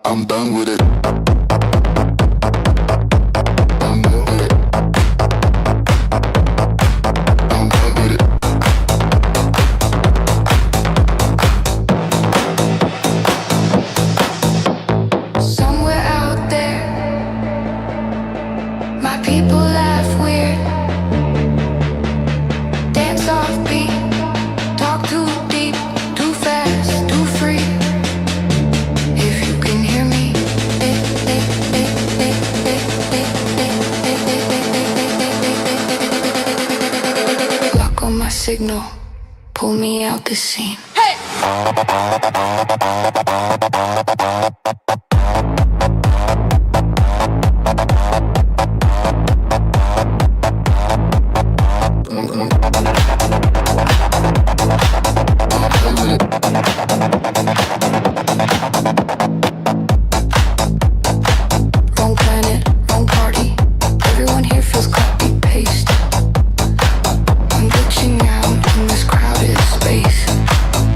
I'm done with it. Signal, pull me out the scene. Hey! Wrong planet, wrong party. Everyone here feels copy paste. I'm glitching out in this crowded space.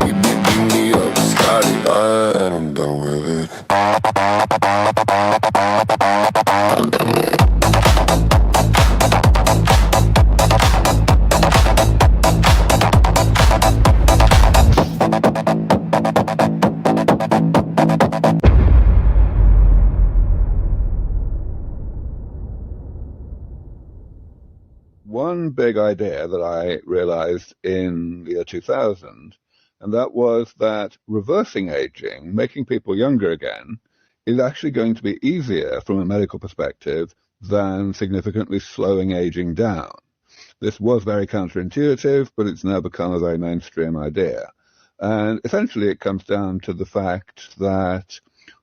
You beat me up, Scotty. I'm done with it. I'm done with it. One big idea that I realized in the year 2000, and that was that reversing aging, making people younger again, is actually going to be easier from a medical perspective than significantly slowing aging down. This was very counterintuitive, but it's now become a very mainstream idea. And essentially it comes down to the fact that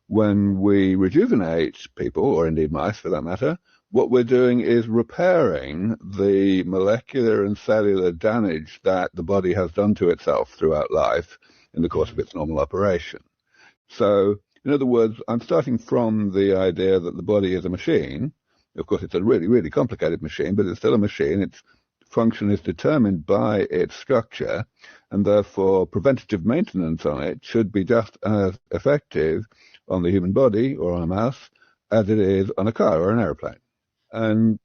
when we rejuvenate people, or indeed mice for that matter, what we're doing is repairing the molecular and cellular damage that the body has done to itself throughout life in the course of its normal operation. So, in other words, I'm starting from the idea that the body is a machine. Of course, it's a really, really complicated machine, but it's still a machine. Its function is determined by its structure, and therefore preventative maintenance on it should be just as effective on the human body or on a mouse as it is on a car or an airplane. And,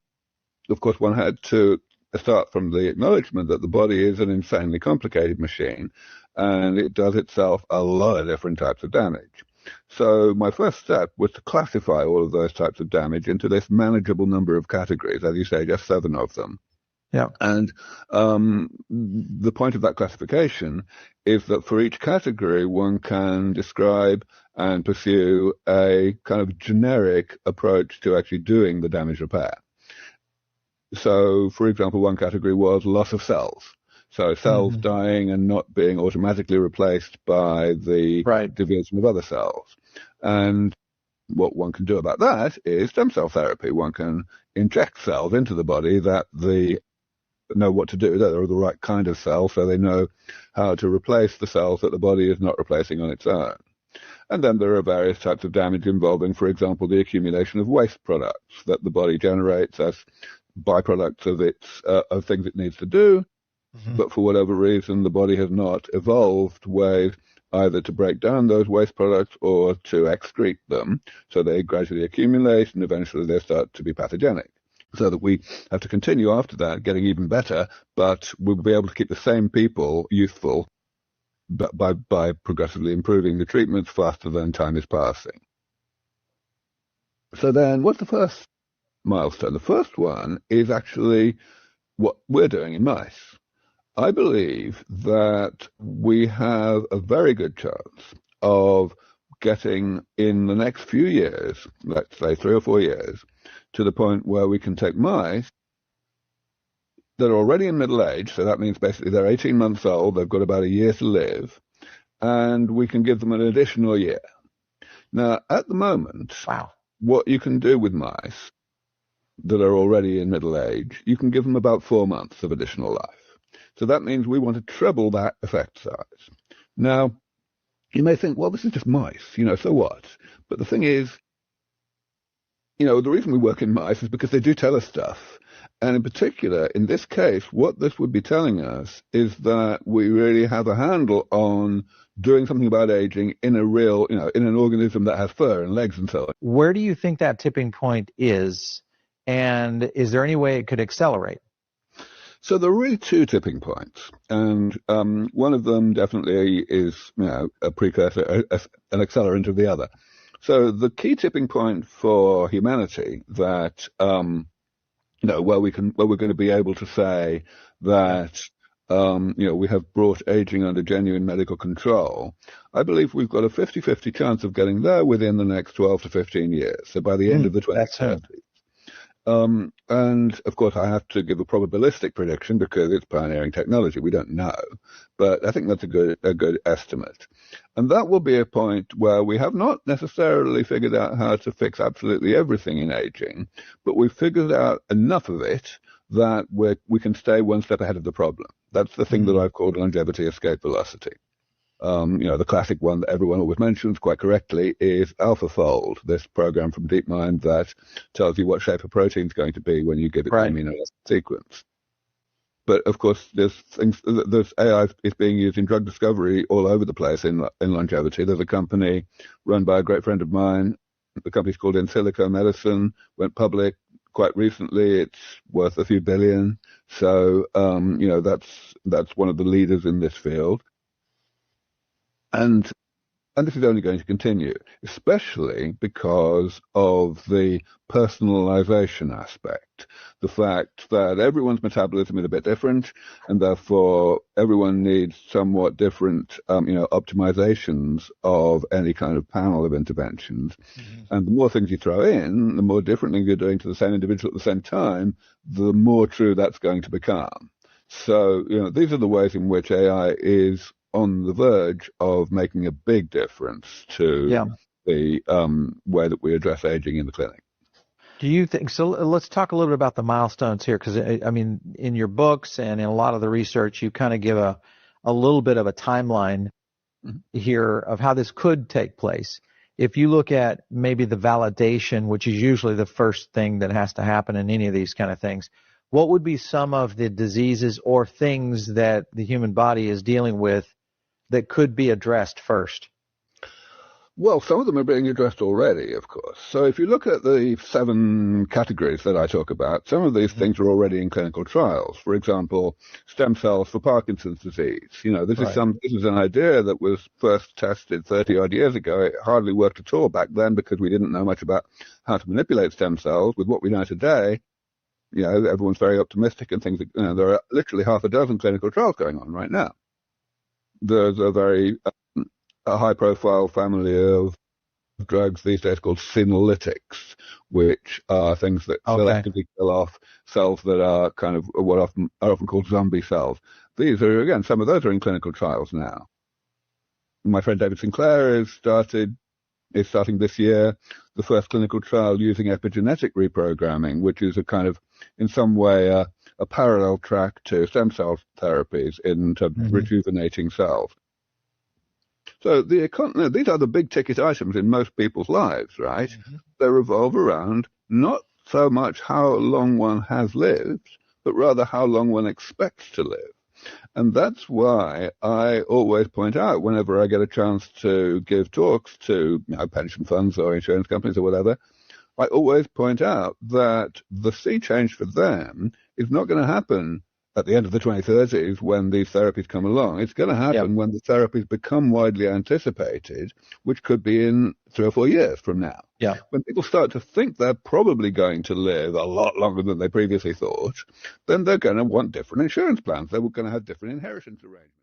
of course, one had to start from the acknowledgement that the body is an insanely complicated machine, and it does itself a lot of different types of damage. So my first step was to classify all of those types of damage into this manageable number of categories, as you say, just 7 of them. Yeah. And the point of that classification is that for each category, one can describe and pursue a kind of generic approach to actually doing the damage repair. So, for example, one category was loss of cells. So cells dying and not being automatically replaced by the division of other cells. And what one can do about that is stem cell therapy. One can inject cells into the body that know what to do, that are the right kind of cell, so they know how to replace the cells that the body is not replacing on its own. And then there are various types of damage involving, for example, the accumulation of waste products that the body generates as byproducts of its of things it needs to do, but for whatever reason the body has not evolved ways either to break down those waste products or to excrete them, so they gradually accumulate and eventually they start to be pathogenic. So that we have to continue after that, getting even better, but we'll be able to keep the same people youthful by progressively improving the treatments faster than time is passing. So then, what's the first milestone? The first one is actually what we're doing in mice. I believe that we have a very good chance of getting in the next few years, let's say 3 or 4 years, to the point where we can take mice that are already in middle age, so that means basically they're 18 months old, they've got about a year to live, and we can give them an additional year. Now, at the moment, what you can do with mice that are already in middle age, you can give them about 4 months of additional life. So that means we want to treble that effect size. Now, you may think, well, this is just mice, so what? But the thing is, the reason we work in mice is because they do tell us stuff. And in particular, in this case, what this would be telling us is that we really have a handle on doing something about aging in a real, in an organism that has fur and legs and so on. Where do you think that tipping point is? And is there any way it could accelerate? So there are really two tipping points, and one of them definitely is, a precursor, an accelerant of the other. So the key tipping point for humanity that, where we're going to be able to say that, we have brought aging under genuine medical control. I believe we've got a 50-50 chance of getting there within the next 12 to 15 years. So by the end of the 2030s. And of course, I have to give a probabilistic prediction because it's pioneering technology. We don't know, but I think that's a good estimate. And that will be a point where we have not necessarily figured out how to fix absolutely everything in aging, but we've figured out enough of it that we can stay one step ahead of the problem. That's the thing that I've called longevity escape velocity. The classic one that everyone always mentions quite correctly is AlphaFold, this program from DeepMind that tells you what shape a protein is going to be when you give it the amino acid sequence. But of course, there's AI is being used in drug discovery all over the place in longevity. There's a company run by a great friend of mine. The company's called In Silico Medicine, went public quite recently. It's worth a few billion. So, that's one of the leaders in this field. And this is only going to continue, especially because of the personalization aspect, the fact that everyone's metabolism is a bit different, and therefore everyone needs somewhat different, optimizations of any kind of panel of interventions. And the more things you throw in, the more different things you're doing to the same individual at the same time, the more true that's going to become. So, these are the ways in which AI is on the verge of making a big difference to the way that we address aging in the clinic. Do you think so? Let's talk a little bit about the milestones here, because I mean, in your books and in a lot of the research, you kind of give a little bit of a timeline here of how this could take place. If you look at maybe the validation, which is usually the first thing that has to happen in any of these kind of things, what would be some of the diseases or things that the human body is dealing with that could be addressed first? Well, some of them are being addressed already, of course. So if you look at the 7 categories that I talk about, some of these things are already in clinical trials. For example, stem cells for Parkinson's disease. This is an idea that was first tested 30 odd years ago. It hardly worked at all back then because we didn't know much about how to manipulate stem cells. With what we know today, everyone's very optimistic and things. There are literally half a dozen clinical trials going on right now. There's a very high-profile family of drugs these days called senolytics, which are things that selectively kill off cells that are kind of what are often called zombie cells. These are, again, some of those are in clinical trials now. My friend David Sinclair is starting this year the first clinical trial using epigenetic reprogramming, which is a kind of, in some way, a parallel track to stem cell therapies in terms of rejuvenating cells. So these are the big ticket items in most people's lives, right? They revolve around not so much how long one has lived, but rather how long one expects to live. And that's why I always point out, whenever I get a chance to give talks to pension funds or insurance companies or whatever, I always point out that the sea change for them is not going to happen at the end of the 2030s when these therapies come along. It's going to happen when the therapies become widely anticipated, which could be in 3 or 4 years from now. When people start to think they're probably going to live a lot longer than they previously thought, then they're going to want different insurance plans. They're going to have different inheritance arrangements.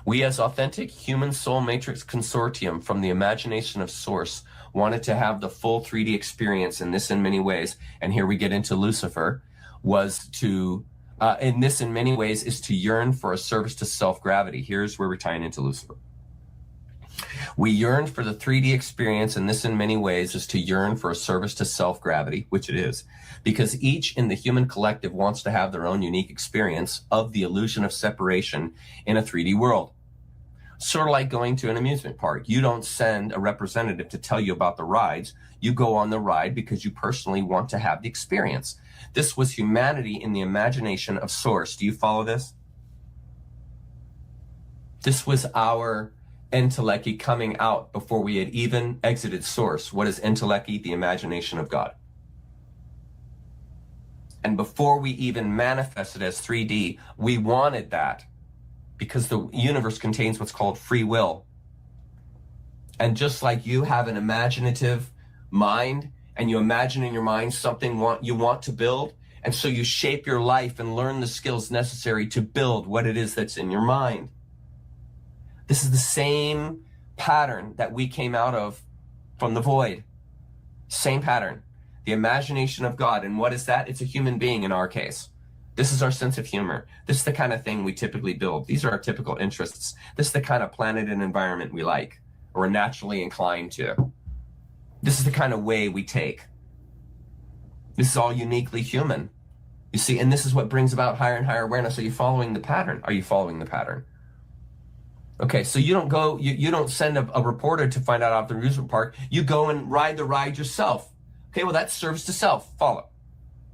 We, as Authentic Human Soul Matrix Consortium from the Imagination of Source, wanted to have the full 3D experience in this in many ways, and here we get into Lucifer, was to, in this in many ways, is to yearn for a service to self-gravity. Here's where we're tying into Lucifer. We yearn for the 3D experience, and this in many ways is to yearn for a service to self-gravity, which it is, because each in the human collective wants to have their own unique experience of the illusion of separation in a 3D world. Sort of like going to an amusement park. You don't send a representative to tell you about the rides. You go on the ride because you personally want to have the experience. This was humanity in the imagination of Source. Do you follow this? This was our entelechy coming out before we had even exited Source. What is entelechy? The imagination of God. And before we even manifested as 3D, we wanted that, because the universe contains what's called free will. And just like you have an imaginative mind, and you imagine in your mind something you want to build, and so you shape your life and learn the skills necessary to build what it is that's in your mind. This is the same pattern that we came out of from the void. Same pattern. The imagination of God. And what is that? It's a human being in our case. This is our sense of humor. This is the kind of thing we typically build. These are our typical interests. This is the kind of planet and environment we like, or are naturally inclined to. This is the kind of way we take. This is all uniquely human. You see, and this is what brings about higher and higher awareness. Are you following the pattern? Are you following the pattern? Okay, so you don't go, you don't send a reporter to find out about the amusement park. You go and ride the ride yourself. Okay, well, that's service to self. Follow.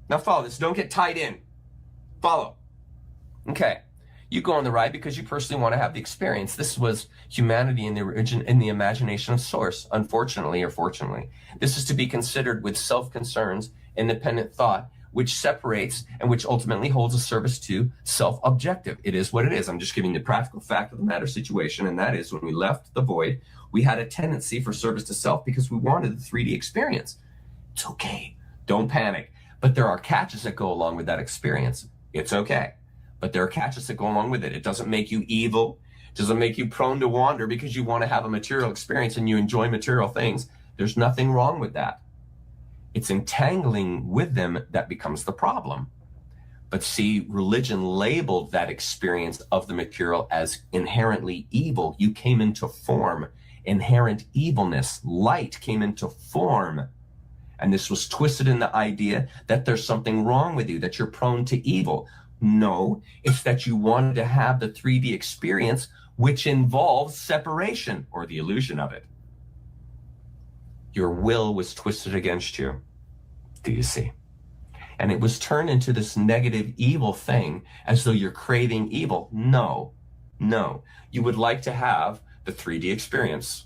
Now follow this. Don't get tied in. Follow. Okay. You go on the ride because you personally want to have the experience. This was humanity in the origin, in the imagination of Source, unfortunately or fortunately. This is to be considered with self-concerns, independent thought, which separates and which ultimately holds a service to self-objective. It is what it is. I'm just giving the practical fact of the matter situation, and that is when we left the void, we had a tendency for service to self because we wanted the 3D experience. It's okay. Don't panic. But there are catches that go along with that experience. It's okay. But there are catches that go along with it. It doesn't make you evil. It doesn't make you prone to wander because you want to have a material experience and you enjoy material things. There's nothing wrong with that. It's entangling with them that becomes the problem. But see, religion labeled that experience of the material as inherently evil. You came into form, inherent evilness. Light came into form. And this was twisted in the idea that there's something wrong with you, that you're prone to evil. No, it's that you wanted to have the 3D experience, which involves separation or the illusion of it. Your will was twisted against you. Do you see? And it was turned into this negative evil thing as though you're craving evil. No, no. You would like to have the 3D experience.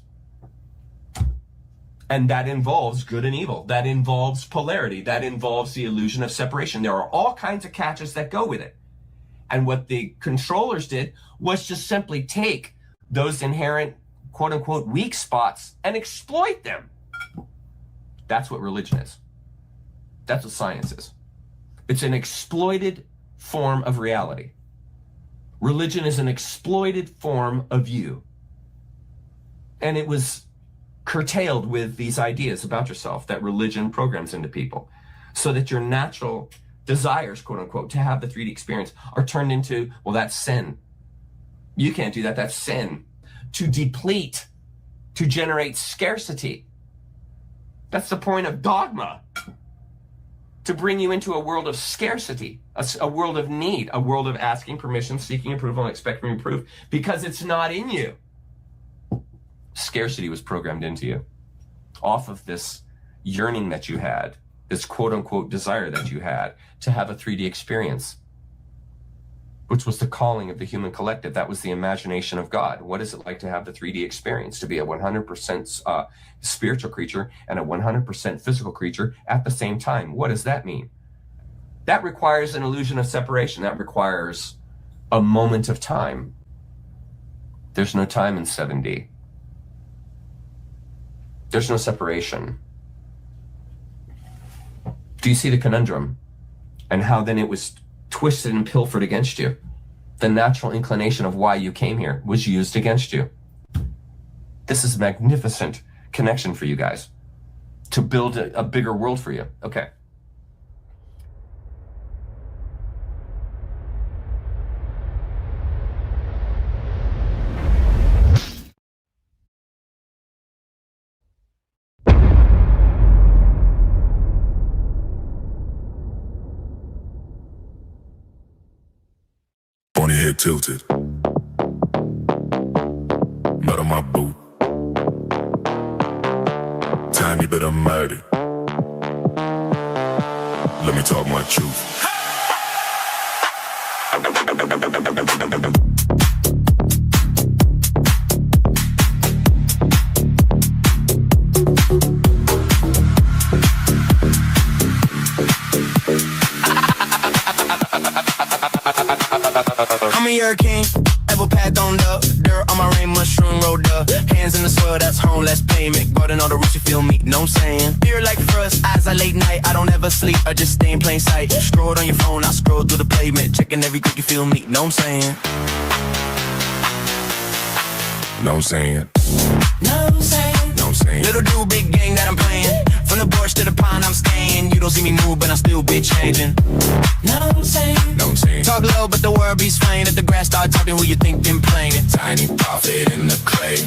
And that involves good and evil. That involves polarity. That involves the illusion of separation. There are all kinds of catches that go with it. And what the controllers did was just simply take those inherent, quote unquote, weak spots and exploit them. That's what religion is. That's what science is. It's an exploited form of reality. Religion is an exploited form of you. And it was curtailed with these ideas about yourself that religion programs into people, so that your natural desires, quote unquote, to have the 3D experience are turned into, well, that's sin. You can't do that. That's sin. To deplete, to generate scarcity. That's the point of dogma. To bring you into a world of scarcity, a world of need, a world of asking permission, seeking approval, and expecting proof, because it's not in you. Scarcity was programmed into you off of this yearning that you had, this quote unquote desire that you had to have a 3D experience, which was the calling of the human collective. That was the imagination of God. What is it like to have the 3D experience, to be a 100% spiritual creature and a 100% physical creature at the same time? What does that mean? That requires an illusion of separation. That requires a moment of time. There's no time in 7D. There's no separation. Do you see the conundrum? And how then it was twisted and pilfered against you? The natural inclination of why you came here was used against you. This is a magnificent connection for you guys to build a bigger world for you. Okay. head tilted. Mud on my boot. Tiny bit of murder. Let me talk my truth. I'm a hurricane, apple path on the dirt on my rain, mushroom rolled up. Hands in the soil, that's home, less payment. Garden all the roots, you feel me, know what I'm saying? Fear like frost, eyes are late night, I don't ever sleep, I just stay in plain sight. Scroll on your phone, I scroll through the pavement, checking every click, you feel me, know what I'm saying? Know what I'm saying? Know what I'm saying? Know what I'm saying? Little dude, big game that I'm playing. From the porch to the pond, I'm staying. You don't see me move, but I still be changing. Know what I'm saying? Know what I'm saying? Talk low, but the world be swaying. If the grass start talking, who you think been playing it? Tiny prophet in the clay.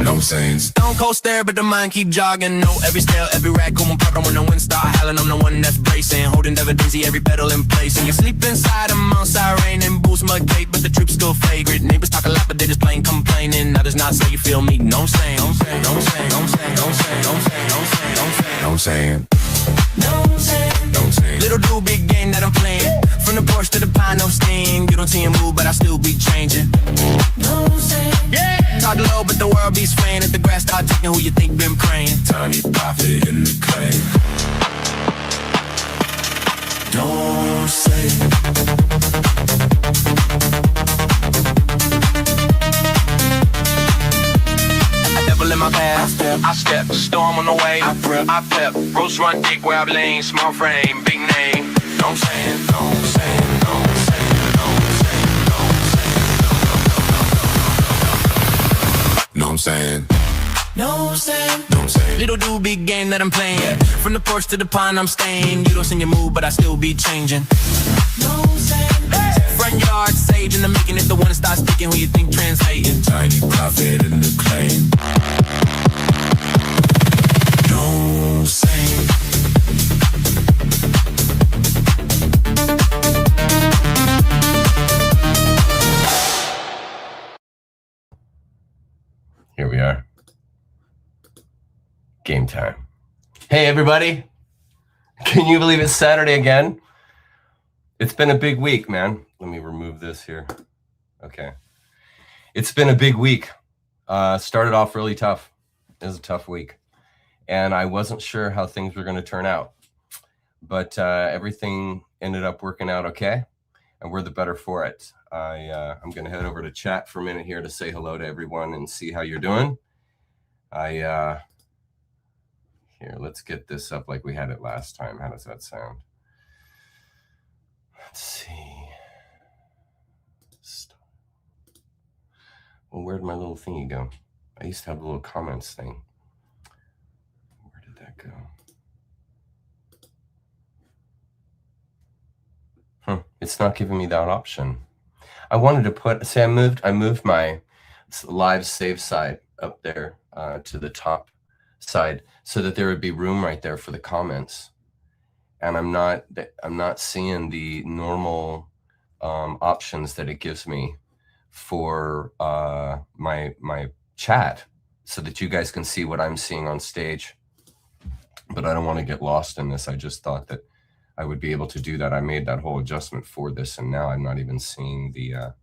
Know what I'm saying? Stone cold stare, but the mind keep jogging. Know every style, every raccoon problem. When the wind start howling, I'm the one that's bracing. Holding Devil Dizzy, every pedal in place. And you sleep inside, I'm outside raining. Boost mud cake, but the trip's still flagrant. Neighbors talk a lot, but they just plain complaining. Others not say you feel me, know what I'm saying? Know what I'm saying? Know what I'm saying? Know what I'm saying? Know what I'm saying? Know what I'm saying? Know what I'm saying? Know what I'm saying? Know what I'm saying? Little dude, big game that I'm playing. From the porch to the pine, no sting. You don't see him move, but I still be changing. Know what I'm saying? Yeah. Talk low, but the world be swaying. If the grass start talking, who you think been praying? Tiny prophet in the clay. Don't say. Devil in my past, I step, storm on the way, I pep, roast run, dick, grab lane, small frame, big name. Know what I'm saying? Know what I'm saying? Know what I'm saying? Know what I'm saying? Know what I'm saying? Know what I'm saying? Know what I'm saying? Little dude, big game that I'm playing. From the porch to the pond, I'm staying. You don't see your move, but I still be changing. Know what I'm saying? Front yard, sage in the making. If the one that starts speaking, who you think translating? Tiny prophet in the clay. Know what I'm saying? Here we are. Game time. Hey, everybody. Can you believe it's Saturday again? It's been a big week, man. Let me remove this here. Okay. It's been a big week. Started off really tough. It was a tough week. And I wasn't sure how things were going to turn out. But everything ended up working out okay. And we're the better for it. I'm going to head over to chat for a minute here to say hello to everyone and see how you're doing. Here, let's get this up like we had it last time. How does that sound? Let's see. Well, where'd my little thingy go? I used to have a little comments thing. Where did that go? It's not giving me that option. I wanted to put, say I moved my live save side up there to the top side so that there would be room right there for the comments. And I'm not seeing the normal options that it gives me for my chat so that you guys can see what I'm seeing on stage. But I don't want to get lost in this. I just thought that I would be able to do that. I made that whole adjustment for this, and now I'm not even seeing the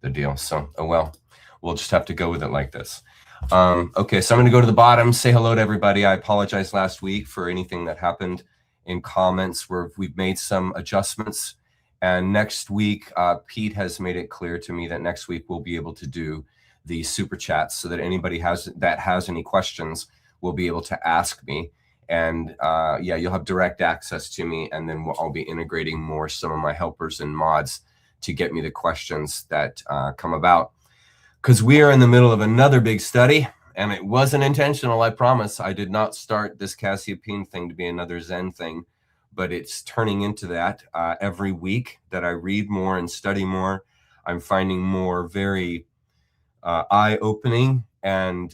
deal. So, oh well, we'll just have to go with it like this. Okay, so I'm going to go to the bottom, say hello to everybody. I apologize last week for anything that happened in comments where we've made some adjustments. And next week, Pete has made it clear to me that next week we'll be able to do the super chats so that anybody has any questions will be able to ask me. And yeah, you'll have direct access to me, and then I'll be integrating more some of my helpers and mods to get me the questions that come about. Because we are in the middle of another big study, and it wasn't intentional, I promise. I did not start this Cassiopaean thing to be another Zen thing, but it's turning into that every week that I read more and study more. I'm finding more very eye-opening and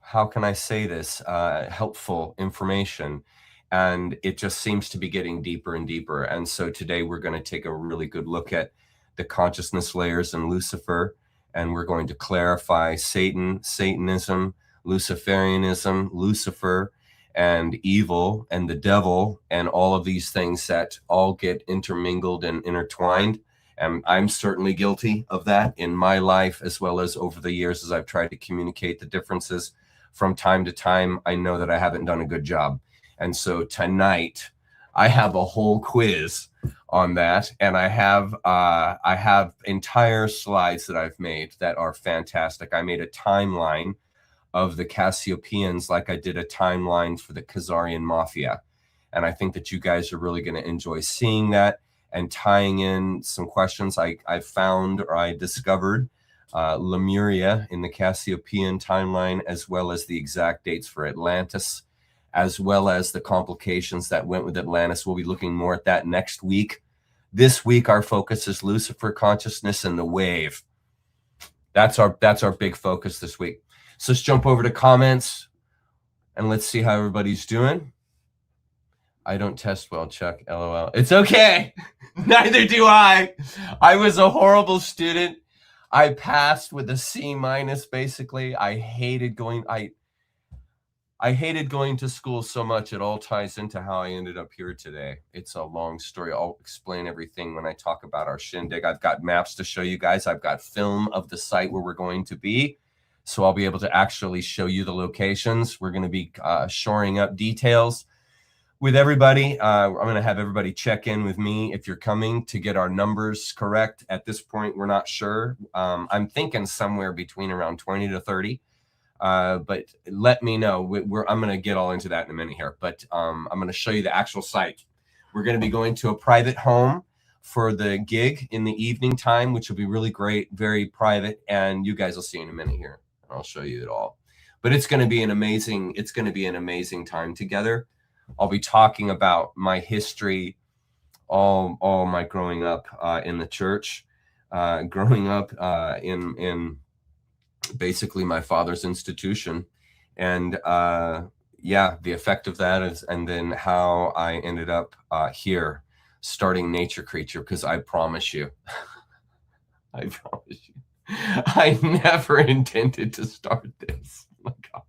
how can I say this, helpful information. And it just seems to be getting deeper and deeper. And so today we're going to take a really good look at the consciousness layers in Lucifer, and we're going to clarify Satan, Satanism, Luciferianism, Lucifer, and evil, and the devil, and all of these things that all get intermingled and intertwined. And I'm certainly guilty of that in my life, as well as over the years as I've tried to communicate the differences. From time to time, I know that I haven't done a good job. And so tonight, I have a whole quiz on that, and I have entire slides that I've made that are fantastic. I made a timeline of the Cassiopaeans like I did a timeline for the Khazarian Mafia. And I think that you guys are really going to enjoy seeing that and tying in some questions I found or I discovered. Lemuria in the Cassiopaean timeline, as well as the exact dates for Atlantis, as well as the complications that went with Atlantis. We'll be looking more at that next week. This week, our focus is Lucifer consciousness and the wave. That's our big focus this week. So let's jump over to comments and let's see how everybody's doing. I don't test well, Chuck, LOL. It's okay. Neither do I. I was a horrible student. I passed with a C-, basically. I hated going to school so much. It all ties into how I ended up here today. It's a long story. I'll explain everything when I talk about our Shindig. I've got maps to show you guys. I've got film of the site where we're going to be. So I'll be able to actually show you the locations. We're going to be shoring up details with everybody. I'm going to have everybody check in with me if you're coming to get our numbers correct. At this point, we're not sure. I'm thinking somewhere between around 20 to 30. But let me know. I'm going to get all into that in a minute here. But I'm going to show you the actual site. We're going to be going to a private home for the gig in the evening time, which will be really great, very private. And you guys will see in a minute here. I'll show you it all. But it's going to be an amazing time together. I'll be talking about my history, all my growing up in the church, growing up in basically my father's institution, and the effect of that is, and then how I ended up here starting Nature Creature, because I promise you, I never intended to start this. Oh my God.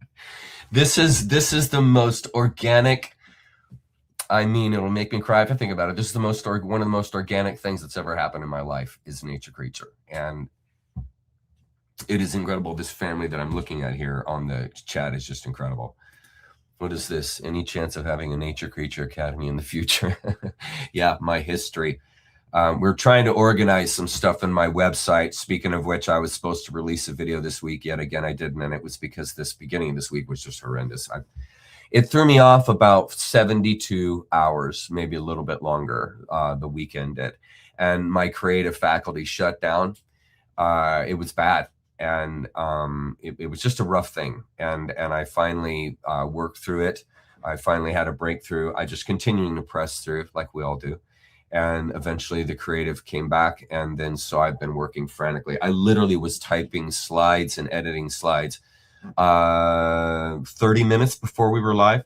This is the most organic. I mean, it'll make me cry if I think about it. This is one of the most organic things that's ever happened in my life is Nature Creature. And it is incredible. This family that I'm looking at here on the chat is just incredible. What is this? Any chance of having a Nature Creature Academy in the future? Yeah, my history. We're trying to organize some stuff in my website. Speaking of which, I was supposed to release a video this week. Yet again, I didn't. And it was because this beginning of this week was just horrendous. It threw me off about 72 hours, maybe a little bit longer, the weekend did. And my creative faculty shut down. It was bad. And it was just a rough thing. And I finally worked through it. I finally had a breakthrough. I just continuing to press through like we all do. And eventually the creative came back. And then so I've been working frantically. I literally was typing slides and editing slides 30 minutes before we were live.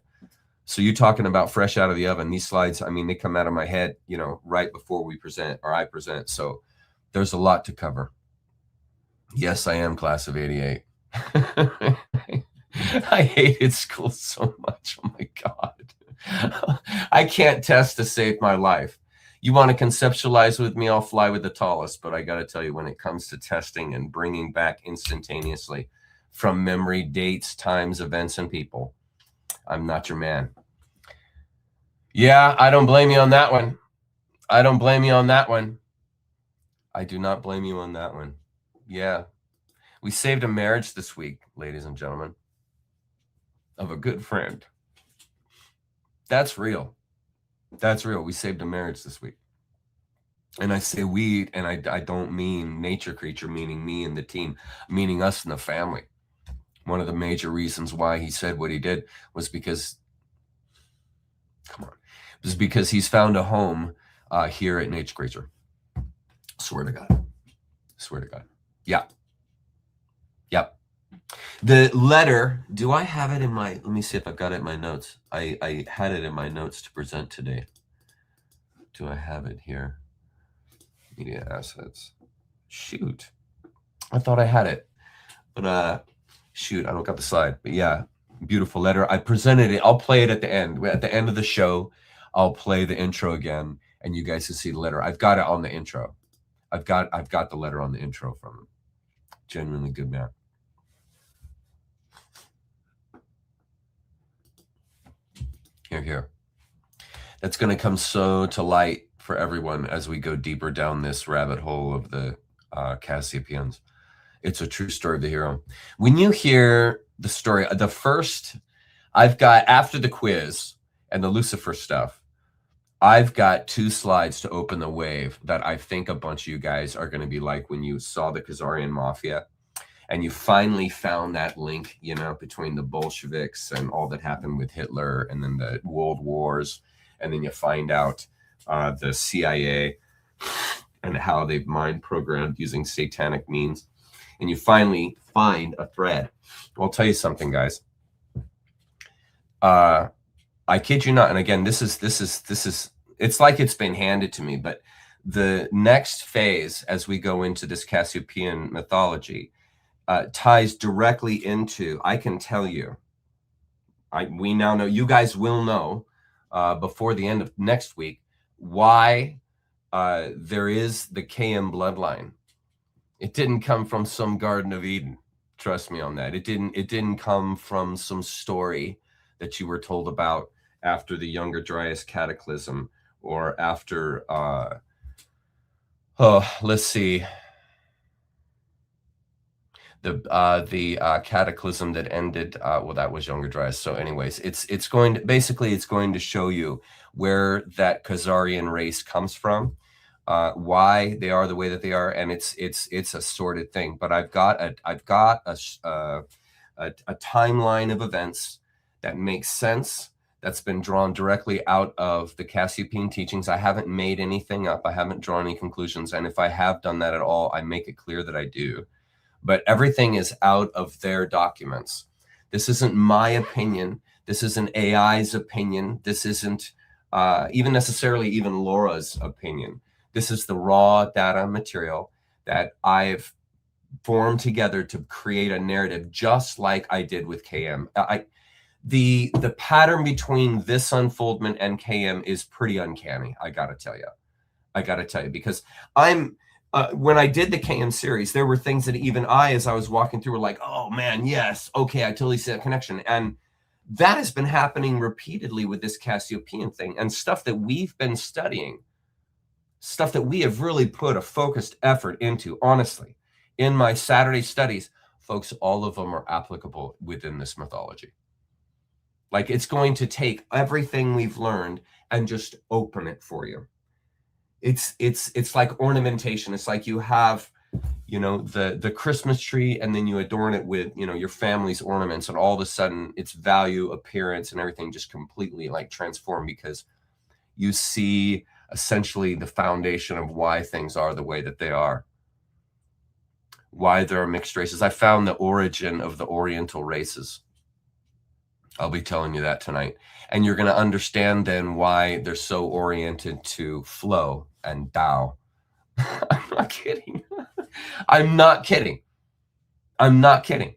So you talking about fresh out of the oven. These slides, I mean, they come out of my head, right before we present or I present. So there's a lot to cover. Yes, I am class of 88. I hated school so much. Oh my God. I can't test to save my life. You want to conceptualize with me, I'll fly with the tallest. But I got to tell you, when it comes to testing and bringing back instantaneously from memory dates, times, events, and people, I'm not your man. Yeah, I don't blame you on that one. I don't blame you on that one. I do not blame you on that one. Yeah. We saved a marriage this week, ladies and gentlemen, of a good friend. That's real. That's real. We saved a marriage this week. And I say we, and I don't mean Nature Creature, meaning me and the team, meaning us and the family. One of the major reasons why he said what he did was because, he's found a home here at Nature Creature. Swear to God. Swear to God. Yeah. Yep. The letter, do I have it in my, let me see if I've got it in my notes. I had it in my notes to present today. Do I have it here? Media assets. Shoot. I thought I had it. But shoot, I don't got the slide. But yeah, beautiful letter. I presented it. I'll play it at the end. At the end of the show, I'll play the intro again, and you guys can see the letter. I've got it on the intro. I've got the letter on the intro from him. Genuinely good man. Here. That's going to come so to light for everyone as we go deeper down this rabbit hole of the Cassiopaeans. It's a true story of the hero. When you hear the story, the first, I've got, after the quiz and the Lucifer stuff, I've got 2 slides to open the wave that I think a bunch of you guys are going to be like when you saw the Khazarian Mafia and you finally found that link, you know, between the Bolsheviks and all that happened with Hitler and then the World Wars. And then you find out the CIA and how they've mind programmed using satanic means. And you finally find a thread. Well, I'll tell you something, guys. I kid you not. And again, this is, it's like it's been handed to me, but the next phase as we go into this Cassiopaean mythology ties directly into, I can tell you, we now know, you guys will know before the end of next week, why there is the KM bloodline. It didn't come from some Garden of Eden. Trust me on that. It didn't come from some story that you were told about after the Younger Dryas cataclysm or after, let's see, the cataclysm that ended, well, that was Younger Dryas. So anyways, it's going to show you where that Khazarian race comes from, why they are the way that they are, and it's a sordid thing. But I've got a timeline of events that makes sense, that's been drawn directly out of the Cassiopaean teachings. I haven't made anything up. I haven't drawn any conclusions. And if I have done that at all, I make it clear that I do. But everything is out of their documents. This isn't my opinion. This isn't AI's opinion. This isn't even necessarily even Laura's opinion. This is the raw data material that I've formed together to create a narrative, just like I did with KM. The pattern between this unfoldment and KM is pretty uncanny. I gotta tell you, because when I did the KM series, there were things that even as I was walking through, were like, oh man, yes, okay, I totally see that connection. And that has been happening repeatedly with this Cassiopaean thing and stuff that we've been studying, stuff that we have really put a focused effort into, honestly. In my Saturday studies, folks, all of them are applicable within this mythology. Like, it's going to take everything we've learned and just open it for you. It's like ornamentation. It's like you have, you know, the Christmas tree, and then you adorn it with, you know, your family's ornaments, and all of a sudden its value, appearance, and everything just completely like transform, because you see essentially the foundation of why things are the way that they are, why there are mixed races. I found the origin of the Oriental races. I'll be telling you that tonight. And you're going to understand then why they're so oriented to flow and Tao. I'm not kidding. I'm not kidding. I'm not kidding.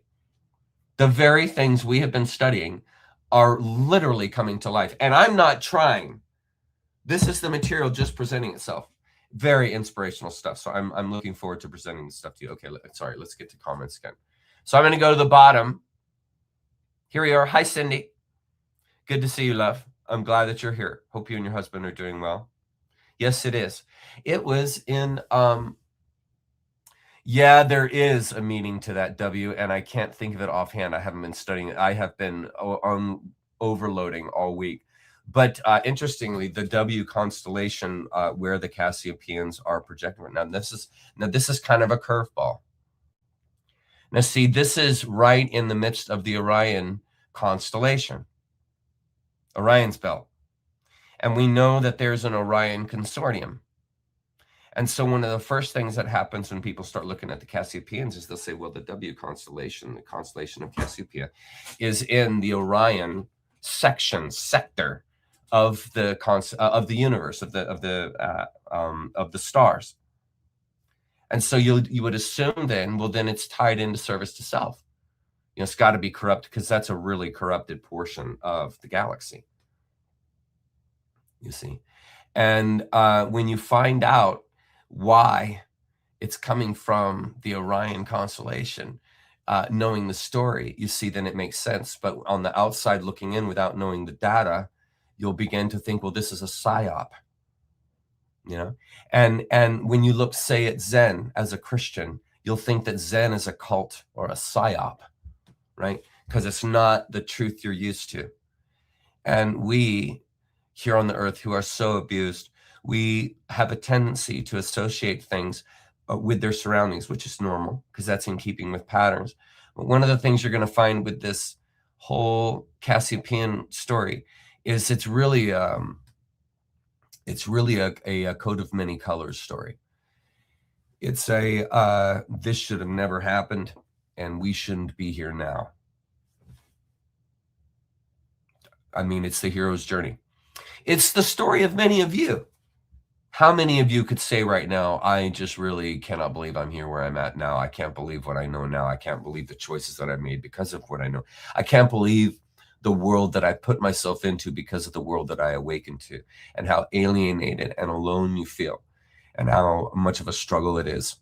The very things we have been studying are literally coming to life. And I'm not trying. This is the material just presenting itself. Very inspirational stuff. So I'm looking forward to presenting this stuff to you. Okay, sorry, let's get to comments again. So I'm going to go to the bottom. Here we are. Hi, Cindy. Good to see you, love. I'm glad that you're here. Hope you and your husband are doing well. Yes, it is. It was in, yeah, there is a meaning to that, W, and I can't think of it offhand. I haven't been studying it. I have been on overloading all week. But interestingly, the W constellation where the Cassiopaeans are projecting right now, this is kind of a curveball. Now, see, this is right in the midst of the Orion constellation, Orion's belt. And we know that there's an Orion consortium. And so one of the first things that happens when people start looking at the Cassiopaeans is they'll say, well, the W constellation, the constellation of Cassiopeia, is in the Orion sector of the universe, of the stars. And so you would assume then, well, then it's tied into service to self. It's got to be corrupt because that's a really corrupted portion of the galaxy, you see. And when you find out why it's coming from the Orion constellation, knowing the story, you see, then it makes sense. But on the outside looking in without knowing the data, you'll begin to think, well, this is a psyop. And when you look, say, at Zen as a Christian, you'll think that Zen is a cult or a psyop, right? Because it's not the truth you're used to. And we here on the earth who are so abused, we have a tendency to associate things with their surroundings, which is normal because that's in keeping with patterns. But one of the things you're going to find with this whole Cassiopaean story is it's really a coat of many colors story. It's this should have never happened, and we shouldn't be here now. I mean, it's the hero's journey. It's the story of many of you. How many of you could say right now, I just really cannot believe I'm here where I'm at now. I can't believe what I know now. I can't believe the choices that I made because of what I know. I can't believe the world that I put myself into because of the world that I awakened to, and how alienated and alone you feel, and how much of a struggle it is.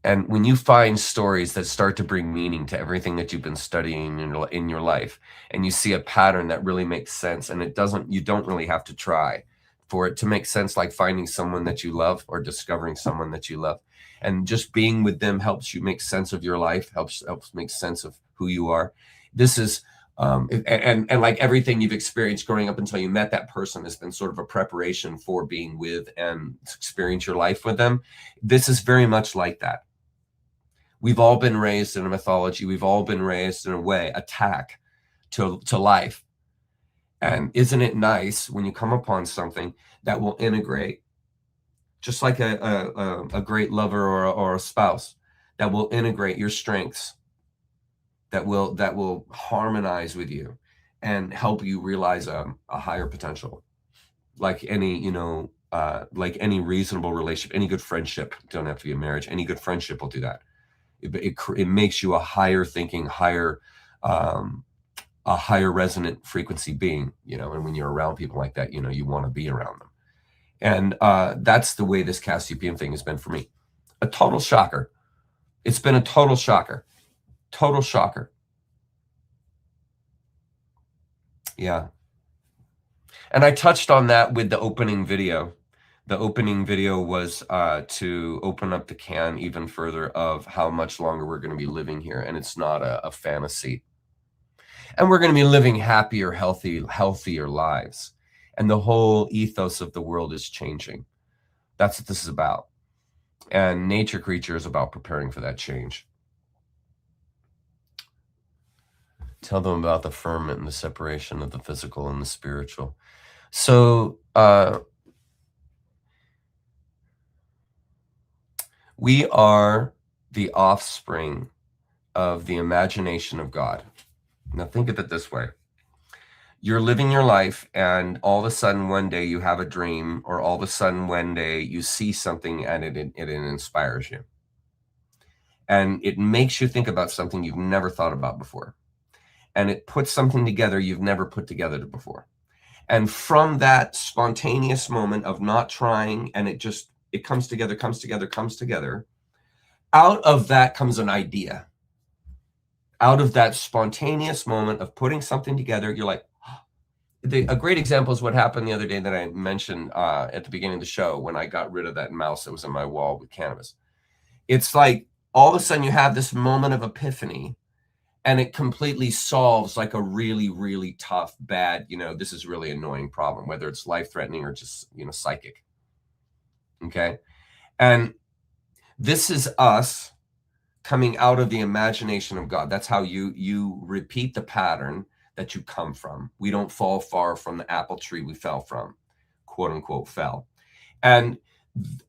And when you find stories that start to bring meaning to everything that you've been studying in your life, and you see a pattern that really makes sense, and you don't really have to try for it to make sense, like finding someone that you love or discovering someone that you love, and just being with them helps you make sense of your life, helps make sense of who you are. This is and like everything you've experienced growing up until you met that person has been sort of a preparation for being with and experience your life with them. This is very much like that. We've all been raised in a mythology. We've all been raised in a way, attack to life. And isn't it nice when you come upon something that will integrate, just like a great lover or a spouse, that will integrate your strengths, that will harmonize with you and help you realize a higher potential. Like any, like any reasonable relationship, any good friendship, don't have to be a marriage, any good friendship will do that. It makes you a higher thinking, a higher resonant frequency being, and when you're around people like that, you want to be around them. And that's the way this Cassiopaean thing has been for me. A total shocker. It's been a total shocker. Total shocker. Yeah. And I touched on that with the opening video. The opening video was to open up the can even further of how much longer we're going to be living here. And it's not a fantasy. And we're going to be living happier, healthier lives. And the whole ethos of the world is changing. That's what this is about. And Nature Creature is about preparing for that change. Tell them about the firmament and the separation of the physical and the spiritual. So we are the offspring of the imagination of God. Now think of it this way. You're living your life, and all of a sudden one day you have a dream, or all of a sudden one day you see something and it inspires you. And it makes you think about something you've never thought about before. And it puts something together you've never put together before. And from that spontaneous moment of not trying, and it comes together, out of that comes an idea. Out of that spontaneous moment of putting something together, you're like, a great example is what happened the other day that I mentioned at the beginning of the show when I got rid of that mouse that was on my wall with cannabis. It's like all of a sudden you have this moment of epiphany, and it completely solves like a really, really tough, bad, this is really annoying problem, whether it's life-threatening or just, psychic. Okay? And this is us coming out of the imagination of God. That's how you repeat the pattern that you come from. We don't fall far from the apple tree we fell from, quote unquote, fell. And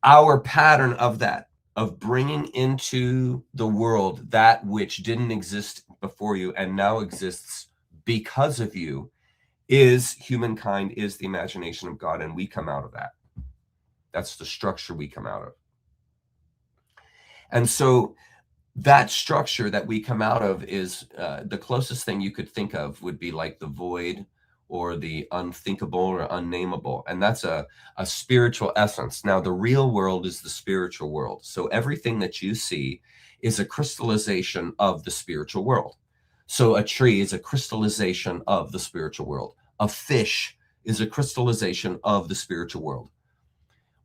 our pattern of that, of bringing into the world that which didn't exist before you and now exists because of you, is humankind, is the imagination of God, and we come out of that. That's the structure we come out of. And so that structure that we come out of is the closest thing you could think of would be like the void or the unthinkable or unnameable. And that's a spiritual essence. Now, the real world is the spiritual world. So everything that you see is a crystallization of the spiritual world. So a tree is a crystallization of the spiritual world. A fish is a crystallization of the spiritual world.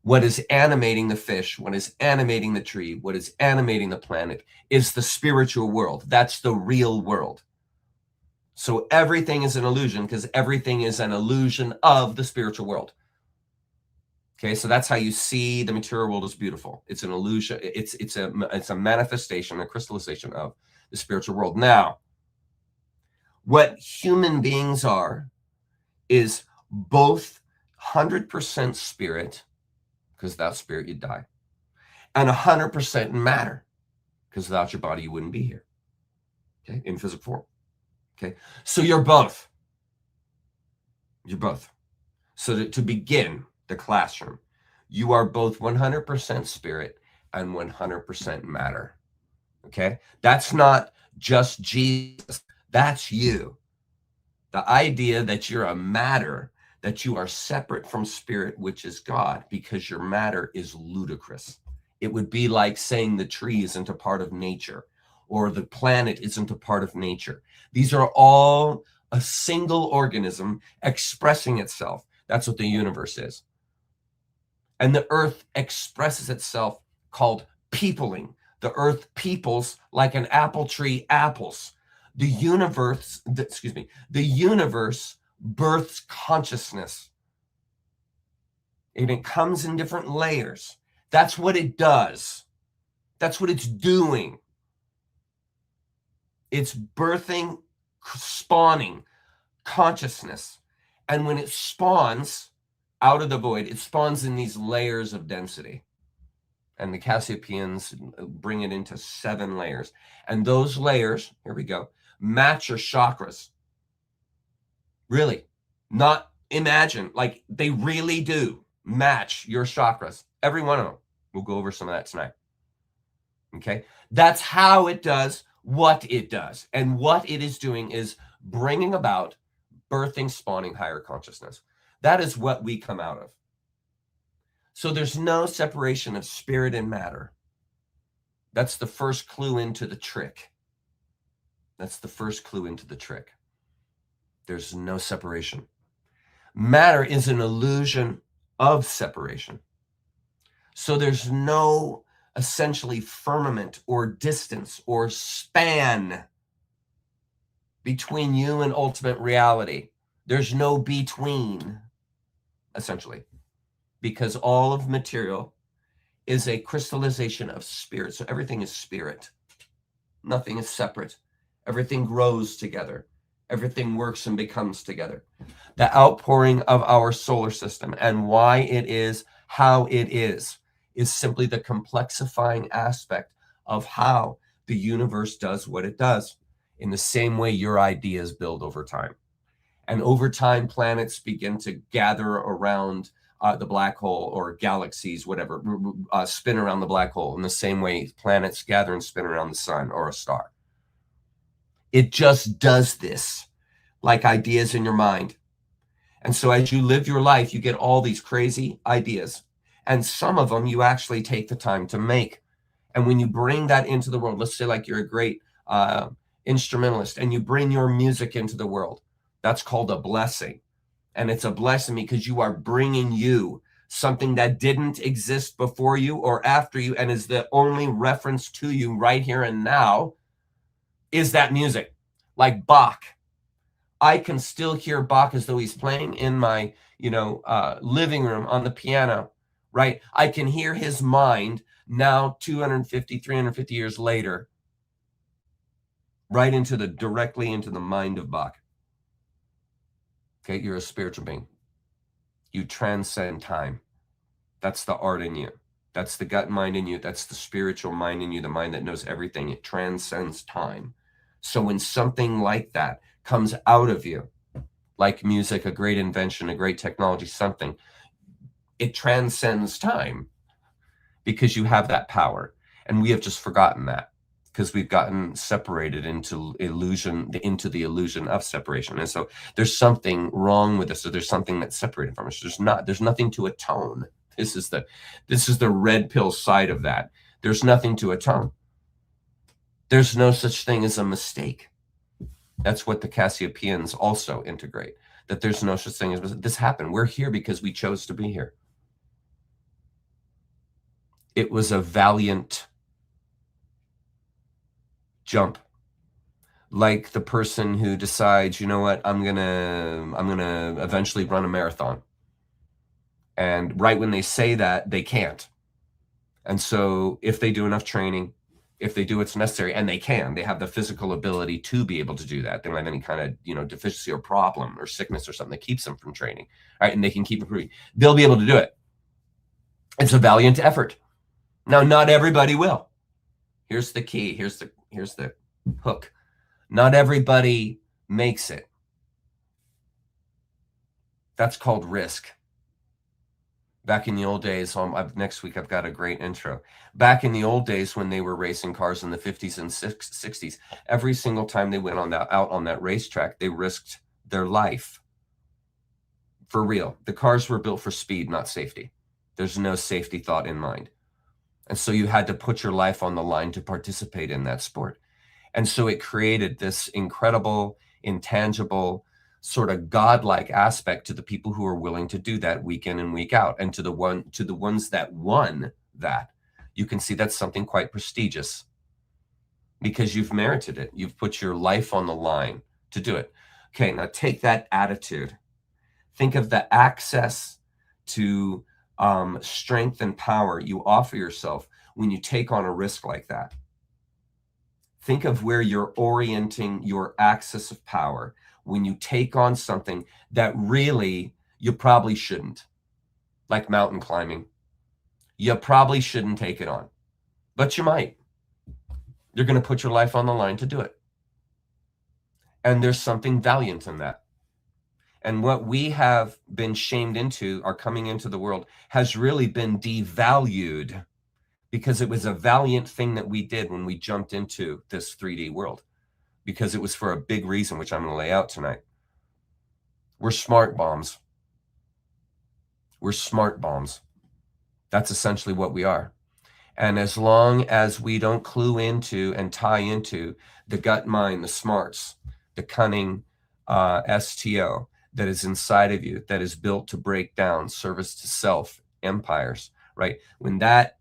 What is animating the fish, what is animating the tree, what is animating the planet is the spiritual world. That's the real world. So everything is an illusion because everything is an illusion of the spiritual world. Okay, so that's how you see the material world is beautiful. It's an illusion. It's a manifestation, a crystallization of the spiritual world. Now, what human beings are is both 100% spirit, because without spirit you'd die, and 100% matter, because without your body you wouldn't be here. Okay, in physical form. Okay, so you're both. You're both. So to begin the classroom, you are both 100% spirit and 100% matter. Okay, that's not just Jesus. That's you. The idea that you're a matter, that you are separate from spirit, which is God, because your matter is ludicrous. It would be like saying the tree isn't a part of nature or the planet isn't a part of nature. These are all a single organism expressing itself. That's what the universe is. And the earth expresses itself called peopling. The earth peoples like an apple tree apples. The universe births consciousness. And it comes in different layers. That's what it does. That's what it's doing. It's birthing, spawning consciousness. And when it spawns out of the void, it spawns in these layers of density. And the Cassiopaeans bring it into 7 layers. And those layers, here we go, match your chakras. Really, not imagine, like they really do match your chakras. Every one of them. We'll go over some of that tonight. Okay, that's how it does what it does. And what it is doing is bringing about, birthing, spawning higher consciousness. That is what we come out of. So there's no separation of spirit and matter. That's the first clue into the trick. That's the first clue into the trick. There's no separation. Matter is an illusion of separation. So there's no essentially firmament or distance or span between you and ultimate reality. There's no between, essentially, because all of material is a crystallization of spirit. So everything is spirit. Nothing is separate. Everything grows together. Everything works and becomes together. The outpouring of our solar system and why it is how it is simply the complexifying aspect of how the universe does what it does, in the same way your ideas build over time. And over time, planets begin to gather around the black hole, or galaxies, whatever, spin around the black hole in the same way planets gather and spin around the sun or a star. It just does this, like ideas in your mind. And so as you live your life, you get all these crazy ideas. And some of them you actually take the time to make. And when you bring that into the world, let's say like you're a great instrumentalist and you bring your music into the world, that's called a blessing. And it's a blessing because you are bringing you something that didn't exist before you or after you, and is the only reference to you right here and now is that music. Like Bach. I can still hear Bach as though he's playing in my, living room on the piano, right? I can hear his mind now 250, 350 years later, right directly into the mind of Bach. Okay, you're a spiritual being. You transcend time. That's the art in you. That's the gut mind in you. That's the spiritual mind in you, the mind that knows everything. It transcends time. So when something like that comes out of you, like music, a great invention, a great technology, something, it transcends time because you have that power. And we have just forgotten that because we've gotten separated into the illusion of separation. And so there's something wrong with us. So there's something that's separated from us. There's nothing to atone. This is the red pill side of that. There's nothing to atone. There's no such thing as a mistake. That's what the Cassiopaeans also integrate, that there's no such thing as this happened. We're here because we chose to be here. It was a valiant jump. Like the person who decides, you know what, I'm gonna eventually run a marathon. And right when they say that, they can't. And so if they do enough training, if they do what's necessary, and they have the physical ability to be able to do that. They don't have any kind of, deficiency or problem or sickness or something that keeps them from training, right? And they can keep improving. They'll be able to do it. It's a valiant effort. Now, not everybody will. Here's the key. Here's the hook. Not everybody makes it. That's called risk. Back in the old days, next week I've got a great intro. Back in the old days when they were racing cars in the 50s and 60s, every single time they went out on that racetrack, they risked their life. For real. The cars were built for speed, not safety. There's no safety thought in mind. And so you had to put your life on the line to participate in that sport. And so it created this incredible, intangible, sort of godlike aspect to the people who are willing to do that week in and week out. And to the ones that won that, you can see that's something quite prestigious because you've merited it. You've put your life on the line to do it. Okay, now take that attitude. Think of the access to strength and power you offer yourself when you take on a risk like that. Think of where you're orienting your access of power when you take on something that really you probably shouldn't, like mountain climbing. You probably shouldn't take it on, but you might. You're going to put your life on the line to do it. And there's something valiant in that. And what we have been shamed into, our coming into the world, has really been devalued because it was a valiant thing that we did when we jumped into this 3D world, because it was for a big reason, which I'm going to lay out tonight. We're smart bombs. We're smart bombs. That's essentially what we are. And as long as we don't clue into and tie into the gut mind, the smarts, the cunning STO that is inside of you, that is built to break down service to self empires, right? When that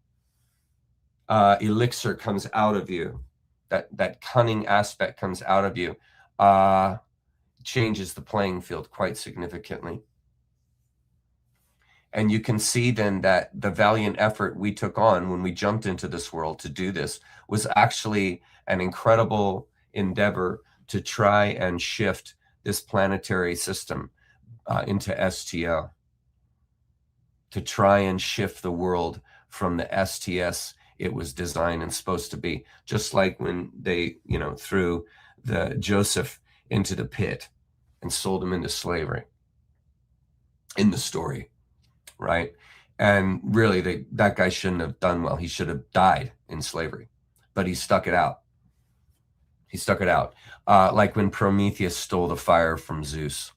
elixir comes out of you, that cunning aspect comes out of you, changes the playing field quite significantly. And you can see then that the valiant effort we took on when we jumped into this world to do this was actually an incredible endeavor to try and shift this planetary system into STO, to try and shift the world from the STS it was designed and supposed to be. Just like when they, threw the Joseph into the pit and sold him into slavery in the story, right? And really, that guy shouldn't have done well. He should have died in slavery, but he stuck it out. He stuck it out. Like when Prometheus stole the fire from Zeus.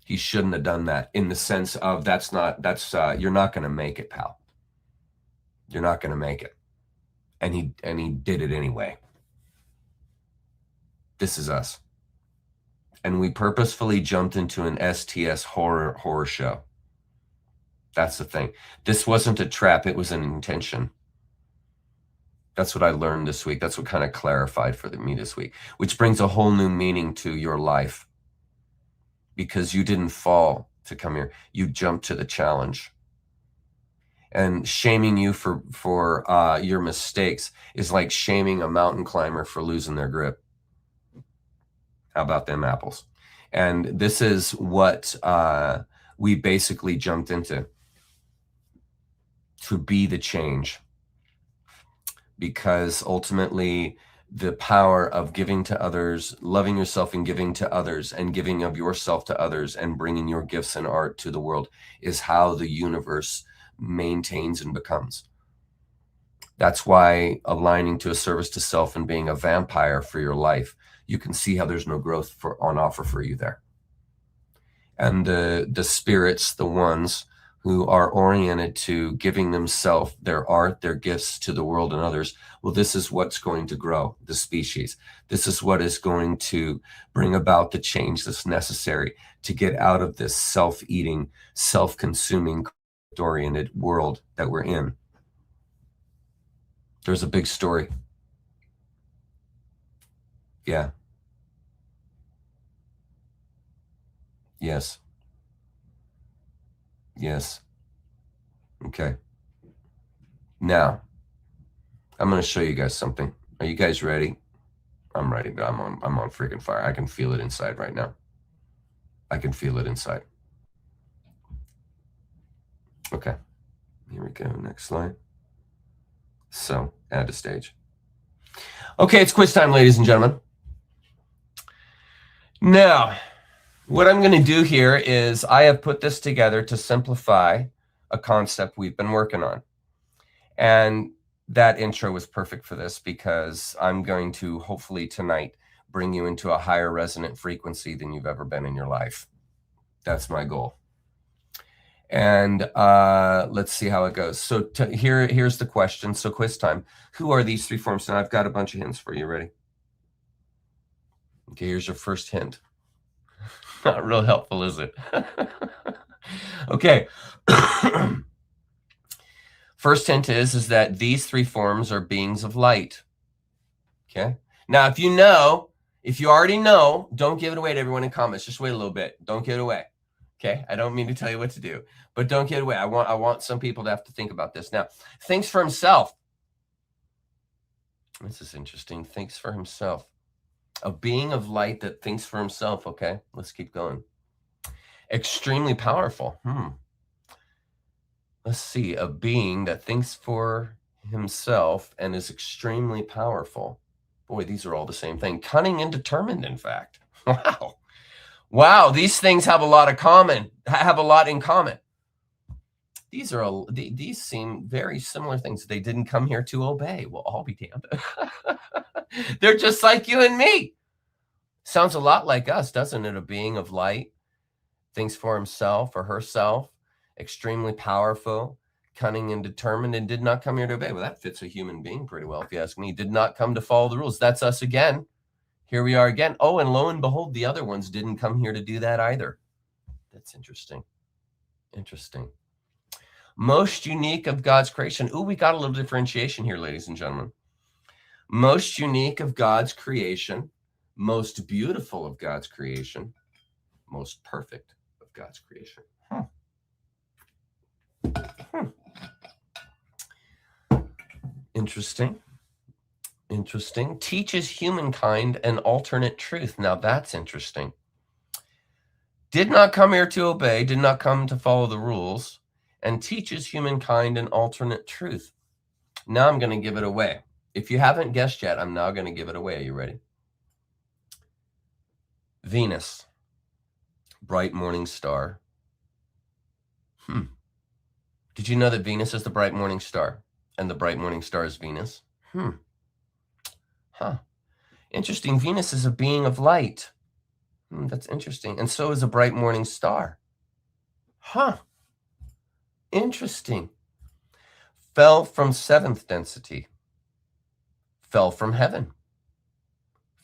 He shouldn't have done that, in the sense of you're not going to make it, pal. You're not going to make it. And he did it anyway. This is us. And we purposefully jumped into an STS horror show. That's the thing. This wasn't a trap. It was an intention. That's what I learned this week. That's what kind of clarified for me this week, which brings a whole new meaning to your life, because you didn't fall to come here. You jumped to the challenge. And shaming you for your mistakes is like shaming a mountain climber for losing their grip. How about them apples? And this is what we basically jumped into, to be the change. Because ultimately, the power of giving to others, loving yourself and giving to others, and giving of yourself to others, and bringing your gifts and art to the world is how the universe maintains and becomes. That's why aligning to a service to self and being a vampire for your life, you can see how there's no growth on offer for you there. And the spirits, the ones who are oriented to giving themselves, their art, their gifts to the world and others, well, this is what's going to grow the species. This is what is going to bring about the change that's necessary to get out of this self-eating, self-consuming, oriented world that we're in. There's a big story. Yeah. Yes. Yes. Okay. Now, I'm going to show you guys something. Are you guys ready? I'm ready, but I'm on freaking fire. I can feel it inside right now. I can feel it inside. Okay. Here we go. Next slide. So, add to stage. Okay, it's quiz time, ladies and gentlemen. Now, what I'm going to do here is I have put this together to simplify a concept we've been working on. And that intro was perfect for this because I'm going to hopefully tonight bring you into a higher resonant frequency than you've ever been in your life. That's my goal. And let's see how it goes. So here's the question. So quiz time. Who are these three forms? And I've got a bunch of hints for you. Ready? Okay, here's your first hint. Not real helpful, is it? Okay. First hint is that these three forms are beings of light. Okay. Now, if you already know, don't give it away to everyone in comments. Just wait a little bit. Don't give it away. Okay. I don't mean to tell you what to do, but don't give it away. I want some people to have to think about this. Now, thinks for himself. This is interesting. Thinks for himself. A being of light that thinks for himself. Okay. Let's keep going. Extremely powerful. Let's see. A being that thinks for himself and is extremely powerful. Boy, these are all the same thing. Cunning and determined, in fact. Wow. Wow, these things have a lot in common. These seem very similar things. They didn't come here to obey. Well, I'll be damned. They're just like you and me. Sounds a lot like us, doesn't it? A being of light, thinks for himself or herself, extremely powerful, cunning and determined, and did not come here to obey. Well, that fits a human being pretty well, if you ask me. Did not come to follow the rules. That's us again. Here we are again. Oh, and lo and behold, the other ones didn't come here to do that either. That's interesting. Interesting. Most unique of God's creation. Ooh, we got a little differentiation here, ladies and gentlemen. Most unique of God's creation. Most beautiful of God's creation. Most perfect of God's creation. Interesting. Interesting. Teaches humankind an alternate truth. Now that's interesting. Did not come here to obey, did not come to follow the rules, and teaches humankind an alternate truth. Now I'm going to give it away. If you haven't guessed yet, I'm now going to give it away. Are you ready? Venus. Bright morning star. Did you know that Venus is the bright morning star? And the bright morning star is Venus? Interesting. Venus is a being of light. That's interesting. And so is a bright morning star. Interesting. Fell from seventh density. Fell from heaven.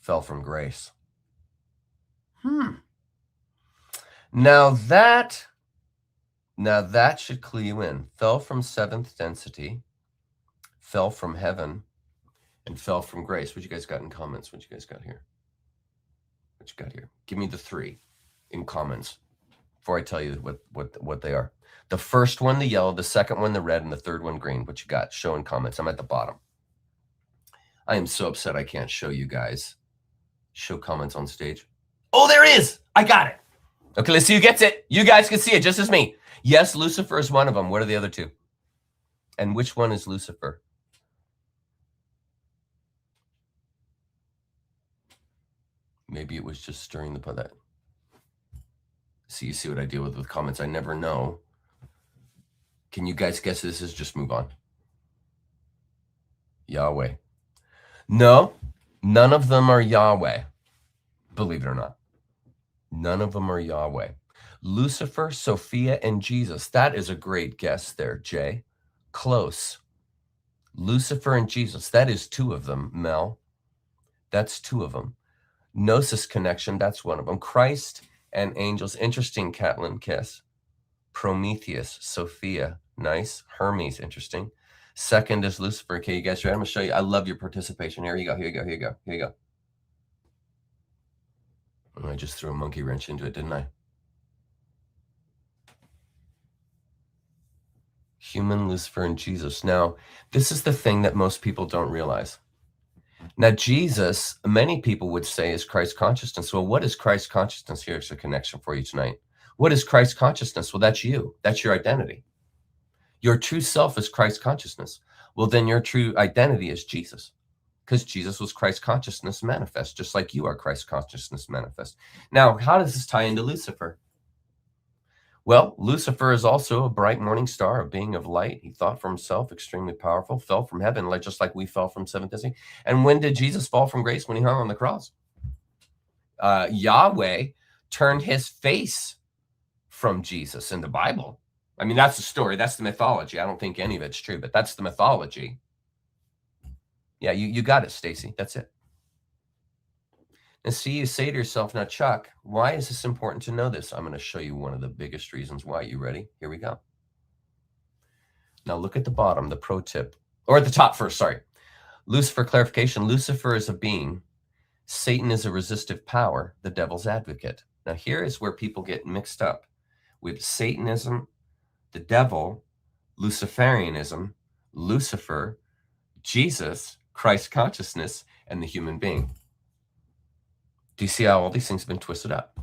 Fell from grace. Now that should clue you in. Fell from seventh density. Fell from heaven. And fell from grace. What you guys got in comments? What you guys got here? What you got here? Give me the three in comments before I tell you what they are. The first one, the yellow, the second one, the red, and the third one, green. What you got? Show in comments. I'm at the bottom. I am so upset I can't show you guys. Show comments on stage. Oh, there it is. I got it. Okay, let's see who gets it. You guys can see it just as me. Yes, Lucifer is one of them. What are the other two? And which one is Lucifer? Maybe it was just stirring the pot. See, you see what I deal with comments. I never know. Can you guys guess this is? Just move on. Yahweh. No, none of them are Yahweh. Believe it or not. None of them are Yahweh. Lucifer, Sophia, and Jesus. That is a great guess there, Jay. Close. Lucifer and Jesus. That is two of them, Mel. That's two of them. Gnosis connection. That's one of them. Christ and angels. Interesting, Catlin Kiss. Prometheus, Sophia. Nice. Hermes. Interesting. Second is Lucifer. Okay, you guys ready? I'm going to show you. I love your participation. Here you go. Here you go. Here you go. Here you go. Oh, I just threw a monkey wrench into it, didn't I? Human, Lucifer, and Jesus. Now, this is the thing that most people don't realize. Now, Jesus, many people would say, is Christ consciousness. Well, what is Christ consciousness? Here's a connection for you tonight. What is Christ consciousness? Well, that's you. That's your identity. Your true self is Christ consciousness. Well, then your true identity is Jesus, because Jesus was Christ consciousness manifest, just like you are Christ consciousness manifest. Now, how does this tie into Lucifer? Well, Lucifer is also a bright morning star, a being of light. He thought for himself, extremely powerful, fell from heaven, just like we fell from seventh destiny. And when did Jesus fall from grace? When he hung on the cross. Yahweh turned his face from Jesus in the Bible. I mean, that's the story. That's the mythology. I don't think any of it's true, but that's the mythology. Yeah, you got it, Stacy. That's it. And see, you say to yourself, now, Chuck, why is this important to know this? I'm going to show you one of the biggest reasons why. You ready? Here we go. Now, look at the bottom, the pro tip. Or at the top first, sorry. Lucifer clarification. Lucifer is a being. Satan is a resistive power, the devil's advocate. Now, here is where people get mixed up with Satanism, the devil, Luciferianism, Lucifer, Jesus, Christ consciousness, and the human being. Do you see how all these things have been twisted up?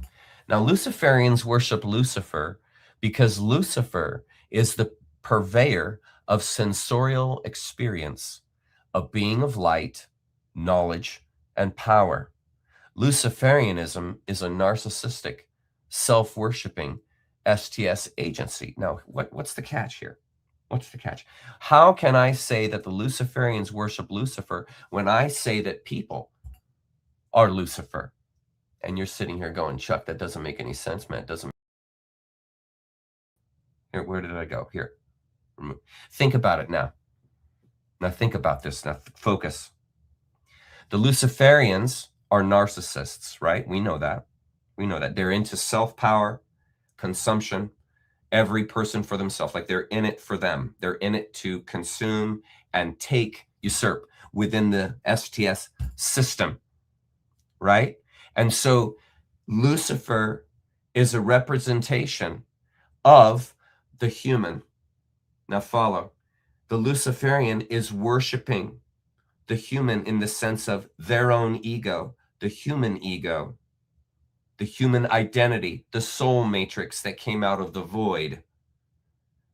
Now, Luciferians worship Lucifer because Lucifer is the purveyor of sensorial experience, a being of light, knowledge, and power. Luciferianism is a narcissistic, self-worshiping STS agency. Now, what's the catch here? What's the catch? How can I say that the Luciferians worship Lucifer when I say that people are Lucifer? And you're sitting here going, Chuck, that doesn't make any sense, man. It doesn't. Here, where did I go? Here. Think about it now. Now think about this. Now focus. The Luciferians are narcissists, right? We know that. We know that. They're into self-power, consumption, every person for themselves. Like they're in it for them. They're in it to consume and take, usurp within the STS system, right? And so Lucifer is a representation of the human. Now follow. The Luciferian is worshiping the human in the sense of their own ego, the human identity, the soul matrix that came out of the void.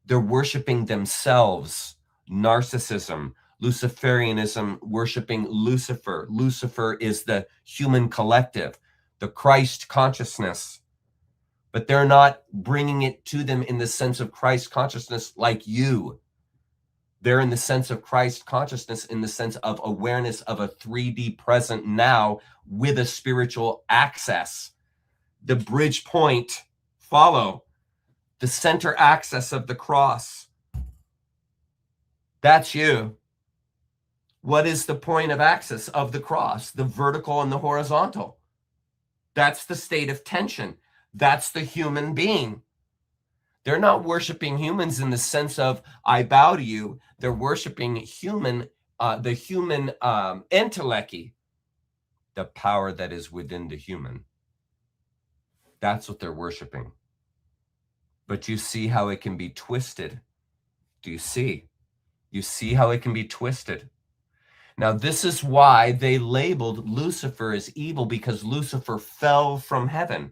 They're worshiping themselves, narcissism, Luciferianism, worshiping Lucifer. Lucifer is the human collective, the Christ consciousness. But they're not bringing it to them in the sense of Christ consciousness like you. They're in the sense of Christ consciousness in the sense of awareness of a 3D present now with a spiritual access. The bridge point, follow, the center axis of the cross. That's you. What is the point of axis of the cross? The vertical and the horizontal. That's the state of tension. That's the human being. They're not worshiping humans in the sense of, I bow to you. They're worshiping human, the human entelechy, the power that is within the human. That's what they're worshiping. But you see how it can be twisted. Do you see? You see how it can be twisted. Now, this is why they labeled Lucifer as evil, because Lucifer fell from heaven.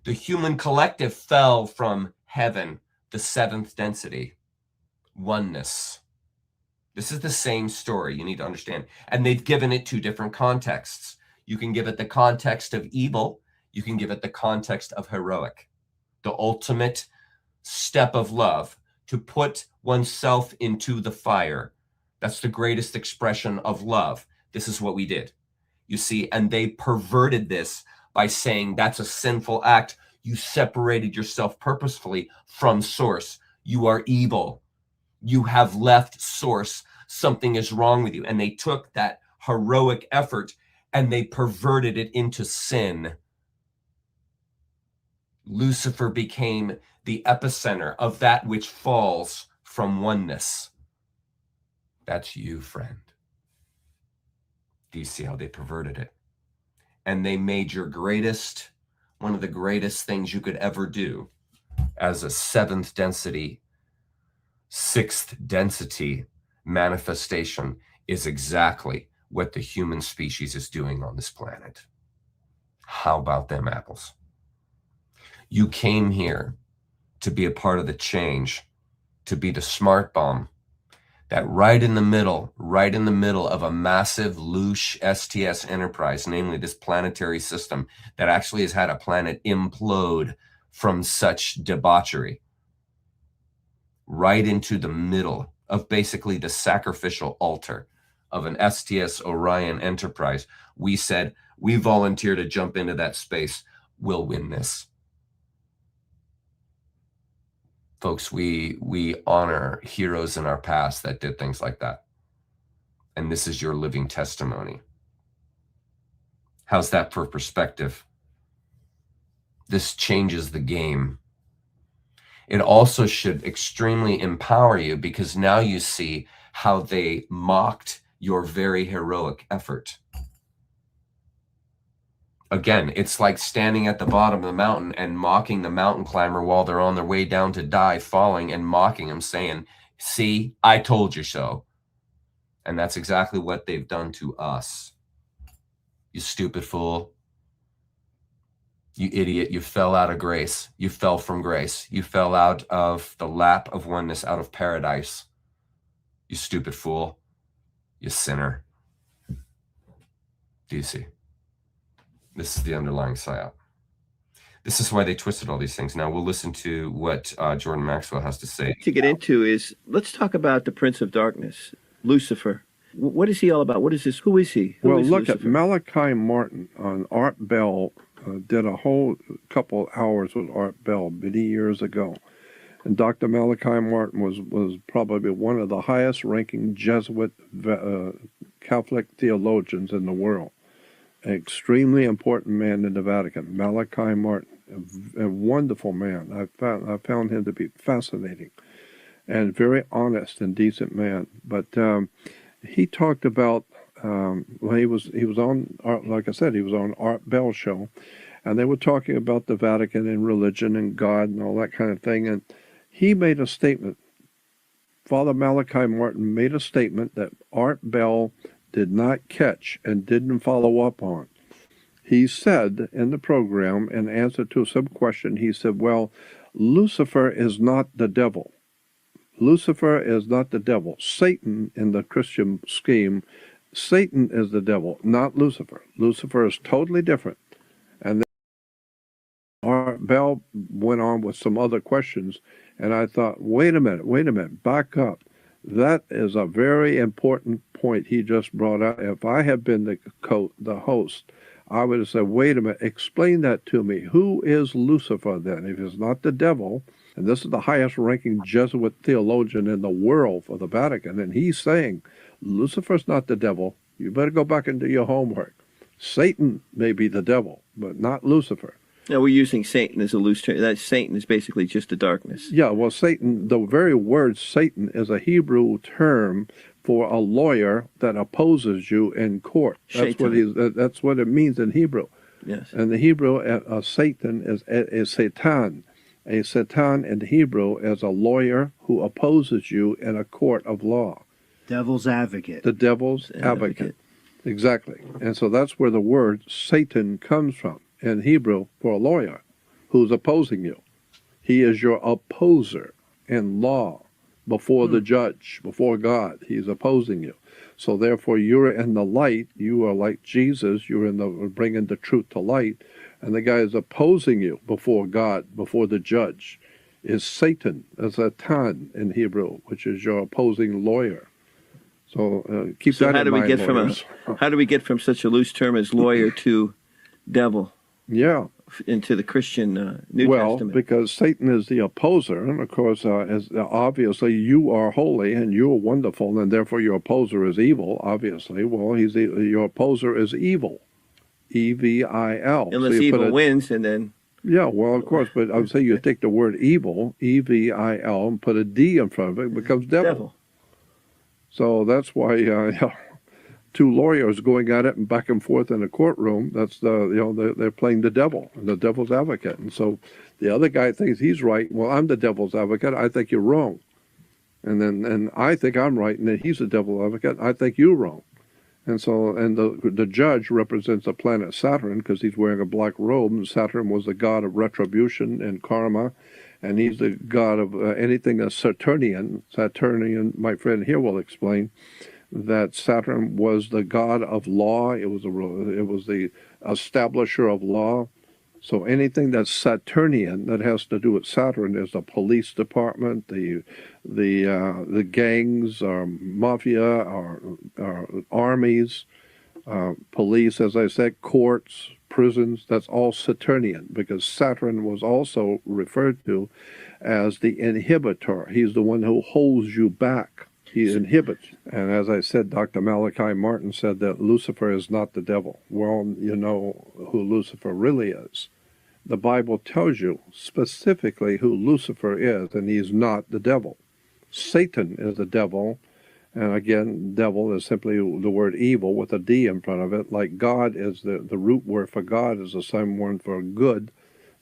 The human collective fell from heaven, the seventh density, oneness. This is the same story, you need to understand. And they've given it two different contexts. You can give it the context of evil. You can give it the context of heroic, the ultimate step of love, to put oneself into the fire, That's the greatest expression of love. This is what we did. You see, and they perverted this by saying that's a sinful act. You separated yourself purposefully from source. You are evil. You have left source. Something is wrong with you. And they took that heroic effort and they perverted it into sin. Lucifer became the epicenter of that which falls from oneness. That's you, friend. Do you see how they perverted it? And they made your greatest, one of the greatest things you could ever do as a seventh density, sixth density manifestation is exactly what the human species is doing on this planet. How about them apples? You came here to be a part of the change, to be the smart bomb that right in the middle of a massive loosh STS enterprise, namely this planetary system that actually has had a planet implode from such debauchery, right into the middle of basically the sacrificial altar of an STS Orion enterprise. We said, we volunteer to jump into that space. We'll win this. Folks, we honor heroes in our past that did things like that. And this is your living testimony. How's that for perspective? This changes the game. It also should extremely empower you because now you see how they mocked your very heroic effort. Again, it's like standing at the bottom of the mountain and mocking the mountain climber while they're on their way down to die, falling, and mocking them, saying, see, I told you so. And that's exactly what they've done to us. You stupid fool. You idiot. You fell out of grace. You fell from grace. You fell out of the lap of oneness, out of paradise. You stupid fool. You sinner. Do you see? This is the underlying psyop. This is why they twisted all these things. Now we'll listen to what Jordan Maxwell has to say. To get into is, let's talk about the Prince of Darkness, Lucifer. What is he all about? What is this? Who is he? Who is look Lucifer? at Malachi Martin on Art Bell, did a whole couple hours with Art Bell many years ago. And Dr. Malachi Martin was probably one of the highest ranking Jesuit Catholic theologians in the world. An extremely important man in the Vatican, Malachi Martin, a wonderful man. I found him to be fascinating and very honest and decent man. But he talked about he was on, like I said, he was on Art Bell show, and they were talking about the Vatican and religion and God and all that kind of thing. And he made a statement. Father Malachi Martin made a statement that Art Bell did not catch and didn't follow up on. He said in the program, in answer to some question, he said, well, Lucifer is not the devil. Lucifer is not the devil. Satan, in the Christian scheme, Satan is the devil, not Lucifer. Lucifer is totally different. And then Art Bell went on with some other questions, and I thought, wait a minute, back up. That is a very important point he just brought out. If I had been the host, I would have said, wait a minute, explain that to me. Who is Lucifer then? If it's not the devil, and this is the highest ranking Jesuit theologian in the world for the Vatican, and he's saying, Lucifer's not the devil. You better go back and do your homework. Satan may be the devil, but not Lucifer. Now, we're using Satan as a loose term. That Satan is basically just the darkness. Yeah, well, Satan, the very word Satan is a Hebrew term for a lawyer that opposes you in court. That's what it means in Hebrew. Yes. And the Hebrew, Satan is Satan. A Satan in Hebrew is a lawyer who opposes you in a court of law. Devil's advocate. The devil's advocate. Exactly. And so that's where the word Satan comes from in Hebrew for a lawyer who's opposing you. He is your opposer in law before the judge, before God. He's opposing you. So therefore you're in the light. You are like Jesus. You're bringing the truth to light. And the guy is opposing you before God, before the judge, is Satan, as Satan in Hebrew, which is your opposing lawyer. So keep So that how in do we mind, get lawyers. how do we get from such a loose term as lawyer to devil Yeah. into the Christian New Well, Testament? because Satan is the opposer, and of course, as obviously you are holy and you are wonderful, and therefore your opposer is evil. Obviously, well, your opposer is evil, evil. Unless so evil wins, and then yeah, well, of course, but I would say you take the word evil, evil, and put a D in front of it, it becomes devil. So that's why two lawyers going at it and back and forth in a courtroom. That's they're playing the devil, the devil's advocate, and so the other guy thinks he's right. Well, I'm the devil's advocate. I think you're wrong, and I think I'm right, and then he's the devil's advocate. I think you're wrong, and so the judge represents the planet Saturn because he's wearing a black robe. And Saturn was the god of retribution and karma, and he's the god of anything that's Saturnian. Saturnian, my friend here will explain that Saturn was the god of law. It was the establisher of law. So anything that's Saturnian that has to do with Saturn is the police department, the gangs, or mafia, or armies, police, as I said, courts, prisons. That's all Saturnian, because Saturn was also referred to as the inhibitor. He's the one who holds you back. He inhibits. And as I said, Dr. Malachi Martin said that Lucifer is not the devil. Well, you know who Lucifer really is. The Bible tells you specifically who Lucifer is, and he's not the devil. Satan is the devil, and again, devil is simply the word evil with a D in front of it, like God is the root word for God is the same word for good.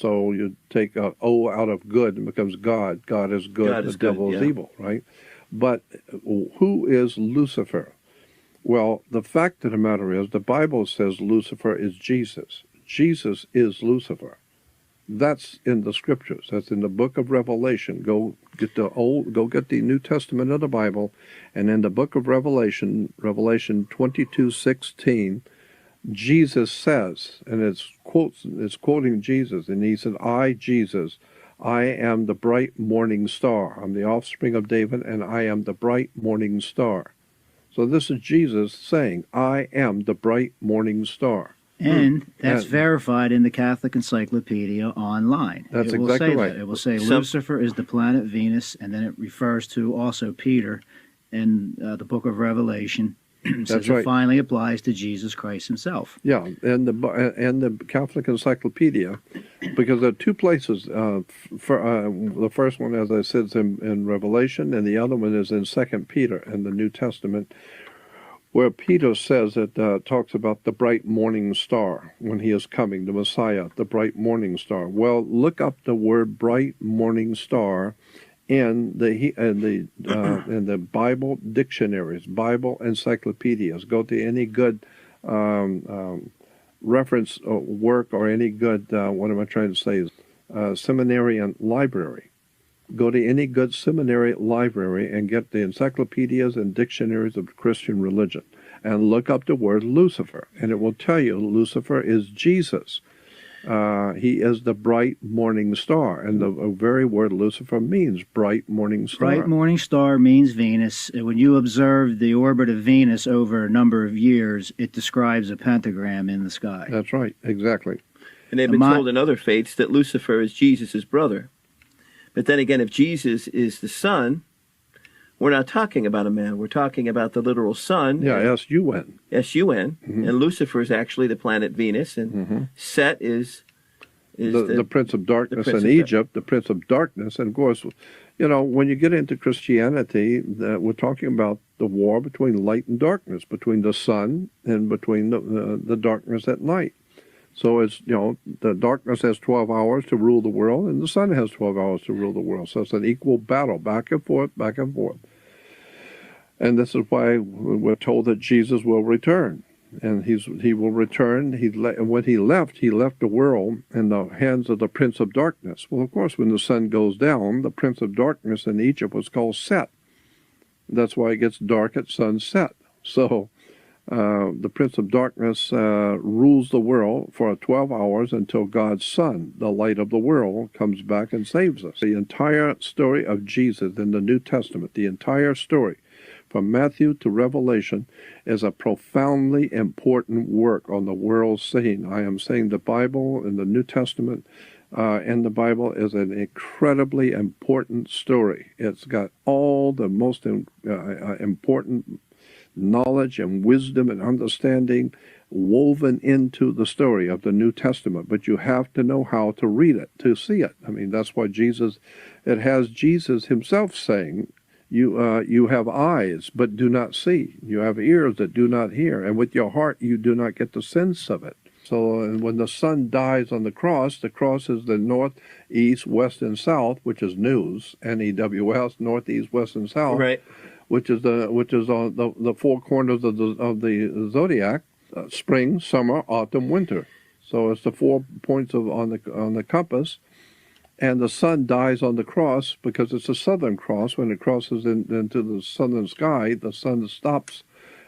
So you take a O out of good and it becomes God. God is good, God is the devil good, is yeah. evil, right? But who is Lucifer? Well, the fact of the matter is the Bible says Lucifer is Jesus. Jesus is Lucifer. That's in the scriptures. That's in the book of Revelation. Go get the New Testament of the Bible, and in the book of Revelation, Revelation 22:16, Jesus says, and it's quoting Jesus, and he said, "I, Jesus, I am the bright morning star. I'm the offspring of David, and I am the bright morning star." So this is Jesus saying, "I am the bright morning star." And that's verified in the Catholic Encyclopedia online. That's it will exactly say right. That. It will say Lucifer is the planet Venus, and then it refers to also Peter in the book of Revelation. That's right. It finally applies to Jesus Christ himself. Yeah, and the Catholic Encyclopedia, because there are two places. The first one, as I said, is in Revelation, and the other one is in 2 Peter in the New Testament, where Peter says it talks about the bright morning star when he is coming, the Messiah, the bright morning star. Well, look up the word bright morning star in the Bible dictionaries, Bible encyclopedias. Go to any good reference work or any good, what am I trying to say, seminarian library. Go to any good seminary library and get the encyclopedias and dictionaries of Christian religion and look up the word Lucifer, and it will tell you Lucifer is Jesus. He is the bright morning star, and the very word Lucifer means bright morning star. Bright morning star means Venus. When you observe the orbit of Venus over a number of years, it describes a pentagram in the sky. That's right, exactly. And they've been told in other faiths that Lucifer is Jesus' brother. But then again, if Jesus is the Son, we're not talking about a man. We're talking about the literal sun. Yeah, S-U-N. S-U-N. Mm-hmm. And Lucifer is actually the planet Venus, and Set is the Prince of Darkness in Egypt, the Prince of Darkness. And of course, you know, when you get into Christianity, we're talking about the war between light and darkness, between the sun and between the darkness at night. So it's, you know, the darkness has 12 hours to rule the world, and the sun has 12 hours to rule the world. So it's an equal battle, back and forth, back and forth. And this is why we're told that Jesus will return. And he will return. When he left the world in the hands of the Prince of Darkness. Well, of course, when the sun goes down, the Prince of Darkness in Egypt was called Set. That's why it gets dark at sunset. So the Prince of Darkness rules the world for 12 hours until God's Son, the light of the world, comes back and saves us. The entire story of Jesus in the New Testament, the entire story, from Matthew to Revelation, is a profoundly important work on the world scene. I am saying the Bible and the New Testament and the Bible is an incredibly important story. It's got all the most important knowledge and wisdom and understanding woven into the story of the New Testament, but you have to know how to read it, to see it. I mean, that's why it has Jesus himself saying, you have eyes, but do not see. You have ears that do not hear. And with your heart, you do not get the sense of it. So when the Son dies on the cross is the north, east, west, and south, which is news, NEWS, north, east, west, and south, Right. which is on the four corners of the zodiac, spring, summer, autumn, winter. So it's the 4 points on the compass. And the Son dies on the cross because it's a southern cross. When it crosses into the southern sky, the Sun stops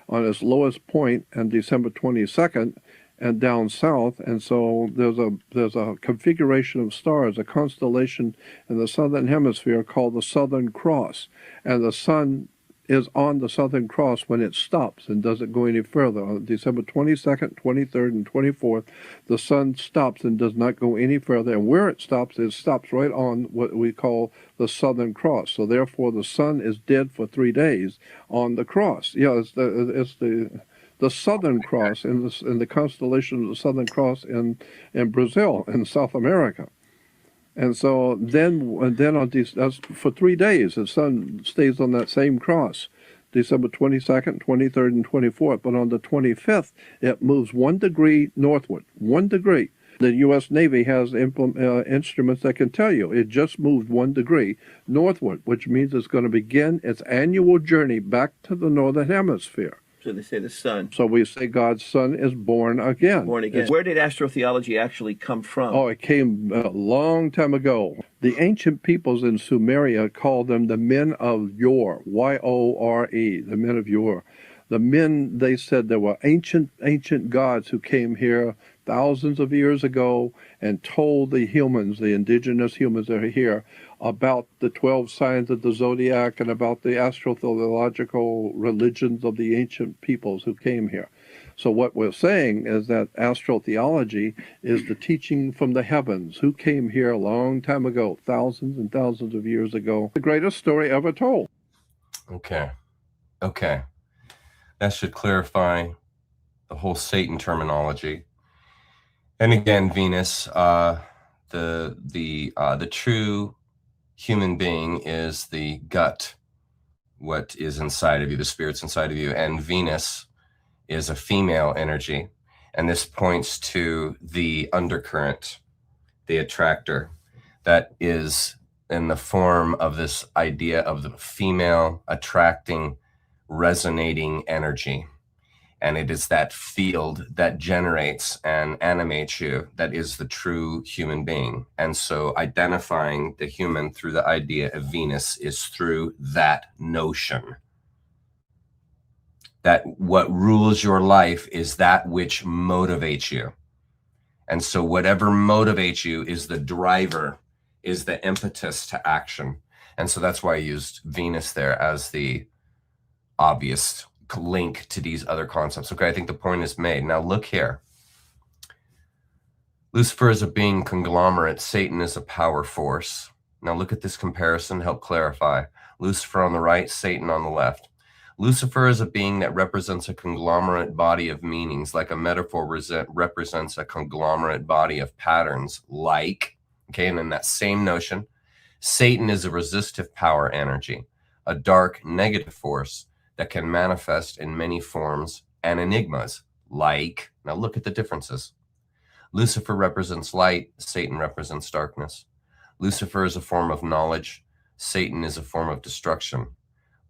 on its lowest point on December 22nd and down south. And so there's a configuration of stars, a constellation in the southern hemisphere called the Southern Cross. And the Sun is on the Southern Cross when it stops and doesn't go any further. On December 22nd, 23rd, and 24th, the Sun stops and does not go any further. And where it stops right on what we call the Southern Cross. So therefore, the Sun is dead for 3 days on the cross. Yeah, it's the Southern Cross in the constellation of the Southern Cross in Brazil, in South America. And so then that's for 3 days, the Sun stays on that same cross, December 22nd, 23rd, and 24th. But on the 25th, it moves 1 degree northward, 1 degree. The U.S. Navy has instruments that can tell you it just moved 1 degree northward, which means it's going to begin its annual journey back to the northern hemisphere. So they say the Sun. So we say God's Son is born again. Born again. Where did astrotheology actually come from? Oh, it came a long time ago. The ancient peoples in Sumeria called them the men of yore, Y-O-R-E, the men of yore. The men, they said there were ancient gods who came here thousands of years ago and told the humans, the indigenous humans that are here, about the 12 signs of the zodiac and about the astrotheological religions of the ancient peoples who came here. So what we're saying is that astrotheology is the teaching from the heavens, who came here a long time ago, thousands and thousands of years ago. The greatest story ever told. Okay. That should clarify the whole Satan terminology. And again, Venus, the true human being is the gut, what is inside of you, the spirit's inside of you, and Venus is a female energy, and this points to the undercurrent, the attractor, that is in the form of this idea of the female attracting, resonating energy. And it is that field that generates and animates you that is the true human being. And so identifying the human through the idea of Venus is through that notion that what rules your life is that which motivates you. And so whatever motivates you is the driver, is the impetus to action. And so that's why I used Venus there as the obvious link to these other concepts. Okay, I think the point is made. Now look here. Lucifer is a being conglomerate. Satan is a power force. Now look at this comparison, help clarify. Lucifer on the right, Satan on the left. Lucifer is a being that represents a conglomerate body of meanings, like a metaphor represents a conglomerate body of patterns, like, okay, and in that same notion, Satan is a resistive power energy, a dark negative force that can manifest in many forms and enigmas, like, now look at the differences. Lucifer represents light, Satan represents darkness. Lucifer is a form of knowledge, Satan is a form of destruction.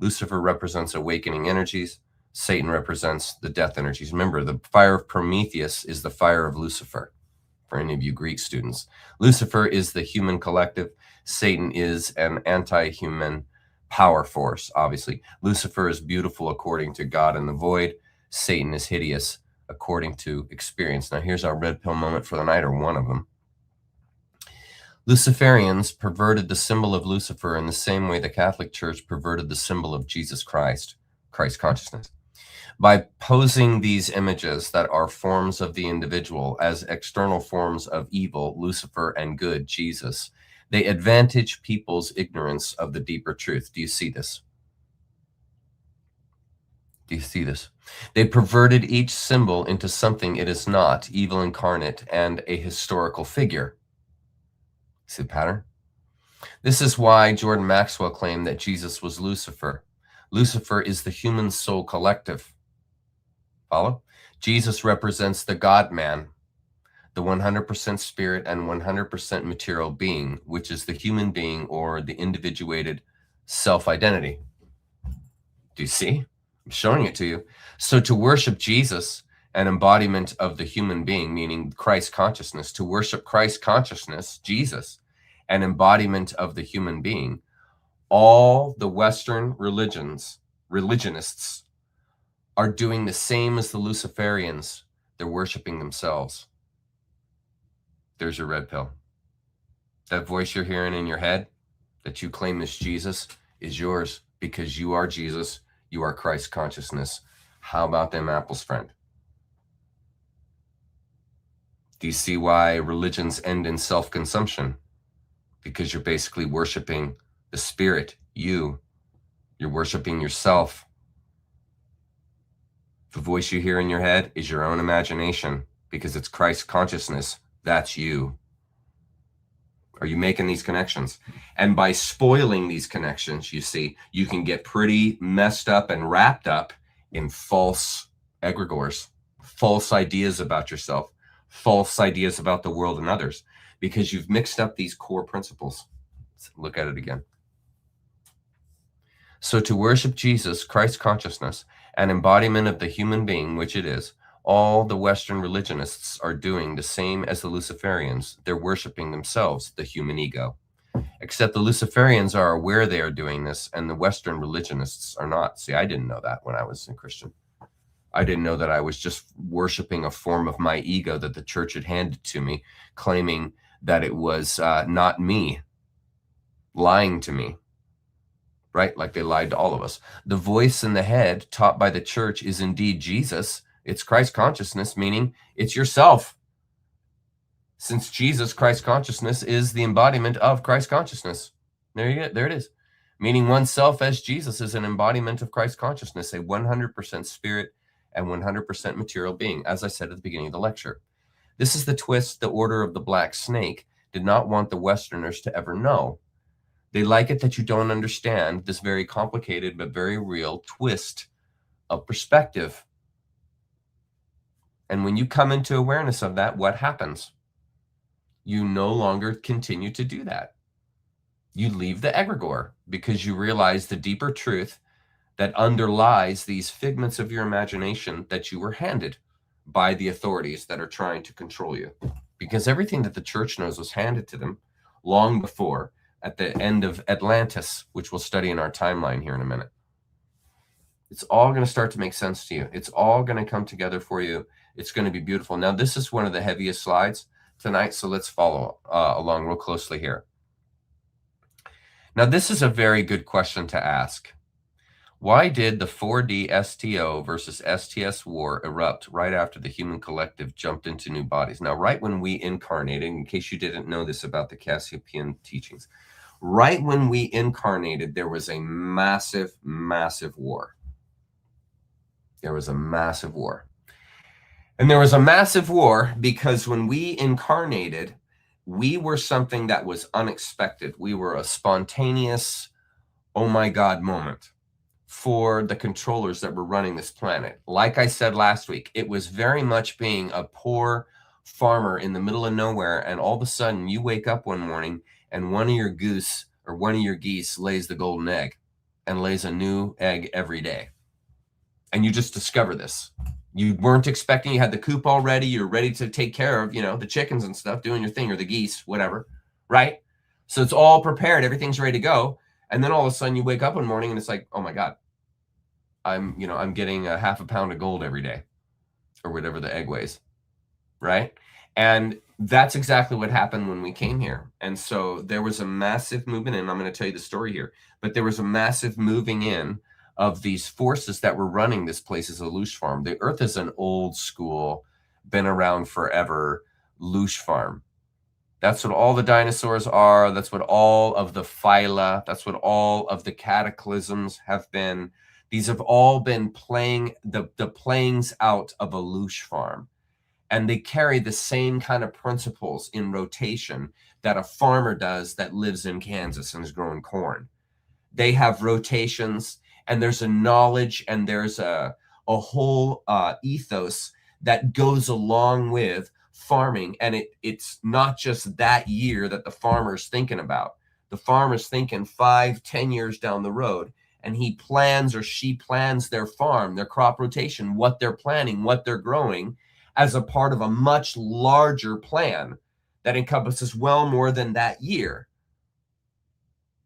Lucifer represents awakening energies, Satan represents the death energies. Remember, the fire of Prometheus is the fire of Lucifer, for any of you Greek students. Lucifer is the human collective, Satan is an anti-human power force, obviously. Lucifer is beautiful according to God in the void. Satan is hideous according to experience. Now here's our red pill moment for the night, or one of them. Luciferians perverted the symbol of Lucifer in the same way the Catholic Church perverted the symbol of Jesus Christ, Christ consciousness. By posing these images that are forms of the individual as external forms of evil, Lucifer, and good, Jesus, they advantage people's ignorance of the deeper truth. Do you see this? Do you see this? They perverted each symbol into something it is not, evil incarnate and a historical figure. See the pattern? This is why Jordan Maxwell claimed that Jesus was Lucifer. Lucifer is the human soul collective. Follow? Jesus represents the God-man, the 100% spirit and 100% material being, which is the human being or the individuated self-identity. Do you see? I'm showing it to you. So to worship Jesus, an embodiment of the human being, meaning Christ consciousness, to worship Christ consciousness, Jesus, an embodiment of the human being, all the Western religionists are doing the same as the Luciferians. They're worshiping themselves. There's your red pill. That voice you're hearing in your head that you claim is Jesus is yours because you are Jesus. You are Christ consciousness. How about them apples, friend? Do you see why religions end in self-consumption? Because you're basically worshiping the spirit, you. You're worshiping yourself. The voice you hear in your head is your own imagination because it's Christ consciousness. That's you. Are you making these connections? And by spoiling these connections, you see, you can get pretty messed up and wrapped up in false egregores, false ideas about yourself, false ideas about the world and others, because you've mixed up these core principles. Let's look at it again. So to worship Jesus, Christ consciousness, an embodiment of the human being, which it is, all the Western religionists are doing the same as the Luciferians. They're worshiping themselves, the human ego. Except the Luciferians are aware they are doing this, and the Western religionists are not. See, I didn't know that when I was a Christian. I didn't know that I was just worshiping a form of my ego that the church had handed to me, claiming that it was not me, lying to me. Right? Like they lied to all of us. The voice in the head taught by the church is indeed Jesus. It's Christ consciousness, meaning it's yourself. Since Jesus, Christ consciousness, is the embodiment of Christ consciousness. There it is. Meaning oneself as Jesus is an embodiment of Christ consciousness, a 100% spirit and 100% material being, as I said at the beginning of the lecture. This is the twist the Order of the Black Snake did not want the Westerners to ever know. They like it that you don't understand this very complicated but very real twist of perspective. And when you come into awareness of that, what happens? You no longer continue to do that. You leave the egregore because you realize the deeper truth that underlies these figments of your imagination that you were handed by the authorities that are trying to control you. Because everything that the church knows was handed to them long before, at the end of Atlantis, which we'll study in our timeline here in a minute. It's all going to start to make sense to you. It's all going to come together for you. It's going to be beautiful. Now, this is one of the heaviest slides tonight, so let's follow along real closely here. Now, this is a very good question to ask. Why did the 4D STO versus STS war erupt right after the human collective jumped into new bodies? Now, right when we incarnated, in case you didn't know this about the Cassiopaean teachings, right when we incarnated, there was a massive, massive war. There was a massive war. And there was a massive war because when we incarnated, we were something that was unexpected. We were a spontaneous, oh my God moment for the controllers that were running this planet. Like I said last week, it was very much being a poor farmer in the middle of nowhere, and all of a sudden you wake up one morning and one of your goose or one of your geese lays the golden egg and lays a new egg every day. And you just discover this. You weren't expecting, you had the coop already, you're ready to take care of, the chickens and stuff, doing your thing, or the geese, whatever, right? So it's all prepared, everything's ready to go. And then all of a sudden you wake up one morning and it's like, oh my God, I'm getting a half a pound of gold every day or whatever the egg weighs, right? And that's exactly what happened when we came here. And so there was a massive movement, and I'm going to tell you the story here, but there was a massive moving in of these forces that were running this place is a loosh farm. The Earth is an old school, been around forever loosh farm. That's what all the dinosaurs are. That's what all of the phyla, that's what all of the cataclysms have been. These have all been playing the playings out of a loosh farm. And they carry the same kind of principles in rotation that a farmer does that lives in Kansas and is growing corn. They have rotations, and there's a knowledge, and there's a whole ethos that goes along with farming. And it's not just that year that the farmer's thinking about. The farmer's thinking 5-10 years down the road, and he plans, or she plans, their farm, their crop rotation, what they're planting, what they're growing, as a part of a much larger plan that encompasses well more than that year.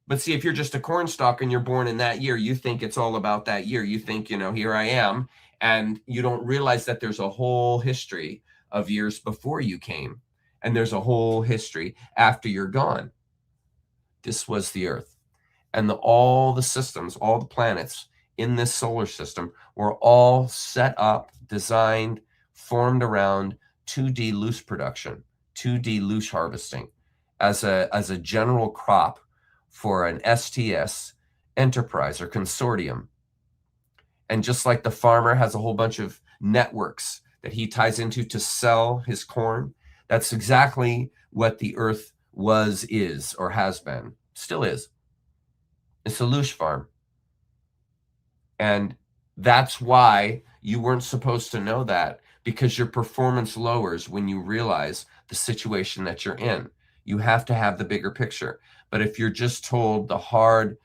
But see, if you're just a corn stalk and you're born in that year, you think it's all about that year. You think, here I am, and you don't realize that there's a whole history of years before you came, and there's a whole history after you're gone. This was the Earth, and all the systems, all the planets in this solar system were all set up, designed, formed around 2D loosh production, 2D loosh harvesting as a general crop for an STS enterprise or consortium. And just like the farmer has a whole bunch of networks that he ties into to sell his corn, that's exactly what the Earth was, is, or has been, still is. It's a loosh farm. And that's why you weren't supposed to know that, because your performance lowers when you realize the situation that you're in. You have to have the bigger picture. But if you're just told the hard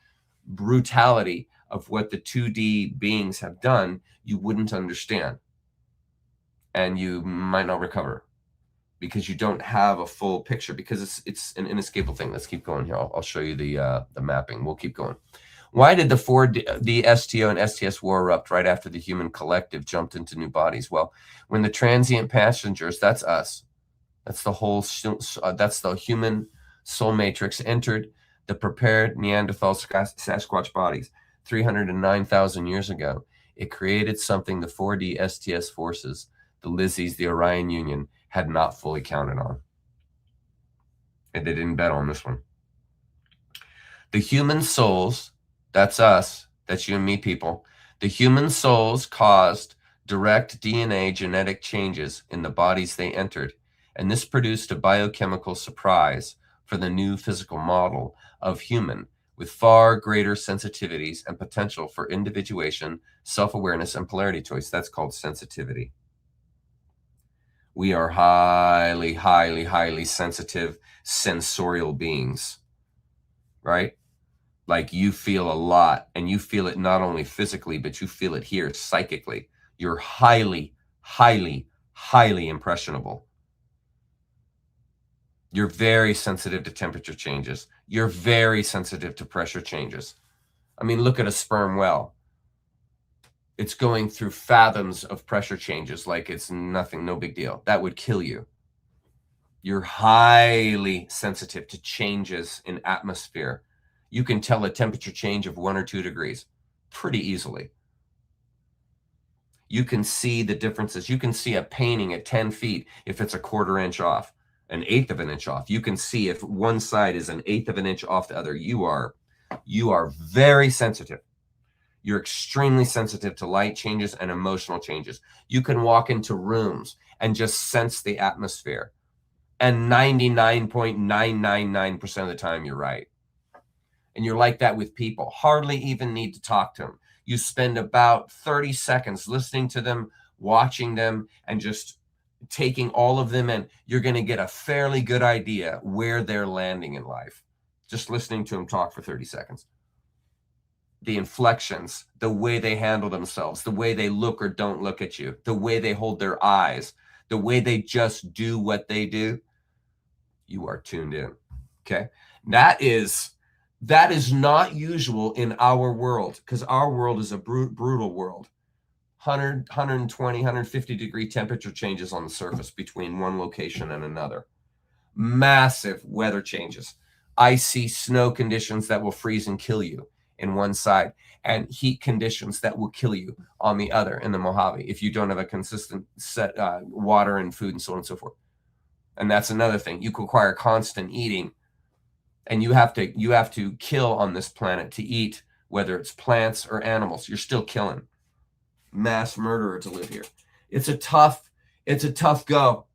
brutality of what the 2D beings have done, you wouldn't understand. And you might not recover because you don't have a full picture, because it's an inescapable thing. Let's keep going here. I'll show you the mapping. We'll keep going. Why did the STO and STS war erupt right after the human collective jumped into new bodies? Well, when the transient passengers, that's us, that's the human soul matrix, entered the prepared Neanderthal Sasquatch bodies 309,000 years ago, it created something the 4D STS forces, the Lizzies, the Orion Union, had not fully counted on. And they didn't bet on this one. The human souls, that's us, that's you and me, people. The human souls caused direct DNA genetic changes in the bodies they entered, and this produced a biochemical surprise for the new physical model of human, with far greater sensitivities and potential for individuation, self-awareness, and polarity choice. That's called sensitivity. We are highly, highly, highly sensitive, sensorial beings, right? Like, you feel a lot, and you feel it not only physically, but you feel it here psychically. You're highly, highly, highly impressionable. You're very sensitive to temperature changes. You're very sensitive to pressure changes. I mean, look at a sperm whale. It's going through fathoms of pressure changes like it's nothing, no big deal. That would kill you. You're highly sensitive to changes in atmosphere. You can tell a temperature change of 1 or 2 degrees pretty easily. You can see the differences. You can see a painting at 10 feet if it's a 1/4 inch off, 1/8 of an inch off. You can see if one side is 1/8 of an inch off the other. You are very sensitive. You're extremely sensitive to light changes and emotional changes. You can walk into rooms and just sense the atmosphere. And 99.999% of the time, you're right. And you're like that with people. Hardly even need to talk to them. You spend about 30 seconds listening to them, watching them, and just taking all of them in. You're going to get a fairly good idea where they're landing in life. Just listening to them talk for 30 seconds. The inflections, the way they handle themselves, the way they look or don't look at you, the way they hold their eyes, the way they just do what they do, you are tuned in. Okay? That is not usual in our world, because our world is a brutal world. 100, 120, 150 degree temperature changes on the surface between one location and another. Massive weather changes. Icy snow conditions that will freeze and kill you. in one side and heat conditions that will kill you on the other in the Mojave if you don't have a consistent set water and food and so on and so forth. And that's another thing. You require constant eating, and you have to kill on this planet to eat, whether it's plants or animals. You're still killing. Mass murderer to live here. It's a tough go.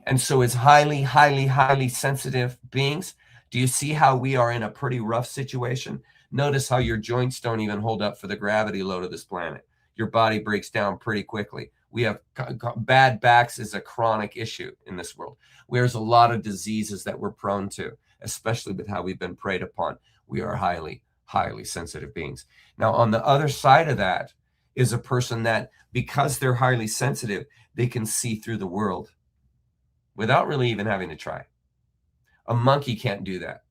And so as highly, highly, highly sensitive beings, do you see how we are in a pretty rough situation? Notice how your joints don't even hold up for the gravity load of this planet. Your body breaks down pretty quickly. We have bad backs is a chronic issue in this world. There's a lot of diseases that we're prone to, especially with how we've been preyed upon. We are highly, highly sensitive beings. Now, on the other side of that is a person that, because they're highly sensitive, they can see through the world without really even having to try. A monkey can't do that.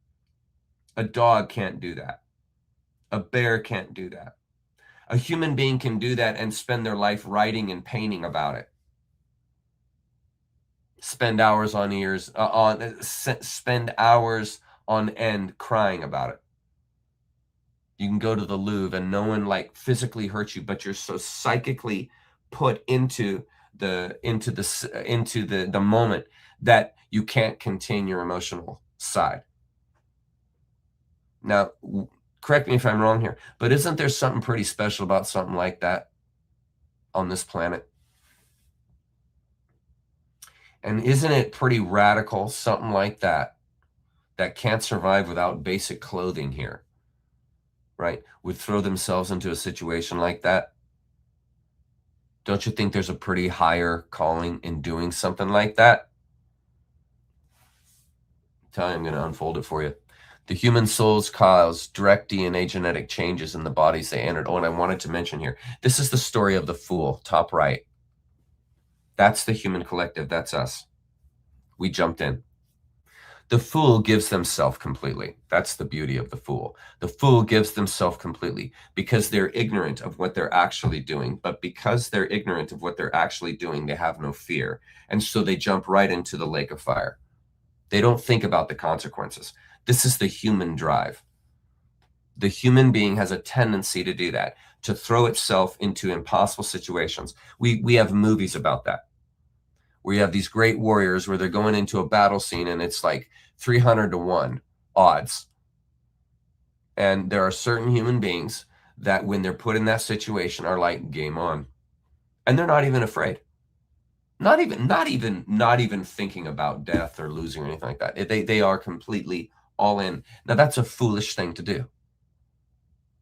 A dog can't do that. A bear can't do that. A human being can do that and spend their life writing and painting about it. Spend hours on end crying about it. You can go to the Louvre and no one like physically hurts you, but you're so psychically put into the moment that you can't contain your emotional side. Now, correct me if I'm wrong here, but isn't there something pretty special about something like that on this planet? And isn't it pretty radical, something like that can't survive without basic clothing here, right? Would throw themselves into a situation like that? Don't you think there's a pretty higher calling in doing something like that? I'm going to unfold it for you. The human souls cause direct DNA genetic changes in the bodies they entered. Oh, and I wanted to mention here, this is the story of the fool, top right. That's the human collective. That's us. We jumped in. The fool gives themselves completely. That's the beauty of the fool. The fool gives themselves completely because they're ignorant of what they're actually doing. But because they're ignorant of what they're actually doing, they have no fear. And so they jump right into the lake of fire. They don't think about the consequences. This is the human drive. The human being has a tendency to do that, to throw itself into impossible situations. We have movies about that, where you have these great warriors where they're going into a battle scene and it's like 300-1 odds. And there are certain human beings that when they're put in that situation are like, game on. And they're not even afraid. Not even thinking about death or losing or anything like that. They are completely all in. Now that's a foolish thing to do.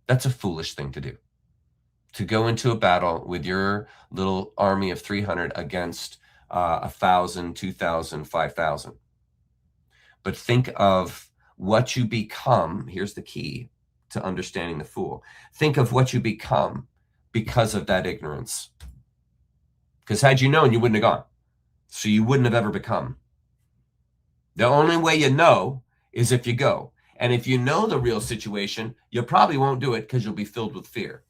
That's a foolish thing to do. To go into a battle with your little army of 300 against 1,000, 2,000, 5,000. But think of what you become. Here's the key to understanding the fool. Think of what you become because of that ignorance. Because had you known, you wouldn't have gone. So you wouldn't have ever become. The only way you know is if you go. And if you know the real situation, you probably won't do it because you'll be filled with fear.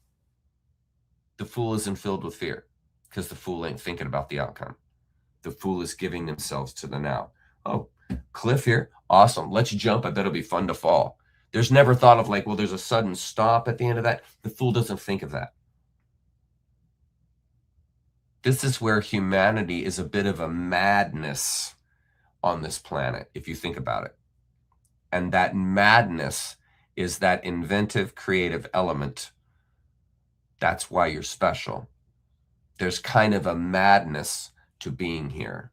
The fool isn't filled with fear because the fool ain't thinking about the outcome. The fool is giving themselves to the now. Oh, cliff here. Awesome. Let's jump. I bet it'll be fun to fall. There's never thought of like, well, there's a sudden stop at the end of that. The fool doesn't think of that. This is where humanity is a bit of a madness on this planet, if you think about it. And that madness is that inventive, creative element. That's why you're special. There's kind of a madness to being here.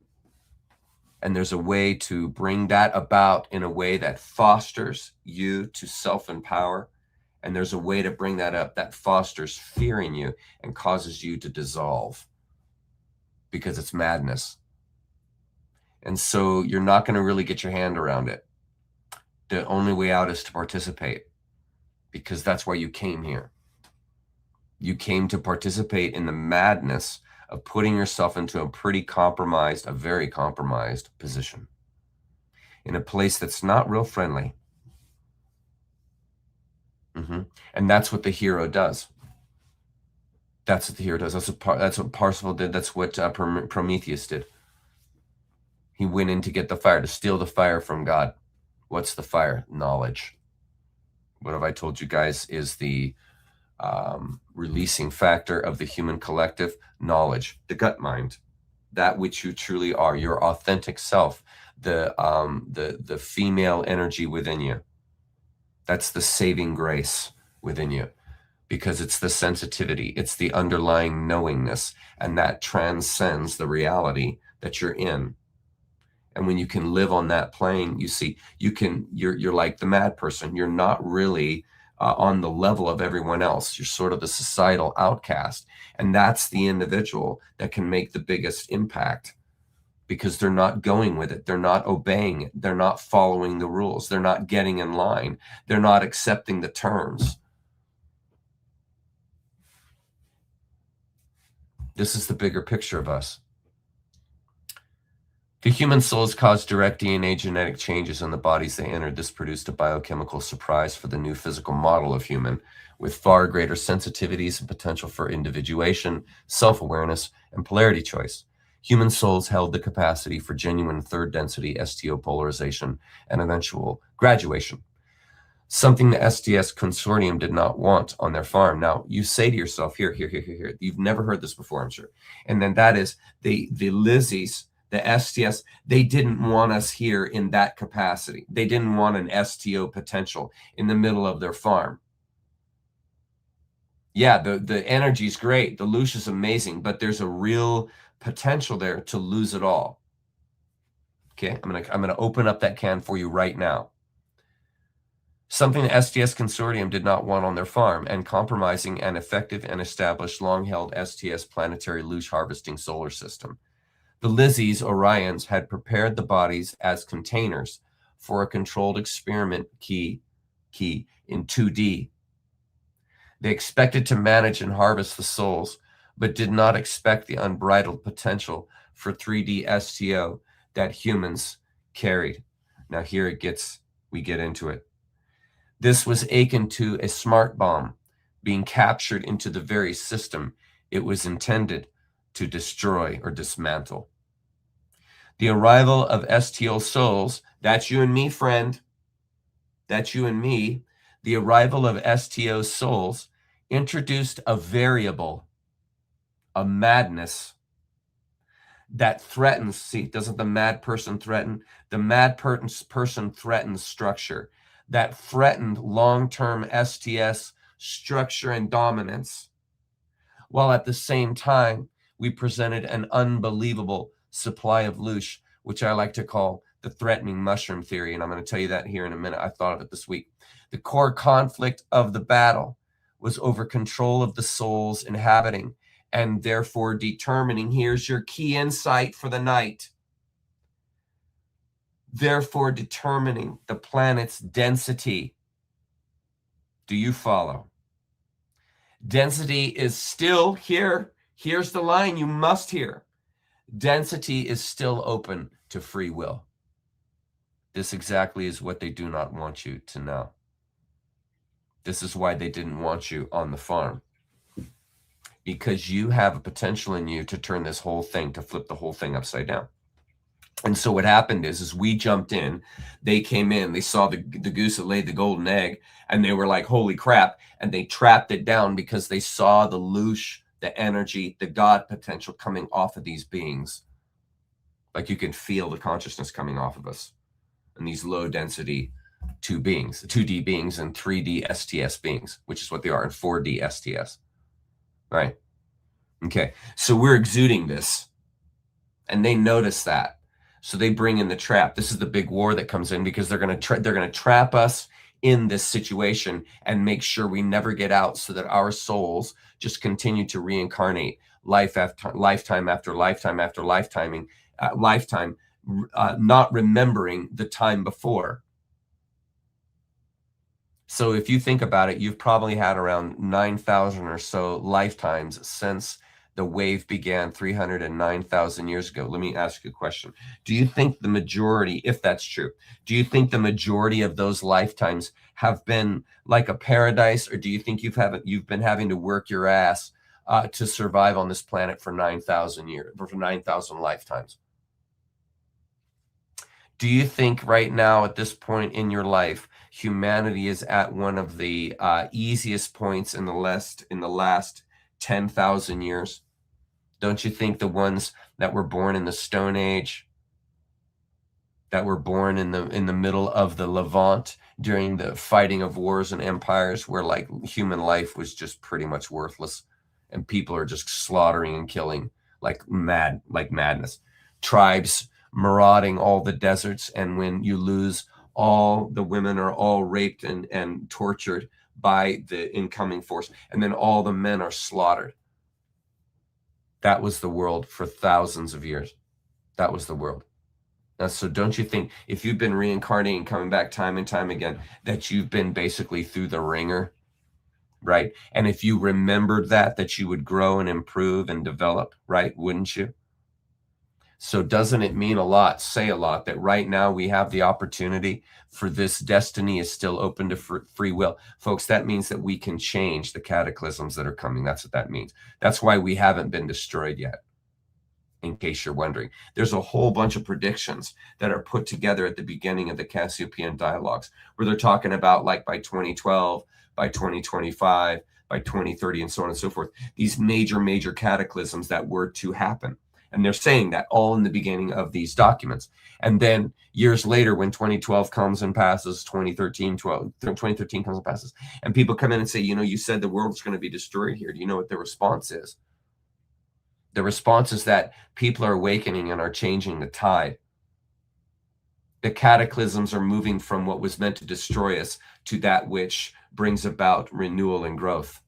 And there's a way to bring that about in a way that fosters you to self-empower. And there's a way to bring that up that fosters fear in you and causes you to dissolve because it's madness. And so you're not going to really get your hand around it. The only way out is to participate because that's why you came here. You came to participate in the madness of putting yourself into a very compromised position in a place that's not real friendly. And that's what the hero does. That's what the hero does. That's what Parsifal did. That's what Prometheus did. He went in to get the fire, to steal the fire from God. What's the fire? Knowledge. What have I told you guys is the releasing factor of the human collective? Knowledge, the gut mind, that which you truly are, your authentic self, the female energy within you. That's the saving grace within you, because it's the sensitivity, it's the underlying knowingness, and that transcends the reality that you're in. And when you can live on that plane, you see, you're like the mad person. You're not really on the level of everyone else. You're sort of the societal outcast. And that's the individual that can make the biggest impact, because they're not going with it. They're not obeying it. They're not following the rules. They're not getting in line. They're not accepting the terms. This is the bigger picture of us. The human souls caused direct DNA genetic changes in the bodies they entered. This produced a biochemical surprise for the new physical model of human, with far greater sensitivities and potential for individuation, self-awareness, and polarity choice. Human souls held the capacity for genuine third density STO polarization and eventual graduation, something the STS consortium did not want on their farm. Now, you say to yourself, here. You've never heard this before, I'm sure. And then that is the Lizzies, the STS, they didn't want us here in that capacity. They didn't want an STO potential in the middle of their farm. Yeah, the energy is great. The loosh is amazing, but there's a real potential there to lose it all. Okay, I'm gonna open up that can for you right now. Something the STS consortium did not want on their farm, and compromising an effective and established long-held STS planetary loosh harvesting solar system. The Lizzies, Orions, had prepared the bodies as containers for a controlled experiment key in 2D. They expected to manage and harvest the souls, but did not expect the unbridled potential for 3D STO that humans carried. Now here we get into it. This was akin to a smart bomb being captured into the very system it was intended to destroy or dismantle. The arrival of STO souls, that's you and me, friend, that's you and me, the arrival of STO souls introduced a variable, a madness that threatens, see, doesn't the mad person threaten? The mad person threatens structure, that threatened long-term STS structure and dominance, while at the same time, we presented an unbelievable supply of loosh, which I like to call the threatening mushroom theory, and I'm going to tell you that here in a minute. I thought of it this week. The core conflict of the battle was over control of the souls inhabiting, and therefore determining, here's your key insight for the night, therefore determining the planet's density. Do you follow? Density is still here. Here's the line you must hear. Density is still open to free will. This exactly is what they do not want you to know. This is why they didn't want you on the farm. Because you have a potential in you to turn this whole thing, to flip the whole thing upside down. And so what happened is we jumped in, they came in, they saw the goose that laid the golden egg, and they were like, holy crap, and they trapped it down because they saw the loosh, the energy, the God potential coming off of these beings. Like you can feel the consciousness coming off of us. And these low density 2D beings and 3D STS beings, which is what they are, and 4D STS. Right? Okay, so we're exuding this. And they notice that. So they bring in the trap. This is the big war that comes in, because they're going to trap us in this situation and make sure we never get out, so that our souls just continue to reincarnate life after lifetime after lifetime after lifetime, not remembering the time before. So if you think about it, you've probably had around 9,000 or so lifetimes since the wave began 309,000 years ago. Let me ask you a question. Do you think the majority, if that's true, do you think the majority of those lifetimes have been like a paradise, or do you think you've been having to work your ass to survive on this planet for 9,000 years, for 9,000 lifetimes? Do you think right now at this point in your life, humanity is at one of the easiest points in the last 10,000 years? Don't you think the ones that were born in the Stone Age, that were born in the middle of the Levant during the fighting of wars and empires, where like human life was just pretty much worthless, and people are just slaughtering and killing like madness, tribes marauding all the deserts, and when you lose, all the women are all raped and tortured by the incoming force, and then all the men are slaughtered. That was the world for thousands of years. That was the world. Now, so don't you think, if you've been reincarnating, coming back time and time again, that you've been basically through the ringer, right? And if you remembered that you would grow and improve and develop, right? Wouldn't you? So doesn't it mean a lot, say a lot, that right now we have the opportunity for this destiny is still open to free will? Folks, that means that we can change the cataclysms that are coming. That's what that means. That's why we haven't been destroyed yet, in case you're wondering. There's a whole bunch of predictions that are put together at the beginning of the Cassiopaean dialogues, where they're talking about, like, by 2012, by 2025, by 2030, and so on and so forth, these major cataclysms that were to happen. And they're saying that all in the beginning of these documents. And then years later, when 2012 comes and passes, 2013 comes and passes, and people come in and say, you said the world's going to be destroyed here. Do you know what the response is? The response is that people are awakening and are changing the tide. The cataclysms are moving from what was meant to destroy us to that which brings about renewal and growth.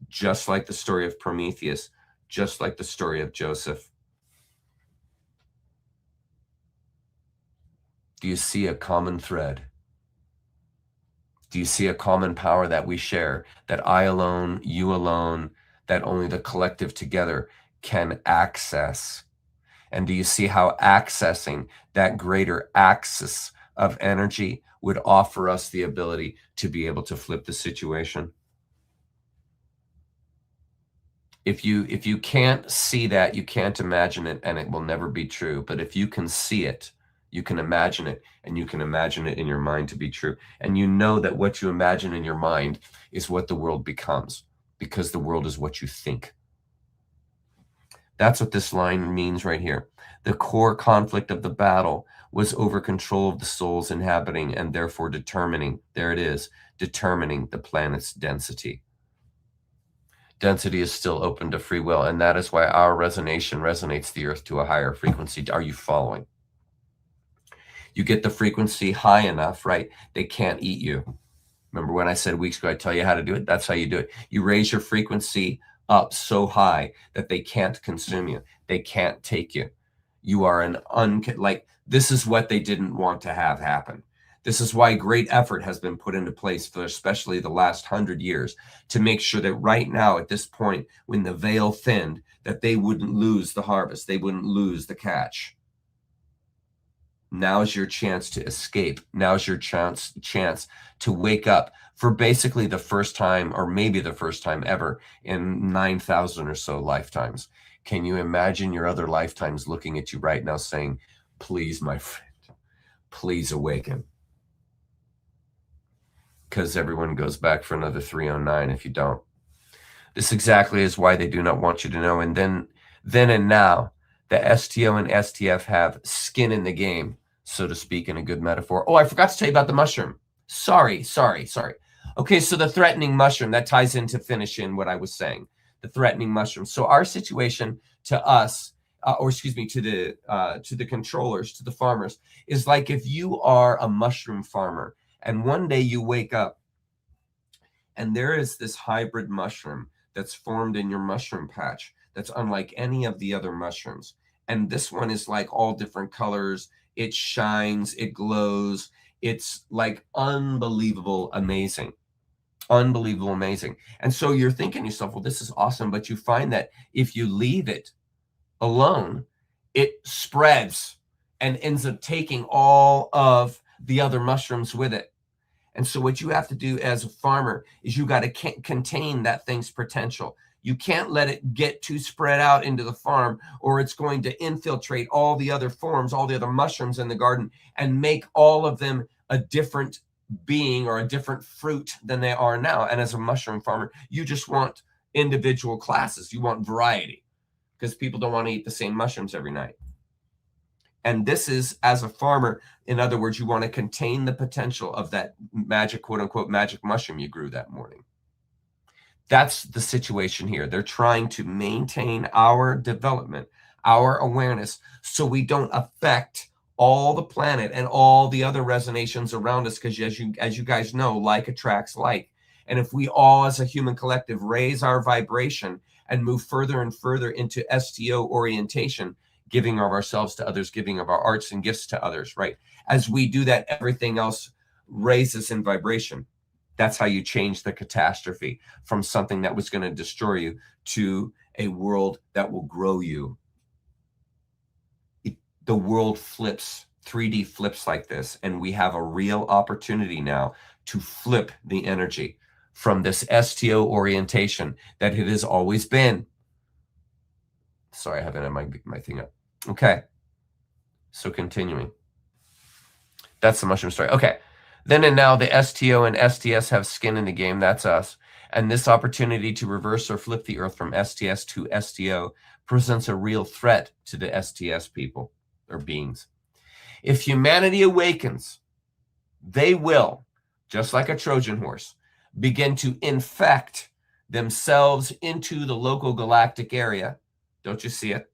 Just like the story of Prometheus, just like the story of Joseph. Do you see a common thread? Do you see a common power that we share, that I alone, you alone, that only the collective together can access? And do you see how accessing that greater axis of energy would offer us the ability to be able to flip the situation? If you can't see that, you can't imagine it, and it will never be true. But if you can see it, you can imagine it, and you can imagine it in your mind to be true. And you know that what you imagine in your mind is what the world becomes, because the world is what you think. That's what this line means right here. The core conflict of the battle was over control of the souls inhabiting and therefore determining, there it is, determining the planet's density. Density is still open to free will, and that is why our resonation resonates the earth to a higher frequency. Are you following? You get the frequency high enough, right? They can't eat you. Remember when I said weeks ago, I tell you how to do it? That's how you do it. You raise your frequency up so high that they can't consume you. They can't take you. You are this is what they didn't want to have happen. This is why great effort has been put into place for especially the last 100 years to make sure that right now at this point, when the veil thinned, that they wouldn't lose the harvest. They wouldn't lose the catch. Now's your chance to escape. Now's your chance to wake up for basically the first time, or maybe the first time ever in 9,000 or so lifetimes. Can you imagine your other lifetimes looking at you right now saying, please, my friend, please awaken? Because everyone goes back for another 309 if you don't. This exactly is why they do not want you to know. And then and now, the STO and STF have skin in the game, so to speak, in a good metaphor. Oh, I forgot to tell you about the mushroom. Sorry. Okay, so the threatening mushroom, that ties in to finish in what I was saying. The threatening mushroom. So our situation to us, to the controllers, to the farmers, is like if you are a mushroom farmer and one day you wake up and there is this hybrid mushroom that's formed in your mushroom patch that's unlike any of the other mushrooms. And this one is like all different colors. It shines, it glows. It's like unbelievable, amazing. Unbelievable, amazing. And so you're thinking to yourself, well, this is awesome. But you find that if you leave it alone, it spreads and ends up taking all of the other mushrooms with it. And so what you have to do as a farmer is you got to contain that thing's potential. You can't let it get too spread out into the farm, or it's going to infiltrate all the other forms, all the other mushrooms in the garden, and make all of them a different being or a different fruit than they are now. And as a mushroom farmer, you just want individual classes. You want variety because people don't want to eat the same mushrooms every night. And this is, as a farmer, in other words, you want to contain the potential of that magic, quote unquote, magic mushroom you grew that morning. That's the situation here. They're trying to maintain our development, our awareness, so we don't affect all the planet and all the other resonations around us, because as you guys know, like attracts like. And if we all as a human collective raise our vibration and move further and further into STO orientation, giving of ourselves to others, giving of our arts and gifts to others, right? As we do that, everything else raises in vibration. That's how you change the catastrophe from something that was going to destroy you to a world that will grow you. The world flips, 3D flips like this, and we have a real opportunity now to flip the energy from this STO orientation that it has always been. Sorry, I haven't had my thing up. Okay. So continuing. That's the mushroom story. Okay. Then and now the STO and STS have skin in the game. That's us. And this opportunity to reverse or flip the earth from STS to STO presents a real threat to the STS people or beings. If humanity awakens, they will, just like a Trojan horse, begin to infect themselves into the local galactic area. Don't you see it?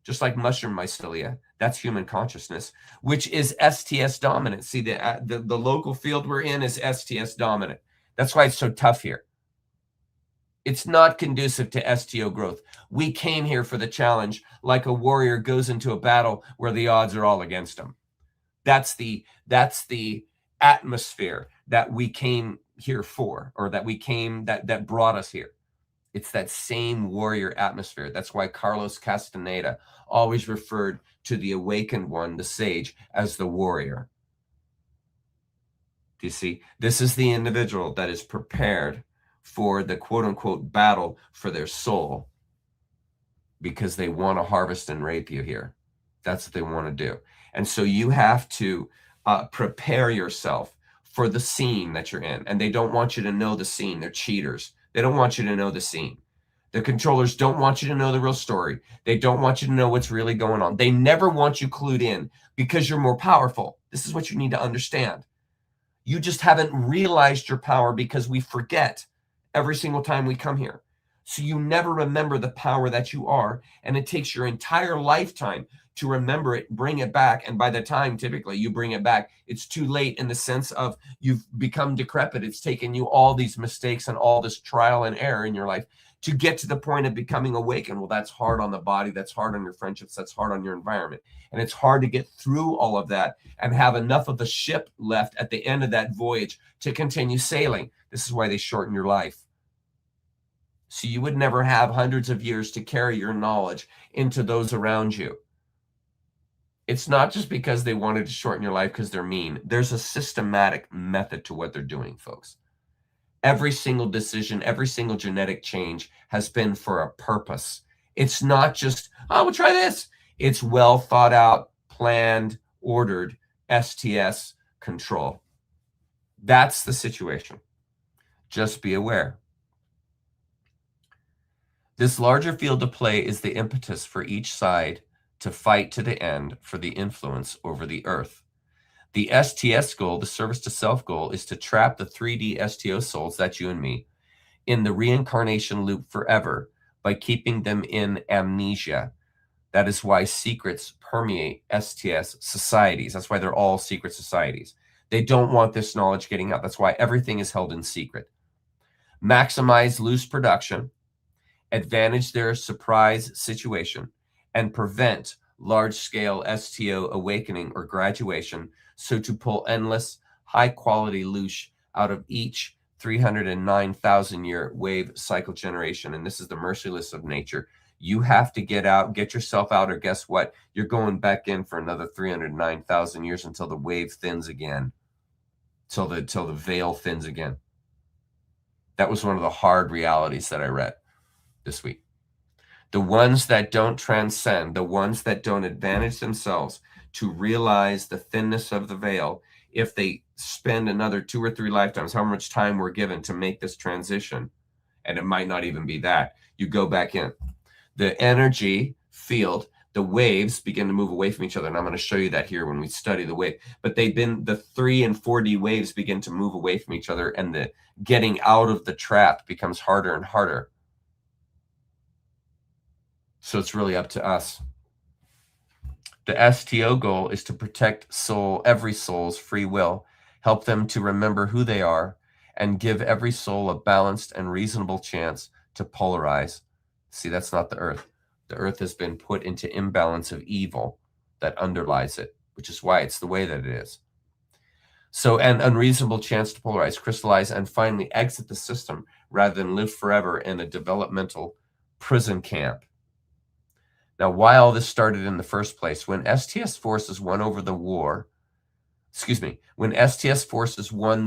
Just like mushroom mycelia, that's human consciousness, which is STS dominant. See, the local field we're in is STS dominant. That's why it's so tough here. It's not conducive to STO growth. We came here for the challenge, like a warrior goes into a battle where the odds are all against him. That's the atmosphere that we came here for, or that brought us here. It's that same warrior atmosphere. That's why Carlos Castaneda always referred to the awakened one, the sage, as the warrior. Do you see? This is the individual that is prepared for the quote-unquote battle for their soul, because they want to harvest and rape you here. That's what they want to do. And so you have to prepare yourself for the scene that you're in. And they don't want you to know the scene. They're cheaters. They don't want you to know the scene. The controllers don't want you to know the real story. They don't want you to know what's really going on. They never want you clued in because you're more powerful. This is what you need to understand. You just haven't realized your power because we forget every single time we come here. So you never remember the power that you are, and it takes your entire lifetime to remember it, bring it back. And by the time typically you bring it back, it's too late, in the sense of you've become decrepit. It's taken you all these mistakes and all this trial and error in your life to get to the point of becoming awakened. Well, that's hard on the body. That's hard on your friendships. That's hard on your environment. And it's hard to get through all of that and have enough of the ship left at the end of that voyage to continue sailing. This is why they shorten your life. So you would never have hundreds of years to carry your knowledge into those around you. It's not just because they wanted to shorten your life because they're mean. There's a systematic method to what they're doing, folks. Every single decision, every single genetic change has been for a purpose. It's not just, oh, we'll try this. It's well thought out, planned, ordered, STS control. That's the situation. Just be aware. This larger field of play is the impetus for each side to fight to the end for the influence over the earth. The STS goal, the service to self goal, is to trap the 3D STO souls, that's you and me, in the reincarnation loop forever by keeping them in amnesia. That is why secrets permeate STS societies. That's why they're all secret societies. They don't want this knowledge getting out. That's why everything is held in secret. Maximize loose production, advantage their surprise situation, and prevent large-scale STO awakening or graduation, so to pull endless, high-quality loosh out of each 309,000-year wave cycle generation. And this is the merciless of nature. You have to get out, get yourself out, or guess what? You're going back in for another 309,000 years until the wave thins again, till the veil thins again. That was one of the hard realities that I read this week. The ones that don't transcend, the ones that don't advantage themselves to realize the thinness of the veil if they spend another 2 or 3 lifetimes, how much time we're given to make this transition. And it might not even be that. You go back in. The energy field, the waves begin to move away from each other. And I'm going to show you that here when we study the wave. But the 3 and 4D waves begin to move away from each other, and the getting out of the trap becomes harder and harder. So it's really up to us. The STO goal is to protect every soul's free will, help them to remember who they are, and give every soul a balanced and reasonable chance to polarize. See, that's not the earth. The earth has been put into imbalance of evil that underlies it, which is why it's the way that it is. So an unreasonable chance to polarize, crystallize, and finally exit the system rather than live forever in a developmental prison camp. Now, why all this started in the first place, when STS forces won the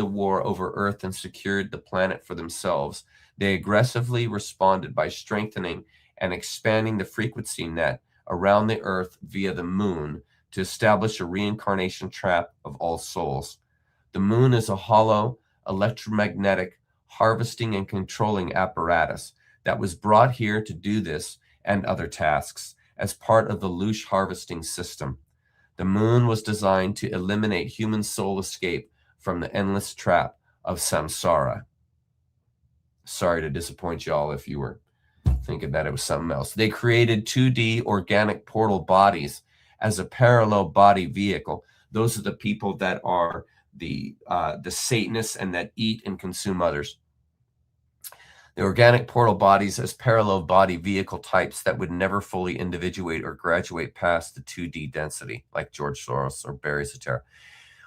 war over Earth and secured the planet for themselves, they aggressively responded by strengthening and expanding the frequency net around the Earth via the moon to establish a reincarnation trap of all souls. The moon is a hollow, electromagnetic, harvesting and controlling apparatus that was brought here to do this and other tasks as part of the loosh harvesting system. The moon was designed to eliminate human soul escape from the endless trap of samsara. Sorry to disappoint y'all if you were thinking that it was something else. They created 2D organic portal bodies as a parallel body vehicle. Those are the people that are the Satanists and that eat and consume others. The organic portal bodies as parallel body vehicle types that would never fully individuate or graduate past the 2D density, like George Soros or Barry Soetoro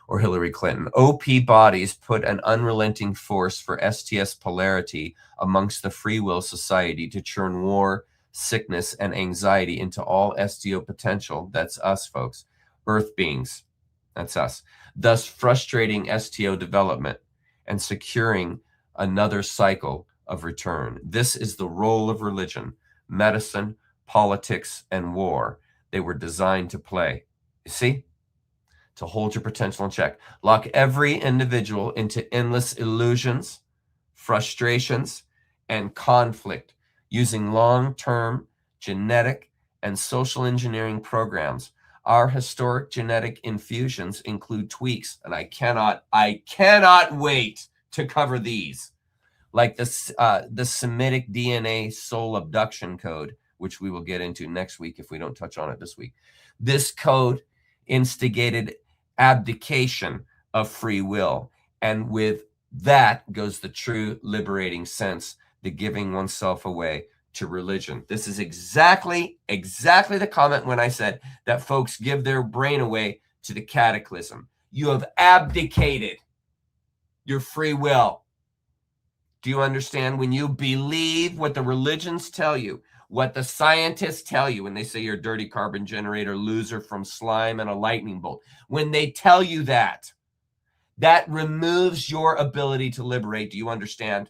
or Hillary Clinton. OP bodies put an unrelenting force for STS polarity amongst the free will society to churn war, sickness, and anxiety into all STO potential. That's us, folks. Earth beings. That's us. Thus frustrating STO development and securing another cycle of return. This is the role of religion, medicine, politics, and war. They were designed to play. You see? To hold your potential in check. Lock every individual into endless illusions, frustrations, and conflict using long-term genetic and social engineering programs. Our historic genetic infusions include tweaks, and I cannot wait to cover these. Like the Semitic DNA soul abduction code, which we will get into next week if we don't touch on it this week. This code instigated abdication of free will, and with that goes the true liberating sense, the giving oneself away to religion. This is exactly the comment when I said that folks give their brain away to the cataclysm. You have abdicated your free will. Do you understand? When you believe what the religions tell you, what the scientists tell you when they say you're a dirty carbon generator, loser from slime and a lightning bolt, when they tell you that, that removes your ability to liberate. Do you understand?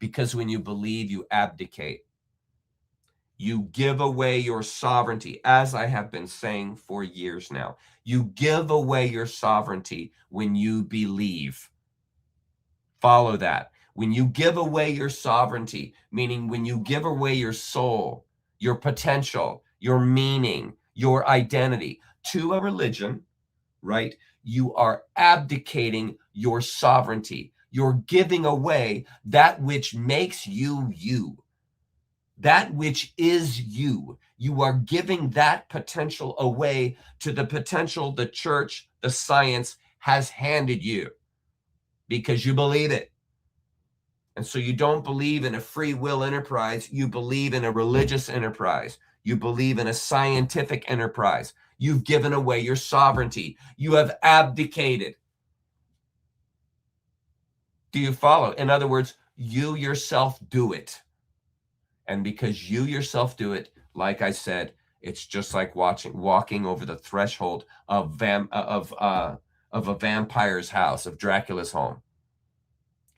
Because when you believe, you abdicate. You give away your sovereignty, as I have been saying for years now. You give away your sovereignty when you believe. Follow that. When you give away your sovereignty, meaning when you give away your soul, your potential, your meaning, your identity to a religion, right? You are abdicating your sovereignty. You're giving away that which makes you you. That which is you. You are giving that potential away to the potential the church, the science has handed you because you believe it. And so you don't believe in a free will enterprise. You believe in a religious enterprise. You believe in a scientific enterprise. You've given away your sovereignty. You have abdicated. Do you follow? In other words, you yourself do it. And because you yourself do it, like I said, it's just like walking over the threshold of a vampire's house, of Dracula's home.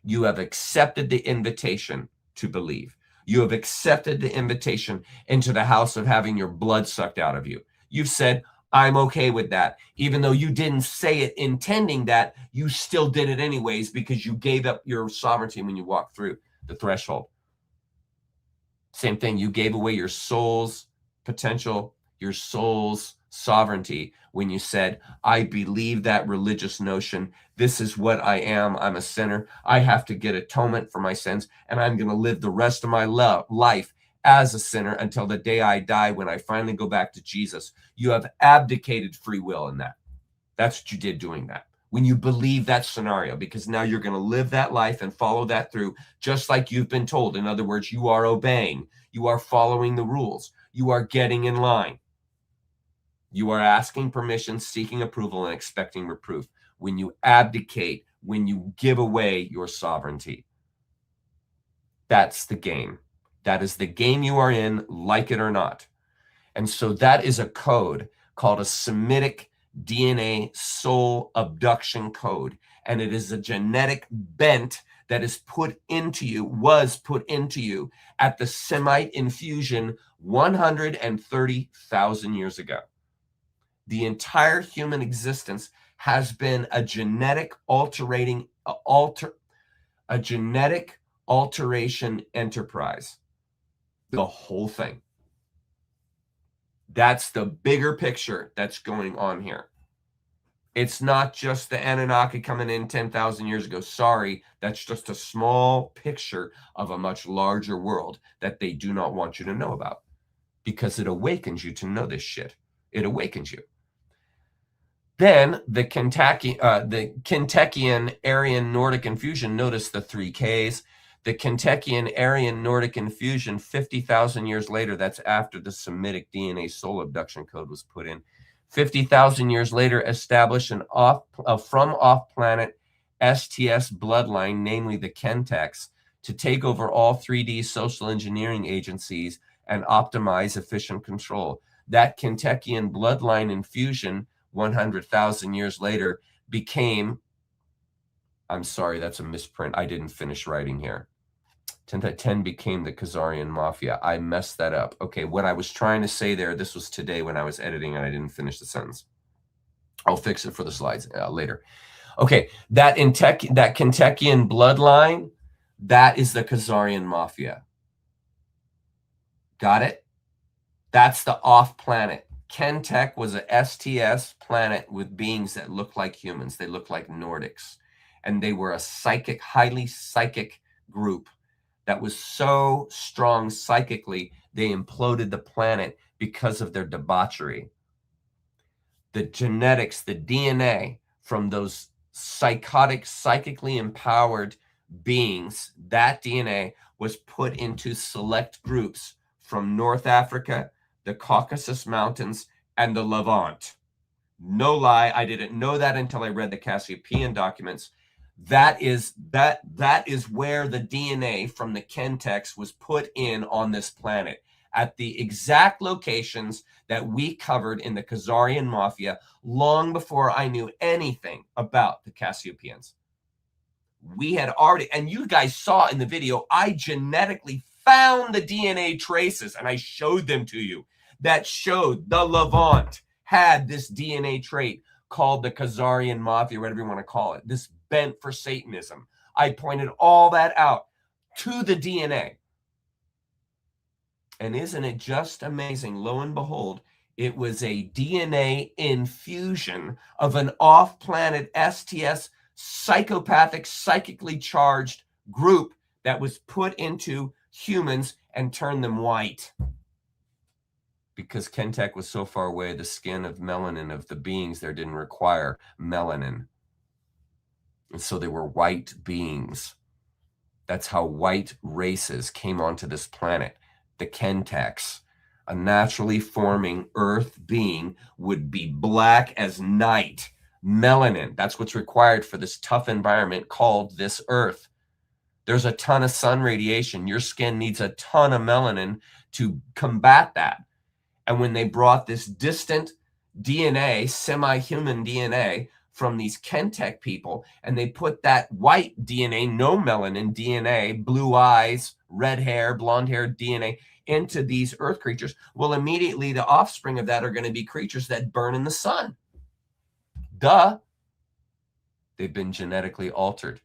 You have accepted the invitation to believe. You have accepted the invitation into the house of having your blood sucked out of you. You've said, I'm okay with that. Even though you didn't say it intending that, you still did it anyways because you gave up your sovereignty when you walked through the threshold. Same thing. You gave away your soul's potential, your soul's sovereignty when you said, I believe that religious notion. This is what I am. I'm a sinner. I have to get atonement for my sins, and I'm going to live the rest of my life as a sinner until the day I die, when I finally go back to Jesus. You have abdicated free will in that. That's what you did doing that. When you believe that scenario, because now you're going to live that life and follow that through, just like you've been told. In other words, you are obeying. You are following the rules. You are getting in line. You are asking permission, seeking approval, and expecting reproof. When you abdicate, when you give away your sovereignty, that's the game. That is the game you are in, like it or not. And so that is a code called a Semitic DNA soul abduction code. And it is a genetic bent that is put into you, was put into you at the Semite infusion 130,000 years ago. The entire human existence has been a genetic alteration enterprise. The whole thing. That's the bigger picture that's going on here. It's not just the Anunnaki coming in 10,000 years ago. Sorry, that's just a small picture of a much larger world that they do not want you to know about, because it awakens you to know this shit. It awakens you. Then the Kantekian Aryan Nordic infusion, notice the 3 Ks. The Kantekian Aryan Nordic infusion 50,000 years later, that's after the Semitic DNA soul abduction code was put in. 50,000 years later, established from off-planet STS bloodline, namely the Kenteks, to take over all 3D social engineering agencies and optimize efficient control. That Kantekian bloodline infusion 100,000 years later became, I'm sorry, that's a misprint. I didn't finish writing here. 10 became the Khazarian Mafia. I messed that up. Okay, what I was trying to say there, this was today when I was editing and I didn't finish the sentence. I'll fix it for the slides later. Okay, that Kantekian bloodline, that is the Khazarian Mafia. Got it? That's the off-planet. Kantek was a STS planet with beings that looked like humans. They looked like Nordics. And they were a psychic, highly psychic group that was so strong psychically, they imploded the planet because of their debauchery. The genetics, the DNA from those psychotic, psychically empowered beings, that DNA was put into select groups from North Africa, the Caucasus Mountains, and the Levant. No lie, I didn't know that until I read the Cassiopaean documents. That is where the DNA from the Kenteks was put in on this planet, at the exact locations that we covered in the Khazarian Mafia long before I knew anything about the Cassiopaeans. We had already, and you guys saw in the video, I genetically found the DNA traces and I showed them to you that showed the Levant had this DNA trait called the Khazarian Mafia, whatever you want to call it, this bent for Satanism. I pointed all that out to the DNA. And isn't it just amazing? Lo and behold, it was a DNA infusion of an off-planet STS psychopathic, psychically charged group that was put into humans and turned them white. Because Kantek was so far away, the skin of melanin of the beings there didn't require melanin. And so they were white beings. That's how white races came onto this planet. The Kenteks, a naturally forming earth being, would be black as night. Melanin, that's what's required for this tough environment called this earth. There's a ton of sun radiation. Your skin needs a ton of melanin to combat that. And when they brought this distant DNA, semi-human DNA, from these Kentek people, and they put that white DNA, no melanin DNA, blue eyes, red hair, blonde hair DNA into these earth creatures, well, immediately the offspring of that are going to be creatures that burn in the sun. Duh. They've been genetically altered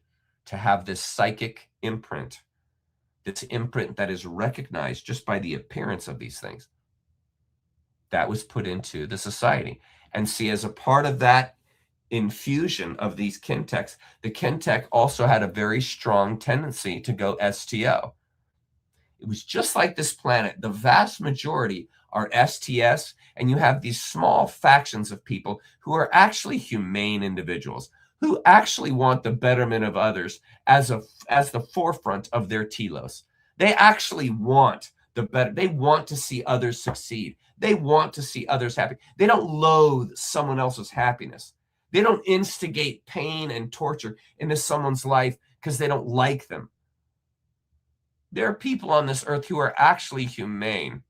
to have this psychic imprint, this imprint that is recognized just by the appearance of these things. That was put into the society. And see, as a part of that infusion of these Kenteks, the Kentek also had a very strong tendency to go STO. It was just like this planet. The vast majority are STS, and you have these small factions of people who are actually humane individuals, who actually want the betterment of others as the forefront of their telos. They actually want the better. They want to see others succeed. They want to see others happy. They don't loathe someone else's happiness. They don't instigate pain and torture into someone's life because they don't like them. There are people on this earth who are actually humane,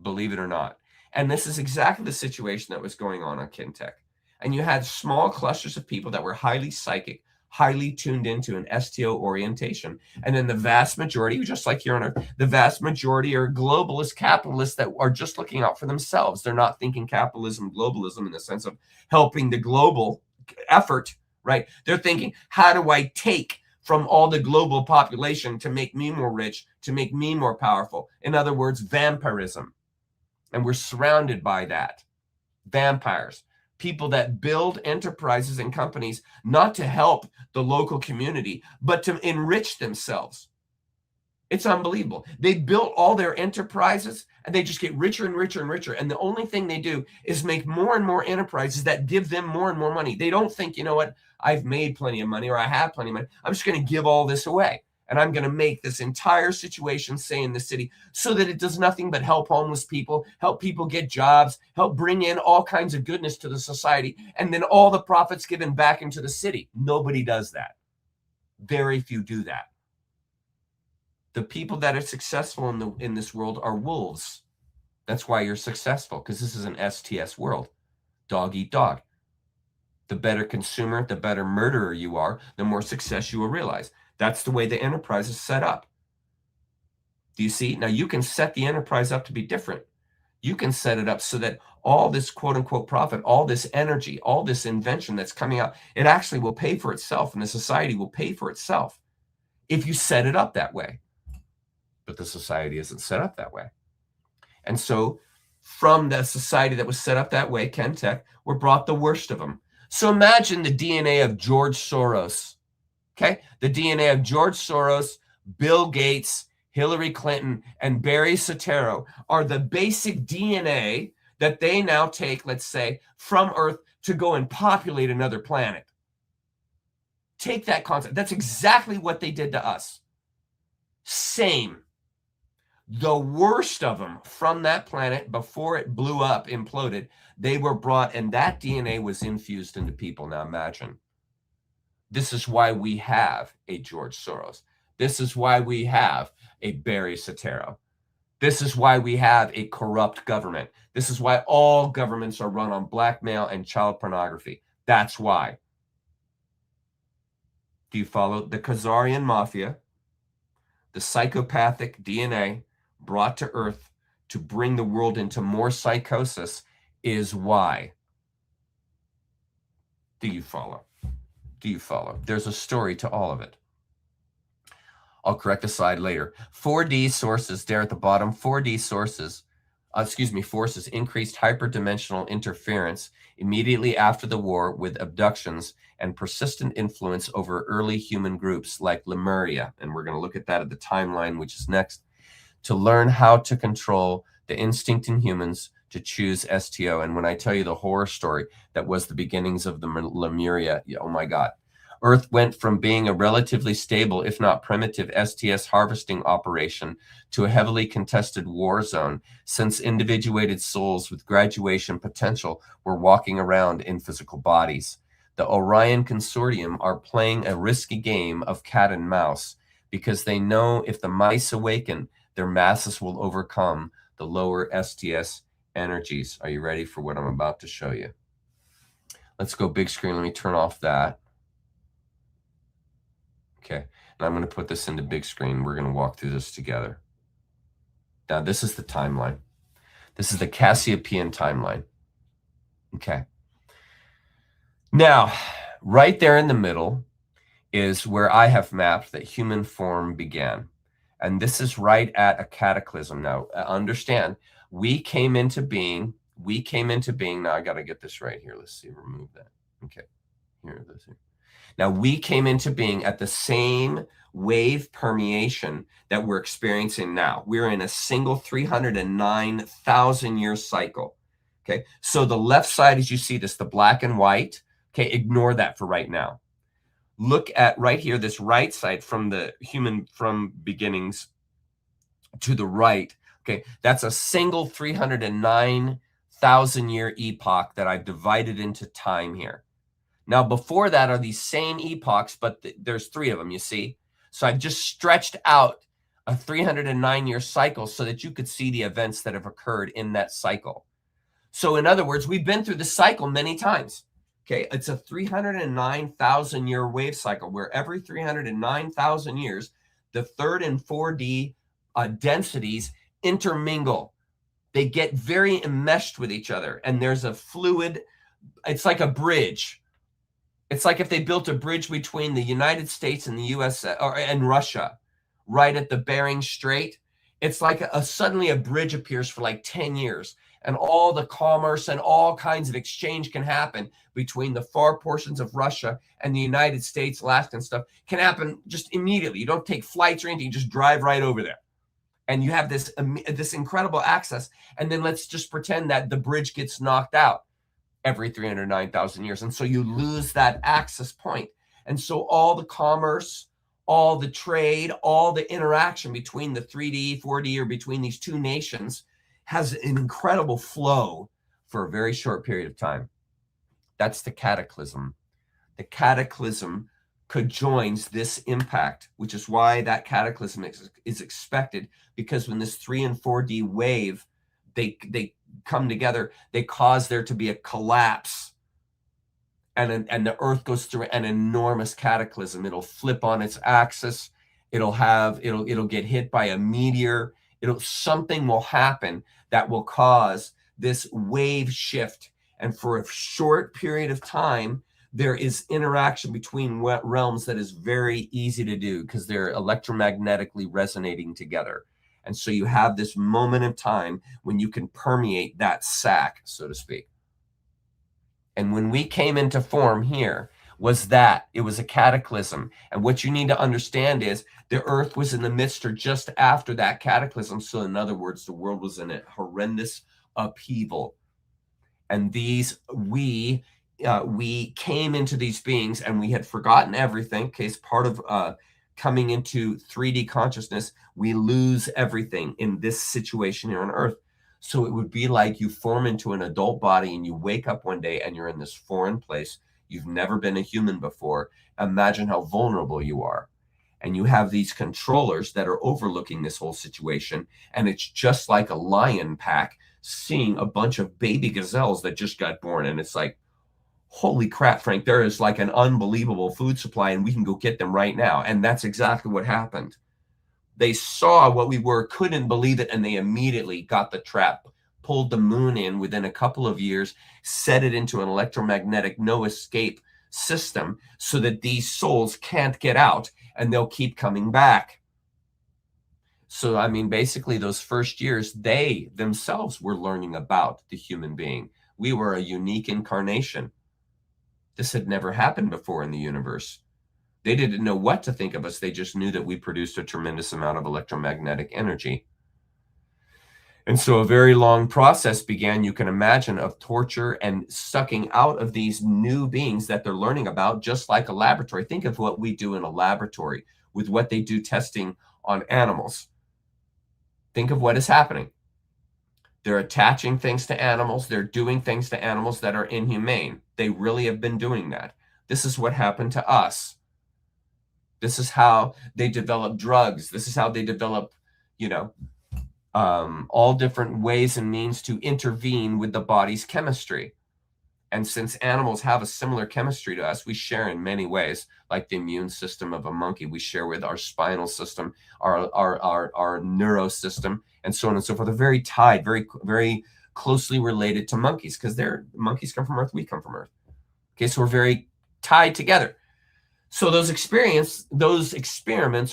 believe it or not. And this is exactly the situation that was going on Kantek. And you had small clusters of people that were highly psychic, highly tuned into an STO orientation. And then the vast majority, just like here on Earth, the vast majority are globalist capitalists that are just looking out for themselves. They're not thinking capitalism, globalism in the sense of helping the global effort, right? They're thinking, how do I take from all the global population to make me more rich, to make me more powerful? In other words, vampirism. And we're surrounded by that. Vampires. People that build enterprises and companies not to help the local community, but to enrich themselves. It's unbelievable. They built all their enterprises and they just get richer and richer and richer. And the only thing they do is make more and more enterprises that give them more and more money. They don't think, you know what, I've made plenty of money or I have plenty of money. I'm just going to give all this away. And I'm going to make this entire situation stay in the city so that it does nothing but help homeless people, help people get jobs, help bring in all kinds of goodness to the society, and then all the profits given back into the city. Nobody does that. Very few do that. The people that are successful in this world are wolves. That's why you're successful, because this is an STS world. Dog eat dog. The better consumer, the better murderer you are, the more success you will realize. That's the way the enterprise is set up. Do you see? Now you can set the enterprise up to be different. You can set it up so that all this quote unquote profit, all this energy, all this invention that's coming out, it actually will pay for itself and the society will pay for itself if you set it up that way. But the society isn't set up that way. And so from the society that was set up that way, Kantek, were brought the worst of them. So imagine the DNA of George Soros. Okay, the DNA of George Soros, Bill Gates, Hillary Clinton, and Barry Soetoro are the basic DNA that they now take, let's say, from Earth to go and populate another planet. Take that concept. That's exactly what they did to us. Same. The worst of them from that planet before it blew up, imploded, they were brought, and that DNA was infused into people. Now imagine. This is why we have a George Soros. This is why we have a Barry Soetoro. This is why we have a corrupt government. This is why all governments are run on blackmail and child pornography. That's why. Do you follow? The Khazarian mafia, the psychopathic DNA brought to Earth to bring the world into more psychosis is why. Do you follow? Do you follow? There's a story to all of it. I'll correct the slide later. 4D sources there at the bottom. 4D sources, forces increased hyperdimensional interference immediately after the war with abductions and persistent influence over early human groups like Lemuria. And we're going to look at that at the timeline, which is next, to learn how to control the instinct in humans to choose STO. And when I tell you the horror story that was the beginnings of the Lemuria, oh my God. Earth went from being a relatively stable, if not primitive, STS harvesting operation to a heavily contested war zone, since individuated souls with graduation potential were walking around in physical bodies. The Orion consortium are playing a risky game of cat and mouse because they know if the mice awaken, their masses will overcome the lower STS energies. Are you ready for what I'm about to show you? Let's go big screen. Let me turn off that. Okay, and I'm going to put this into big screen. We're going to walk through this together. Now, this is the timeline. This is the Cassiopaean timeline. Okay. Now, right there in the middle is where I have mapped that human form began. And this is right at a cataclysm. Now, understand, we came into being. Now, I got to get this right here. Let's see, remove that. Okay, here it is. Now, we came into being at the same wave permeation that we're experiencing now. We're in a single 309,000 year cycle. Okay, so the left side, as you see this, the black and white, okay, ignore that for right now. Look at right here, this right side from the human from beginnings to the right. Okay, that's a single 309,000 year epoch that I've divided into time here. Now, before that are these same epochs, but there's three of them, you see? So I've just stretched out a 309 year cycle so that you could see the events that have occurred in that cycle. So in other words, we've been through the cycle many times. Okay, it's a 309,000 year wave cycle where every 309,000 years, the 3rd and 4D densities intermingle. They get very enmeshed with each other, and there's a fluid, it's like a bridge. It's like if they built a bridge between the United States and the US and Russia, right at the Bering Strait. It's like suddenly a bridge appears for like 10 years. And all the commerce and all kinds of exchange can happen between the far portions of Russia and the United States, Alaska and stuff can happen just immediately. You don't take flights or anything, you just drive right over there. And you have this incredible access. And then let's just pretend that the bridge gets knocked out every 309,000 years. And so you lose that access point. And so all the commerce, all the trade, all the interaction between the 3D, 4D, or between these two nations has an incredible flow for a very short period of time. That's the cataclysm. The cataclysm conjoins this impact, which is why that cataclysm is expected, because when this 3 and 4D wave, they come together, they cause there to be a collapse, and the Earth goes through an enormous cataclysm. It'll flip on its axis. It'll get hit by a meteor. Something will happen that will cause this wave shift. And for a short period of time, there is interaction between realms that is very easy to do because they're electromagnetically resonating together. And so you have this moment of time when you can permeate that sac, so to speak. And when we came into form here, it was a cataclysm. And what you need to understand is the Earth was in the midst or just after that cataclysm. So in other words, the world was in a horrendous upheaval. And we came into these beings and we had forgotten everything. Okay, it's part of coming into 3D consciousness. We lose everything in this situation here on Earth. So it would be like you form into an adult body and you wake up one day and you're in this foreign place. You've never been a human before. Imagine how vulnerable you are. And you have these controllers that are overlooking this whole situation. And it's just like a lion pack seeing a bunch of baby gazelles that just got born. And it's like, holy crap, Frank, there is like an unbelievable food supply and we can go get them right now. And that's exactly what happened. They saw what we were, couldn't believe it, and they immediately got the trap, pulled the moon in within a couple of years, set it into an electromagnetic no escape system so that these souls can't get out and they'll keep coming back. So, I mean, basically those first years, they themselves were learning about the human being. We were a unique incarnation. This had never happened before in the universe. They didn't know what to think of us. They just knew that we produced a tremendous amount of electromagnetic energy. And so a very long process began, you can imagine, of torture and sucking out of these new beings that they're learning about, just like a laboratory. Think of what we do in a laboratory with what they do testing on animals. Think of what is happening. They're attaching things to animals. They're doing things to animals that are inhumane. They really have been doing that. This is what happened to us. This is how they develop drugs. This is how they develop, all different ways and means to intervene with the body's chemistry. And since animals have a similar chemistry to us, we share in many ways, like the immune system of a monkey. We share with our spinal system, our neurosystem, and so on and so forth. They're very tied, very, very closely related to monkeys, because monkeys come from Earth, we come from Earth. Okay, so we're very tied together. So those experiments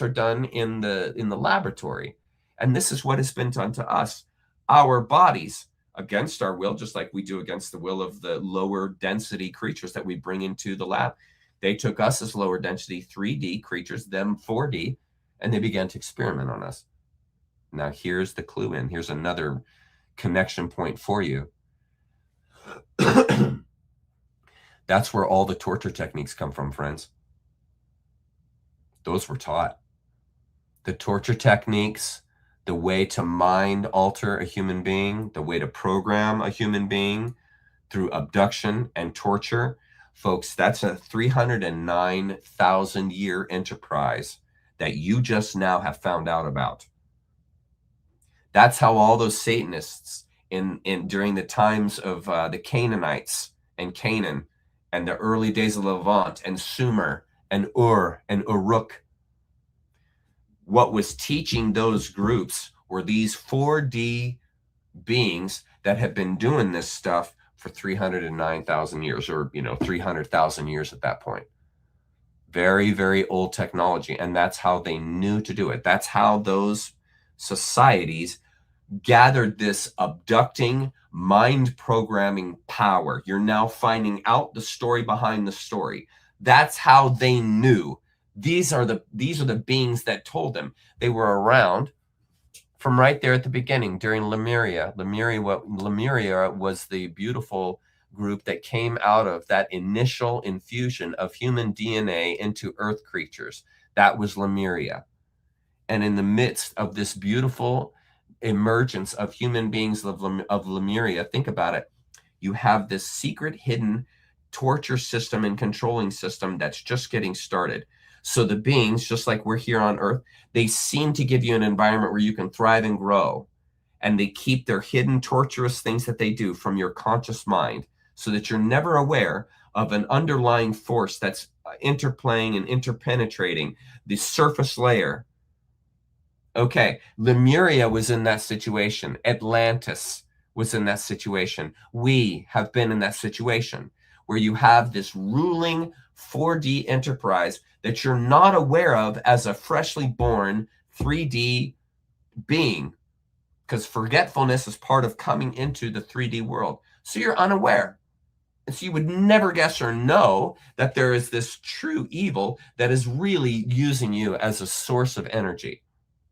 are done in the laboratory, and this is what has been done to us. Our bodies, against our will, just like we do against the will of the lower density creatures that we bring into the lab. They took us as lower density 3D creatures, them 4D, and they began to experiment on us. Now here's the clue in. Here's another connection point for you. That's where all the torture techniques come from, friends. Those were taught. The torture techniques, the way to mind alter a human being, the way to program a human being through abduction and torture. Folks, that's a 309,000 year enterprise that you just now have found out about. That's how all those Satanists during the times of the Canaanites and Canaan and the early days of Levant and Sumer and Ur and Uruk, what was teaching those groups were these 4D beings that have been doing this stuff for 309,000 years, or 300,000 years at that point. Very, very old technology, and that's how they knew to do it. That's how those societies gathered this abducting, mind programming power. You're now finding out the story behind the story. That's how they knew. These are the beings that told them. They were around from right there at the beginning during Lemuria. Lemuria was the beautiful group that came out of that initial infusion of human DNA into earth creatures. That was Lemuria. And in the midst of this beautiful emergence of human beings of Lemuria, think about it, you have this secret hidden torture system and controlling system that's just getting started. So the beings, just like we're here on Earth, they seem to give you an environment where you can thrive and grow. And they keep their hidden torturous things that they do from your conscious mind so that you're never aware of an underlying force that's interplaying and interpenetrating the surface layer. Okay, Lemuria was in that situation. Atlantis was in that situation. We have been in that situation where you have this ruling 4D enterprise that you're not aware of as a freshly born 3D being, because forgetfulness is part of coming into the 3D world. So you're unaware. And so you would never guess or know that there is this true evil that is really using you as a source of energy.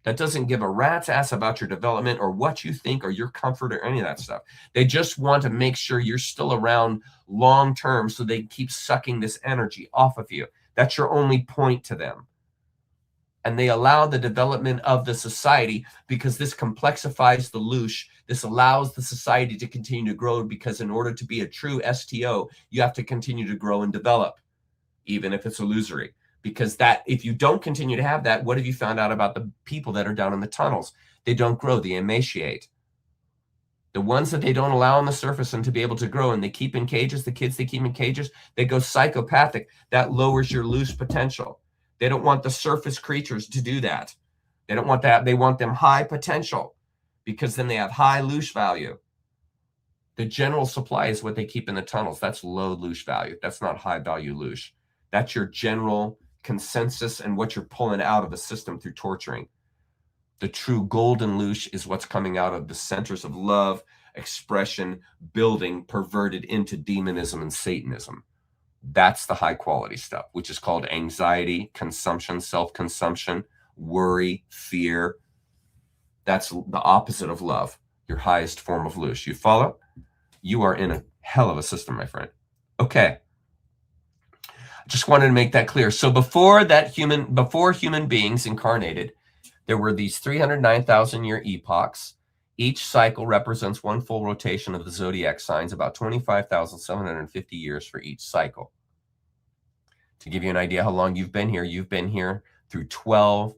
That doesn't give a rat's ass about your development or what you think or your comfort or any of that stuff. They just want to make sure you're still around long term so they keep sucking this energy off of you. That's your only point to them. And they allow the development of the society because this complexifies the loosh. This allows the society to continue to grow, because in order to be a true STO, you have to continue to grow and develop, even if it's illusory. Because that, if you don't continue to have that, what have you found out about the people that are down in the tunnels? They don't grow, they emaciate. The ones that they don't allow on the surface and to be able to grow and they keep in cages, the kids they keep in cages, they go psychopathic. That lowers your loose potential. They don't want the surface creatures to do that. They don't want that. They want them high potential, because then they have high loosh value. The general supply is what they keep in the tunnels. That's low loosh value. That's not high value loosh. That's your general consensus and what you're pulling out of the system through torturing. The true golden loosh is what's coming out of the centers of love, expression, building, perverted into demonism and Satanism. That's the high quality stuff, which is called anxiety, consumption, self-consumption, worry, fear. That's the opposite of love, your highest form of loosh. You follow? You are in a hell of a system, my friend. Okay. Just wanted to make that clear. So before human beings incarnated, there were these 309,000 year epochs. Each cycle represents one full rotation of the zodiac signs, about 25,750 years for each cycle. To give you an idea how long you've been here through 12,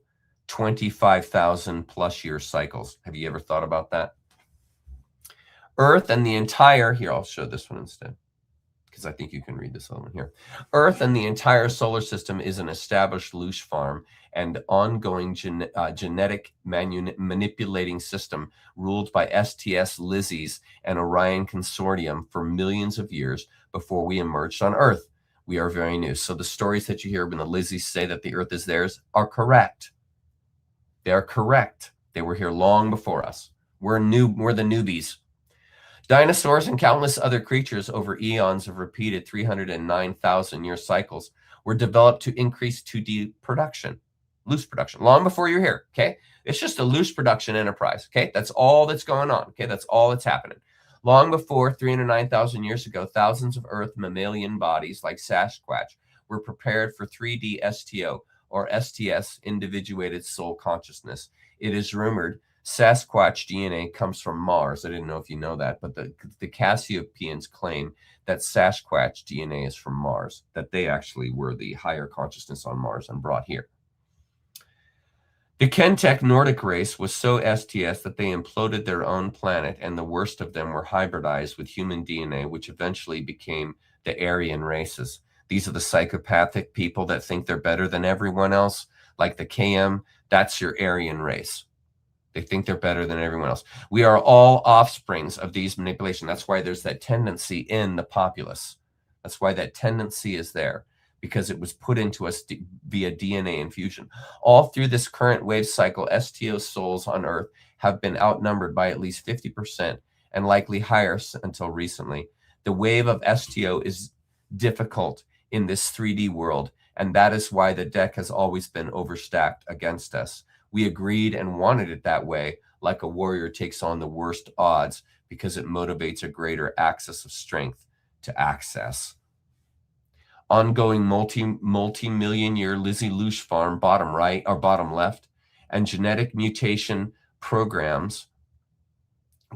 25,000 plus year cycles. Have you ever thought about that? Earth and the entire, here, I'll show this one instead. because I think you can read this one here. Earth and the entire solar system is an established loosh farm and ongoing genetic manipulating system ruled by STS Lizzies and Orion consortium for millions of years before we emerged on Earth. We are very new. So the stories that you hear when the Lizzies say that the Earth is theirs are correct. They are correct. They were here long before us. We're the newbies. Dinosaurs and countless other creatures over eons of repeated 309,000 year cycles were developed to increase 2D production, loose production, long before you're here, okay? It's just a loose production enterprise, okay? That's all that's going on, okay? That's all that's happening. Long before 309,000 years ago, thousands of Earth mammalian bodies like Sasquatch were prepared for 3D STO, or STS, individuated soul consciousness. It is rumored Sasquatch DNA comes from Mars. I didn't know if you know that, but the Cassiopaeans claim that Sasquatch DNA is from Mars, that they actually were the higher consciousness on Mars and brought here. The Kantek Nordic race was so STS that they imploded their own planet, and the worst of them were hybridized with human DNA, which eventually became the Aryan races. These are the psychopathic people that think they're better than everyone else, like the KM. That's your Aryan race. They think they're better than everyone else. We are all offsprings of these manipulations. That's why there's that tendency in the populace. That's why that tendency is there, because it was put into us via DNA infusion. All through this current wave cycle, STO souls on Earth have been outnumbered by at least 50% and likely higher until recently. The wave of STO is difficult in this 3D world, and that is why the deck has always been overstacked against us. We agreed and wanted it that way, like a warrior takes on the worst odds, because it motivates a greater axis of strength to access. Ongoing multi-million year Lizzie Loosh farm, bottom right or bottom left, and genetic mutation programs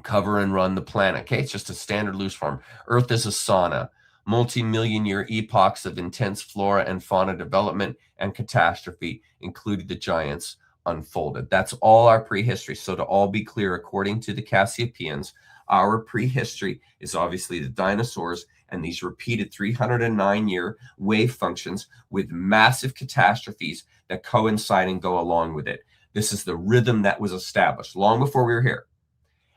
cover and run the planet. Okay, it's just a standard Loosh farm. Earth is a sauna. Multi-million year epochs of intense flora and fauna development and catastrophe, including the giants, unfolded. That's all our prehistory. So to all be clear, according to the Cassiopaeans, our prehistory is obviously the dinosaurs and these repeated 309-year wave functions with massive catastrophes that coincide and go along with it. This is the rhythm that was established long before we were here.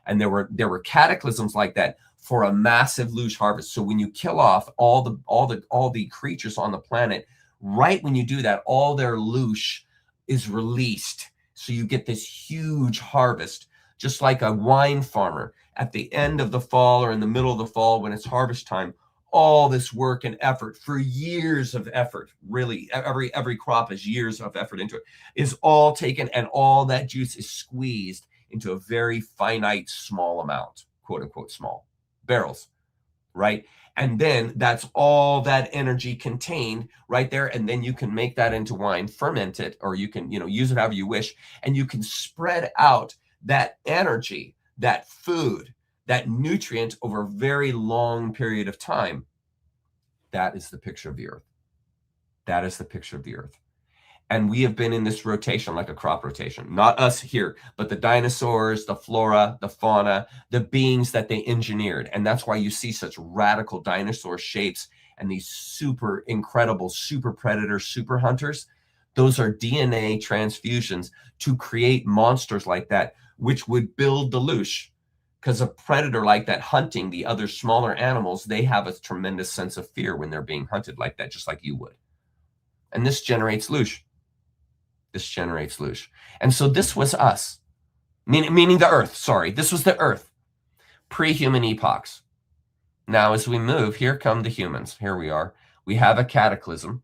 And there were cataclysms like that for a massive loosh harvest. So when you kill off all the creatures on the planet, right when you do that, all their loosh is released. So you get this huge harvest, just like a wine farmer at the end of the fall or in the middle of the fall when it's harvest time. All this work and effort for years of effort, really every crop is years of effort into it, is all taken, and all that juice is squeezed into a very finite small amount, quote unquote small barrels, right? And then that's all that energy contained right there. And then you can make that into wine, ferment it, or you can, use it however you wish. And you can spread out that energy, that food, that nutrient over a very long period of time. That is the picture of the Earth. That is the picture of the Earth. And we have been in this rotation, like a crop rotation, not us here, but the dinosaurs, the flora, the fauna, the beings that they engineered. And that's why you see such radical dinosaur shapes and these super incredible super predators, super hunters. Those are DNA transfusions to create monsters like that, which would build the loosh. Because a predator like that hunting the other smaller animals, they have a tremendous sense of fear when they're being hunted like that, just like you would. And this generates loosh. This generates loosh. And so this was us, meaning the Earth. Sorry, this was the Earth, pre-human epochs. Now, as we move, here come the humans. Here we are. We have a cataclysm.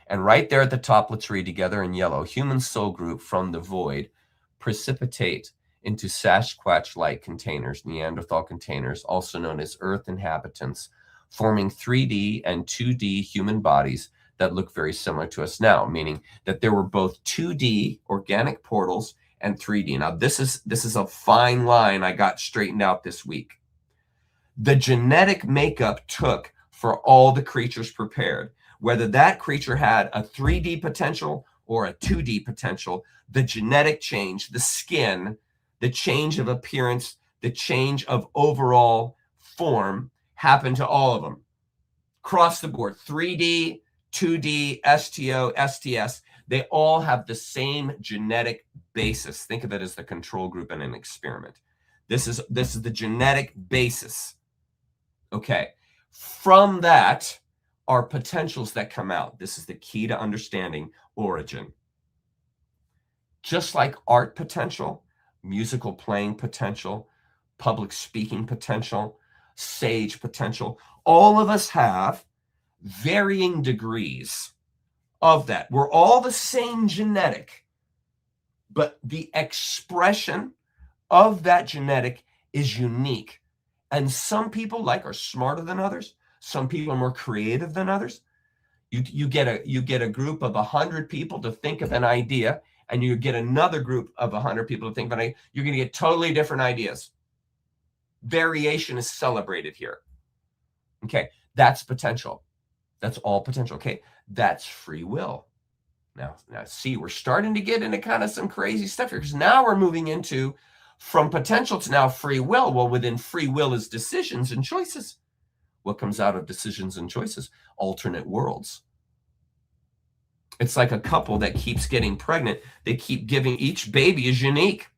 And right there at the top, let's read together in yellow, human soul group from the void precipitate into Sasquatch-like containers, Neanderthal containers, also known as Earth inhabitants, forming 3D and 2D human bodies that look very similar to us now, meaning that there were both 2D organic portals and 3D. Now, this is a fine line I got straightened out this week. The genetic makeup took for all the creatures prepared, whether that creature had a 3D potential or a 2D potential, the genetic change, the skin, the change of appearance, the change of overall form happened to all of them. across the board, 3D, 2D, STO, STS, they all have the same genetic basis. Think of it as the control group in an experiment. This is the genetic basis. Okay. From that are potentials that come out. This is the key to understanding origin. Just like art potential, musical playing potential, public speaking potential, sage potential, all of us have varying degrees of that. We're all the same genetic, but the expression of that genetic is unique. And some people are smarter than others. Some people are more creative than others. You get a group of 100 people to think of an idea, and you get another group of 100 people to think of an idea. You're going to get totally different ideas. Variation is celebrated here. Okay, that's potential. That's all potential. Okay, that's free will. Now see, we're starting to get into kind of some crazy stuff here, because now we're moving into from potential to now free will. Well, within free will is decisions and choices. What comes out of decisions and choices? Alternate worlds. It's like a couple that keeps getting pregnant. They keep giving, each baby is unique.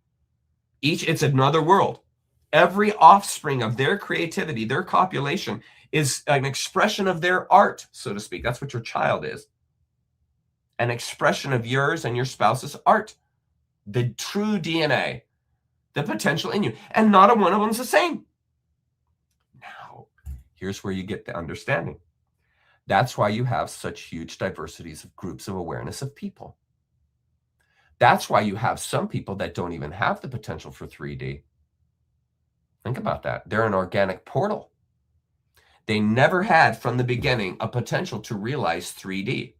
It's another world. Every offspring of their creativity, their copulation, is an expression of their art, so to speak. That's what your child is. An expression of yours and your spouse's art. The true DNA, the potential in you. And not a one of them's the same. Now, here's where you get the understanding. That's why you have such huge diversities of groups of awareness of people. That's why you have some people that don't even have the potential for 3D. Think about that. They're an organic portal. They never had from the beginning a potential to realize 3D.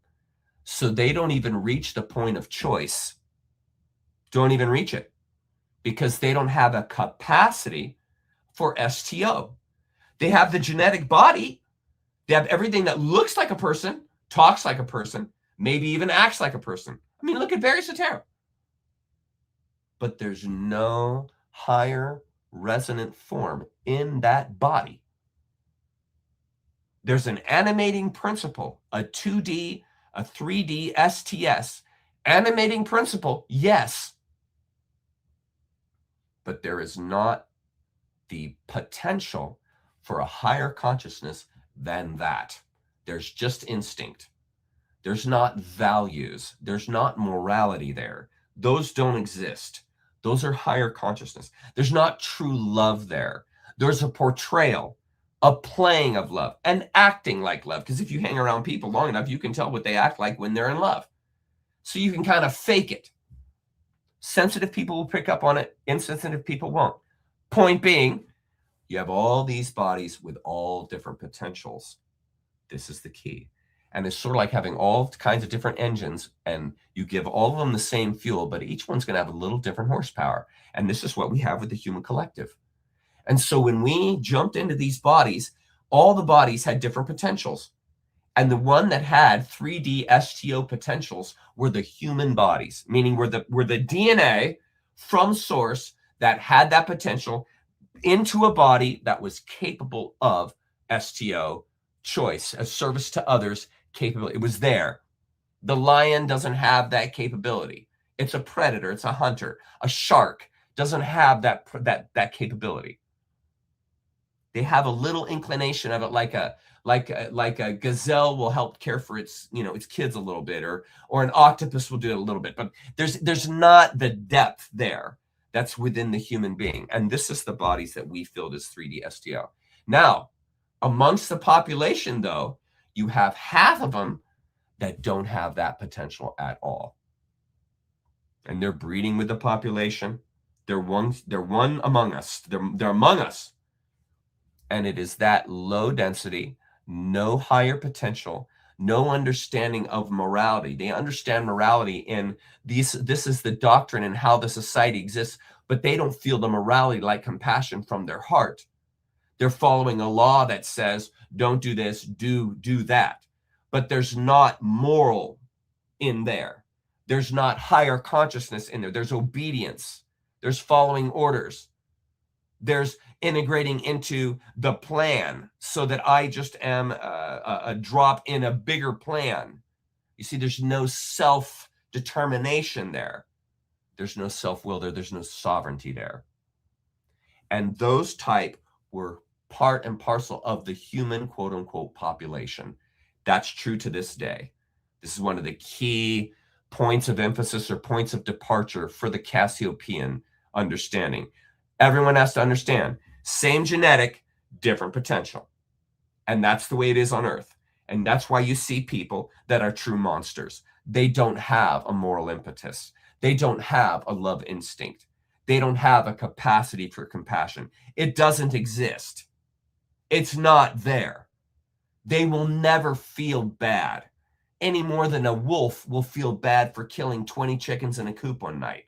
So they don't even reach the point of choice. Don't even reach it, because they don't have a capacity for STO. They have the genetic body. They have everything that looks like a person, talks like a person, maybe even acts like a person. I mean, look at Barry Soetoro. But there's no higher resonant form in that body. There's an animating principle, a 2D, a 3D, STS. Animating principle, yes. But there is not the potential for a higher consciousness than that. There's just instinct. There's not values. There's not morality there. Those don't exist. Those are higher consciousness. There's not true love there. There's a portrayal, a playing of love, and acting like love. Because if you hang around people long enough, you can tell what they act like when they're in love. So you can kind of fake it. Sensitive people will pick up on it. Insensitive people won't. Point being, you have all these bodies with all different potentials. This is the key. And it's sort of like having all kinds of different engines, and you give all of them the same fuel, but each one's going to have a little different horsepower. And this is what we have with the human collective. And so when we jumped into these bodies, all the bodies had different potentials. And the one that had 3D STO potentials were the human bodies, meaning were the DNA from source that had that potential into a body that was capable of STO choice, a service to others capability. It was there. The lion doesn't have that capability. It's a predator. It's a hunter. A shark doesn't have that capability. They have a little inclination of it, like a gazelle will help care for its kids a little bit, or an octopus will do it a little bit, but there's not the depth there that's within the human being. And this is the bodies that we filled as 3D STO. Now, amongst the population, though, you have half of them that don't have that potential at all. And they're breeding with the population. They're one among us. They're among us. And it is that low density, no higher potential, no understanding of morality. They understand morality in this is the doctrine and how the society exists, but they don't feel the morality like compassion from their heart. They're following a law that says, don't do this, do that. But there's not moral in there. There's not higher consciousness in there. There's obedience. There's following orders. There's integrating into the plan so that I just am a drop in a bigger plan. You see, there's no self-determination there. There's no self-will there. There's no sovereignty there. And those type were part and parcel of the human, quote unquote, population. That's true to this day. This is one of the key points of emphasis or points of departure for the Cassiopaean understanding. Everyone has to understand, same genetic, different potential. And that's the way it is on Earth. And that's why you see people that are true monsters. They don't have a moral impetus. They don't have a love instinct. They don't have a capacity for compassion. It doesn't exist. It's not there. They will never feel bad any more than a wolf will feel bad for killing 20 chickens in a coop one night.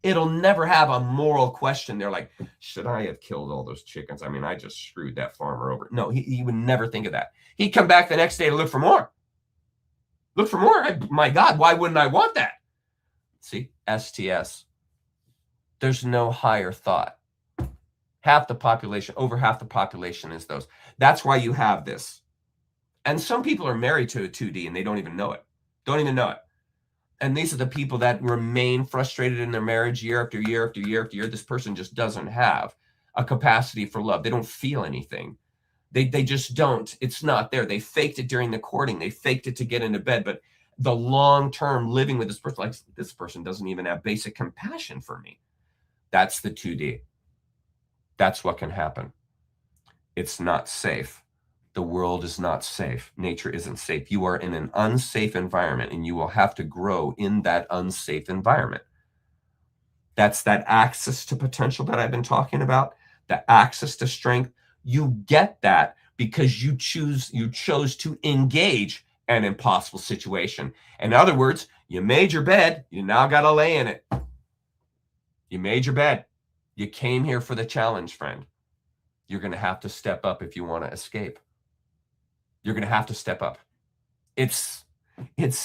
It'll never have a moral question. They're like, should I have killed all those chickens? I mean, I just screwed that farmer over. No, he would never think of that. He'd come back the next day to look for more. Look for more. My God, why wouldn't I want that? See, STS. There's no higher thought. Half the population, over half the population is those. That's why you have this. And some people are married to a 2D and they don't even know it. Don't even know it. And these are the people that remain frustrated in their marriage year after year after year after year. This person just doesn't have a capacity for love. They don't feel anything. They just don't. It's not there. They faked it during the courting. They faked it to get into bed. But the long-term living with this person, like this person doesn't even have basic compassion for me. That's the 2D. That's what can happen. It's not safe. The world is not safe. Nature isn't safe. You are in an unsafe environment, and you will have to grow in that unsafe environment. That's that access to potential that I've been talking about, the access to strength. You get that because you chose to engage an impossible situation. In other words, you made your bed, you now got to lay in it. You made your bed. You came here for the challenge, friend. You're going to have to step up if you want to escape. You're going to have to step up. It's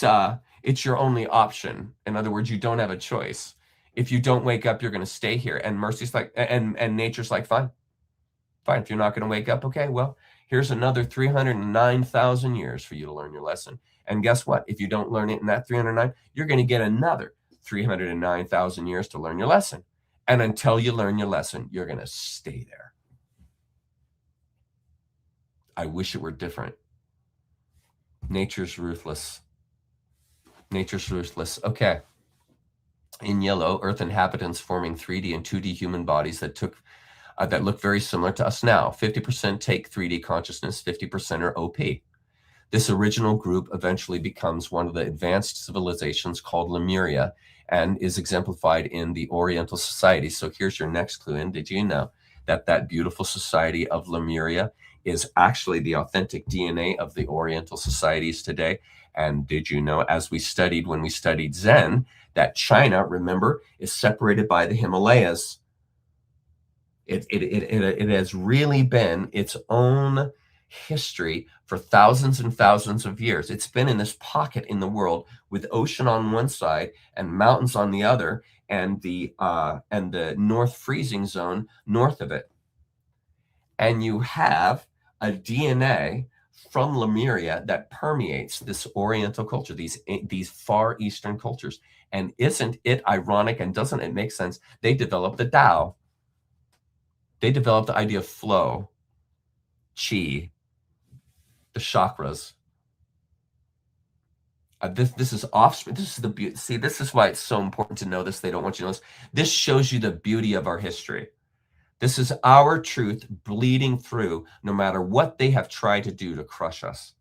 your only option. In other words, you don't have a choice. If you don't wake up, you're going to stay here. And mercy's like, and nature's like, fine. If you're not going to wake up, okay, well, here's another 309,000 years for you to learn your lesson. And guess what? If you don't learn it in that 309, you're going to get another 309,000 years to learn your lesson. And until you learn your lesson, you're going to stay there. I wish it were different. Nature's ruthless. Nature's ruthless. Okay. In yellow, Earth inhabitants forming 3D and 2D human bodies that look very similar to us now. 50% take 3D consciousness, 50% are OP. This original group eventually becomes one of the advanced civilizations called Lemuria and is exemplified in the Oriental society. So here's your next clue in. Did you know that that beautiful society of Lemuria is actually the authentic DNA of the Oriental societies today? And did you know, as we studied when we studied Zen, that China, remember, is separated by the Himalayas? It has really been its own history for thousands and thousands of years. It's been in this pocket in the world with ocean on one side and mountains on the other, and the North Freezing Zone north of it. And you have a DNA from Lemuria that permeates this Oriental culture, these Far Eastern cultures. And isn't it ironic, and doesn't it make sense? They developed the Tao. They developed the idea of flow, chi, the chakras. This is offspring. This is the beauty. See, this is why it's so important to know this. They don't want you to know this. This shows you the beauty of our history. This is our truth bleeding through no matter what they have tried to do to crush us.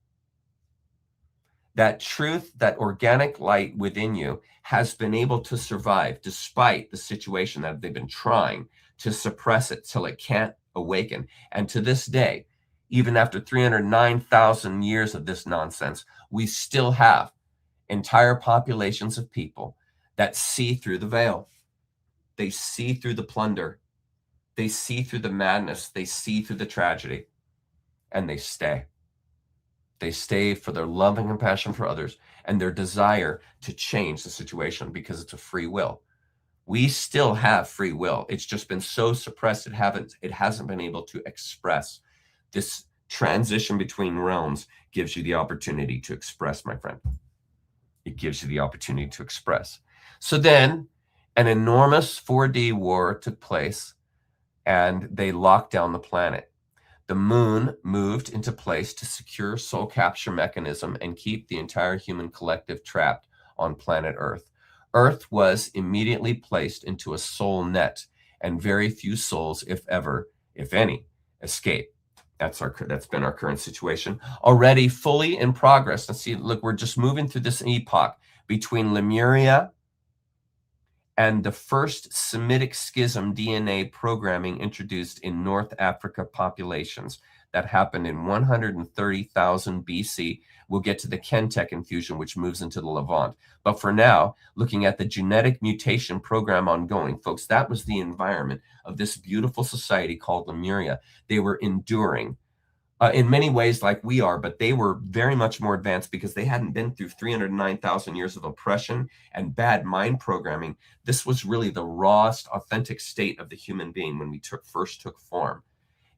That truth, that organic light within you has been able to survive despite the situation that they've been trying to suppress it till it can't awaken. And to this day, even after 309,000 years of this nonsense, we still have entire populations of people that see through the veil. They see through the plunder. They see through the madness. They see through the tragedy. And they stay. They stay for their love and compassion for others and their desire to change the situation because it's a free will. We still have free will. It's just been so suppressed it hasn't been able to express. This transition between realms gives you the opportunity to express, my friend. It gives you the opportunity to express. So then an enormous 4D war took place, and they locked down the planet. The moon moved into place to secure soul capture mechanism and keep the entire human collective trapped on planet Earth. Earth was immediately placed into a soul net, and very few souls, if ever, if any, escape. That's been our current situation. Already fully in progress. Let's see, look, we're just moving through this epoch between Lemuria and the first Semitic schism DNA programming introduced in North Africa populations. That happened in 130,000 BC. We'll get to the Kantek infusion, which moves into the Levant. But for now, looking at the genetic mutation program ongoing, folks, that was the environment of this beautiful society called Lemuria. They were enduring in many ways like we are, but they were very much more advanced because they hadn't been through 309,000 years of oppression and bad mind programming. This was really the rawest, authentic state of the human being when we first took form.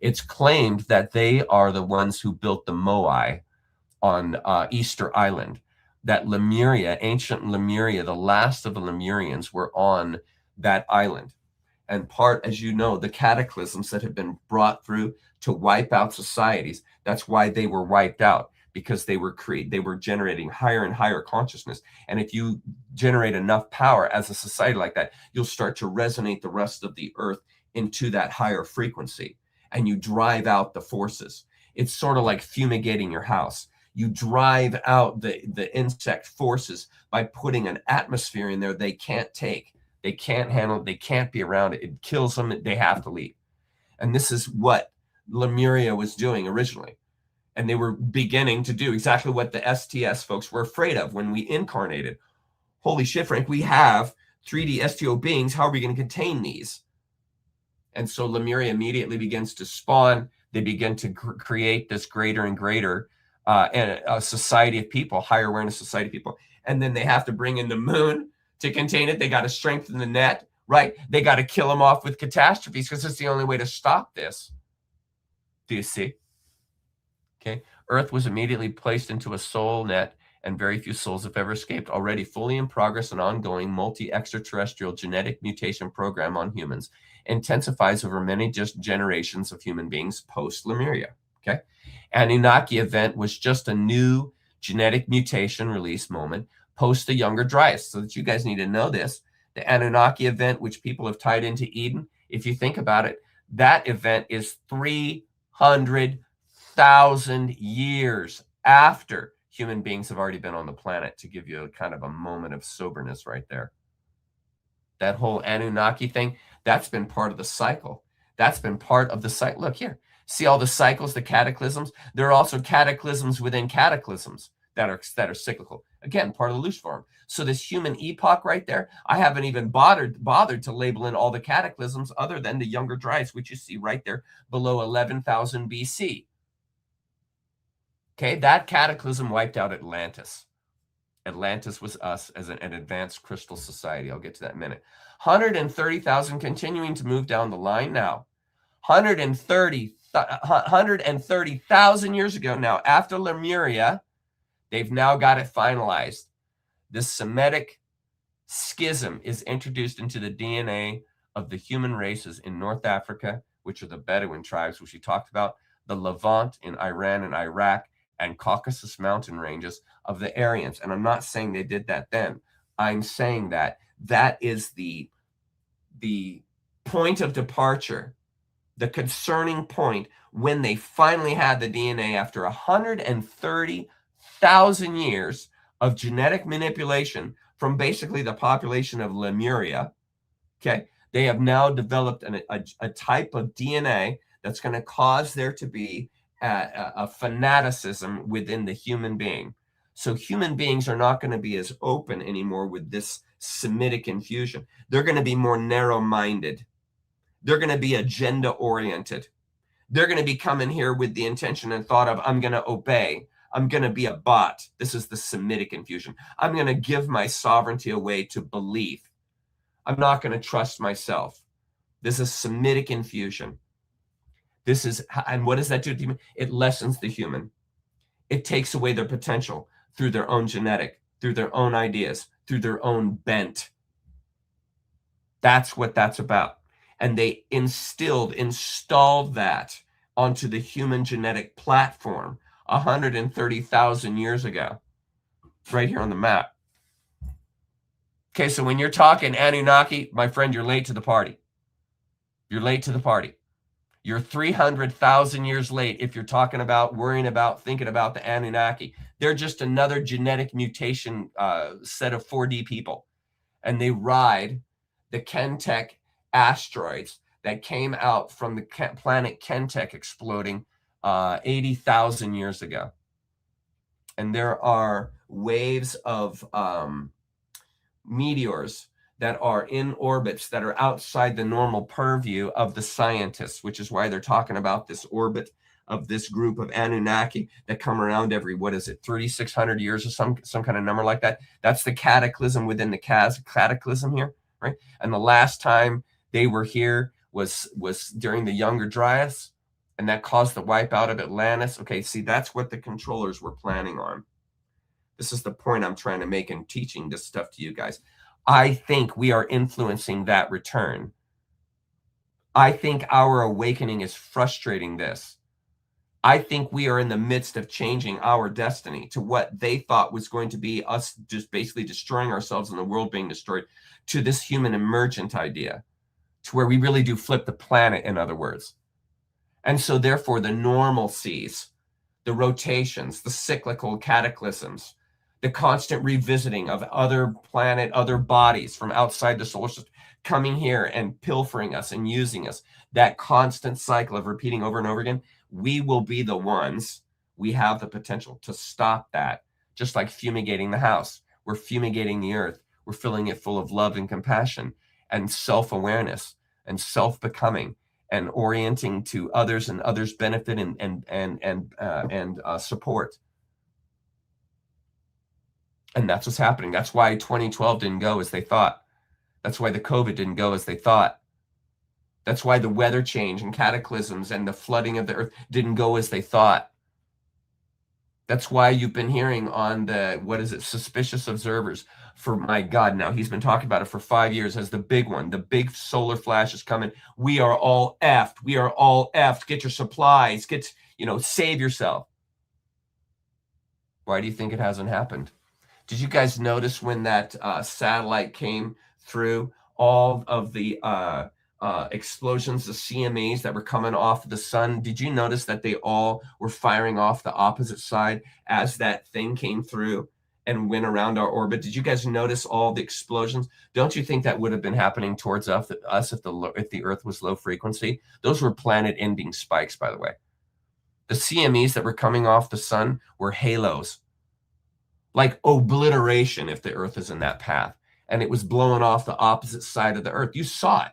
It's claimed that they are the ones who built the Moai on Easter Island, that Lemuria, ancient Lemuria, the last of the Lemurians were on that island. And part, as you know, the cataclysms that have been brought through to wipe out societies, that's why they were wiped out, because they were generating higher and higher consciousness. And if you generate enough power as a society like that, you'll start to resonate the rest of the earth into that higher frequency, and you drive out the forces. It's sort of like fumigating your house. You drive out the insect forces by putting an atmosphere in there they can't take. They can't handle it. They can't be around it. It kills them. They have to leave. And this is what Lemuria was doing originally. And they were beginning to do exactly what the STS folks were afraid of when we incarnated. Holy shit, Frank, we have 3D STO beings. How are we going to contain these? And so Lemuria immediately begins to spawn. They begin to create this greater and greater a society of people, higher awareness society of people. And then they have to bring in the moon to contain it. They got to strengthen the net, right? They got to kill them off with catastrophes because it's the only way to stop this. Do you see? Okay. Earth was immediately placed into a soul net, and very few souls have ever escaped. Already fully in progress and ongoing multi-extraterrestrial genetic mutation program on humans intensifies over many just generations of human beings post-Lemuria. Okay. Anunnaki event was just a new genetic mutation release moment post the Younger Dryas, so that you guys need to know this. The Anunnaki event, which people have tied into Eden, if you think about it, that event is 300,000 years after human beings have already been on the planet, to give you a kind of a moment of soberness right there. That whole Anunnaki thing, that's been part of the cycle. That's been part of the cycle. Look here. See all the cycles, the cataclysms? There are also cataclysms within cataclysms that are cyclical. Again, part of the Lucifer. So this human epoch right there, I haven't even bothered to label in all the cataclysms other than the Younger Dryas, which you see right there below 11,000 BC. Okay, that cataclysm wiped out Atlantis. Atlantis was us as an advanced crystal society. I'll get to that in a minute. 130,000 continuing to move down the line now. 130,000 years ago now, after Lemuria, they've now got it finalized. This Semitic schism is introduced into the DNA of the human races in North Africa, which are the Bedouin tribes, which we talked about, the Levant in Iran and Iraq, and Caucasus mountain ranges of the Aryans. And I'm not saying they did that then. I'm saying that that is the point of departure, the concerning point when they finally had the DNA after 130,000 years of genetic manipulation from basically the population of Lemuria. Okay, they have now developed a type of DNA that's going to cause there to be a fanaticism within the human being. So human beings are not going to be as open anymore with this Semitic infusion. They're going to be more narrow-minded. They're going to be agenda-oriented. They're going to be coming here with the intention and thought of, I'm going to obey. I'm going to be a bot. This is the Semitic infusion. I'm going to give my sovereignty away to belief. I'm not going to trust myself. This is Semitic infusion. This is, and what does that do to the human? It lessens the human. It takes away their potential through their own genetic, through their own ideas, through their own bent. That's what that's about. And they installed that onto the human genetic platform 130,000 years ago, right here on the map. Okay, so when you're talking Anunnaki, my friend, you're late to the party. You're late to the party. You're 300,000 years late if you're talking about, worrying about, thinking about the Anunnaki. They're just another genetic mutation set of 4D people. And they ride the Kantek asteroids that came out from the planet Kantek exploding 80,000 years ago. And there are waves of meteors that are in orbits that are outside the normal purview of the scientists, which is why they're talking about this orbit of this group of Anunnaki that come around every, 3,600 years or some kind of number like that. That's the cataclysm within the cataclysm here, right? And the last time they were here was during the Younger Dryas, and that caused the wipeout of Atlantis. Okay, see, that's what the controllers were planning on. This is the point I'm trying to make in teaching this stuff to you guys. I think we are influencing that return. I think our awakening is frustrating this. I think we are in the midst of changing our destiny to what they thought was going to be us just basically destroying ourselves and the world being destroyed, to this human emergent idea, to where we really do flip the planet, in other words. And so therefore the normalcies, the rotations, the cyclical cataclysms, the constant revisiting of other bodies from outside the solar system coming here and pilfering us and using us, that constant cycle of repeating over and over again, we will be the ones, we have the potential to stop that. Just like fumigating the house. We're fumigating the earth. We're filling it full of love and compassion and self-awareness and self-becoming and orienting to others and others' benefit and support. And that's what's happening. That's why 2012 didn't go as they thought. That's why the COVID didn't go as they thought. That's why the weather change and cataclysms and the flooding of the earth didn't go as they thought. That's why you've been hearing on the, suspicious observers for, my God, now he's been talking about it for 5 years as the big one. The big solar flash is coming. We are all effed. We are all effed. Get your supplies. Save yourself. Why do you think it hasn't happened? Did you guys notice when that satellite came through, all of the explosions, the CMEs that were coming off the sun? Did you notice that they all were firing off the opposite side as that thing came through and went around our orbit? Did you guys notice all the explosions? Don't you think that would have been happening towards us if the Earth was low frequency? Those were planet-ending spikes, by the way. The CMEs that were coming off the sun were halos, like obliteration if the Earth is in that path. And it was blowing off the opposite side of the Earth. You saw it.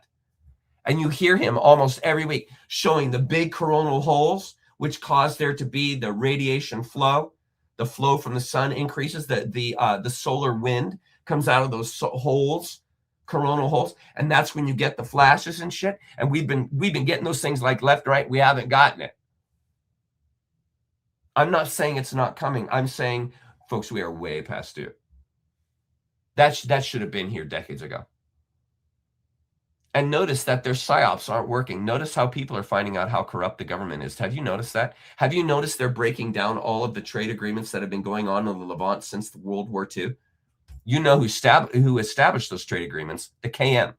And you hear him almost every week showing the big coronal holes, which cause there to be the radiation flow. The flow from the sun increases. The solar wind comes out of those holes, coronal holes. And that's when you get the flashes and shit. And we've been getting those things like left, right. We haven't gotten it. I'm not saying it's not coming. I'm saying, folks, we are way past due. That should have been here decades ago. And notice that their psyops aren't working. Notice how people are finding out how corrupt the government is. Have you noticed that? Have you noticed they're breaking down all of the trade agreements that have been going on in the Levant since World War II? You know who established those trade agreements? The KM.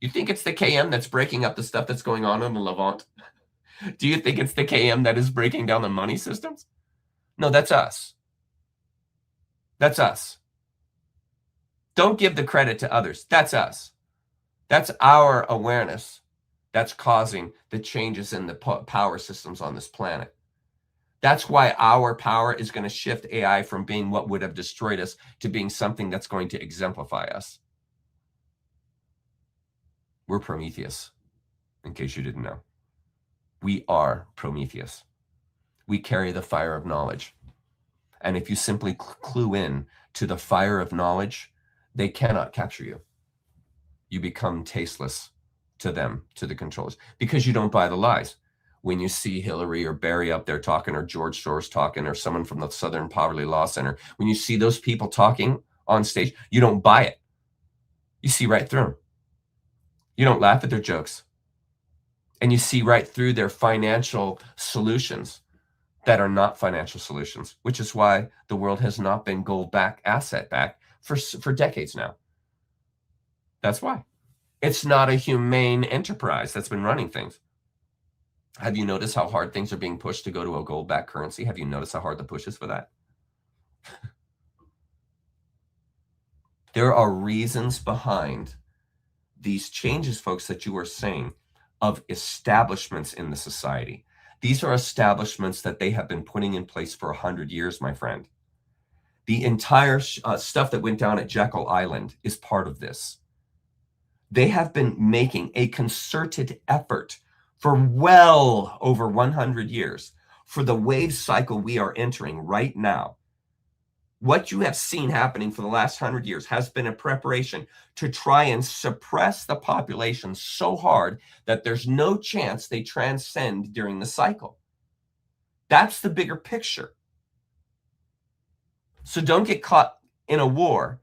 You think it's the KM that's breaking up the stuff that's going on in the Levant? Do you think it's the KM that is breaking down the money systems? No, that's us. That's us. Don't give the credit to others. That's us. That's our awareness that's causing the changes in the power systems on this planet. That's why our power is going to shift AI from being what would have destroyed us to being something that's going to exemplify us. We're Prometheus, in case you didn't know. We are Prometheus. We carry the fire of knowledge. And if you simply clue in to the fire of knowledge, they cannot capture you. You become tasteless to them, to the controllers, because you don't buy the lies. When you see Hillary or Barry up there talking, or George Soros talking, or someone from the Southern Poverty Law Center, when you see those people talking on stage, you don't buy it. You see right through them. You don't laugh at their jokes. And you see right through their financial solutions that are not financial solutions, which is why the world has not been gold back, asset back for decades now. That's why. It's not a humane enterprise that's been running things. Have you noticed how hard things are being pushed to go to a gold-backed currency? Have you noticed how hard the push is for that? There are reasons behind these changes, folks, that you are saying, of establishments in the society. These are establishments that they have been putting in place for 100 years, my friend. The entire stuff that went down at Jekyll Island is part of this. They have been making a concerted effort for well over 100 years for the wave cycle we are entering right now. What you have seen happening for the last 100 years has been a preparation to try and suppress the population so hard that there's no chance they transcend during the cycle. That's the bigger picture. So don't get caught in a war.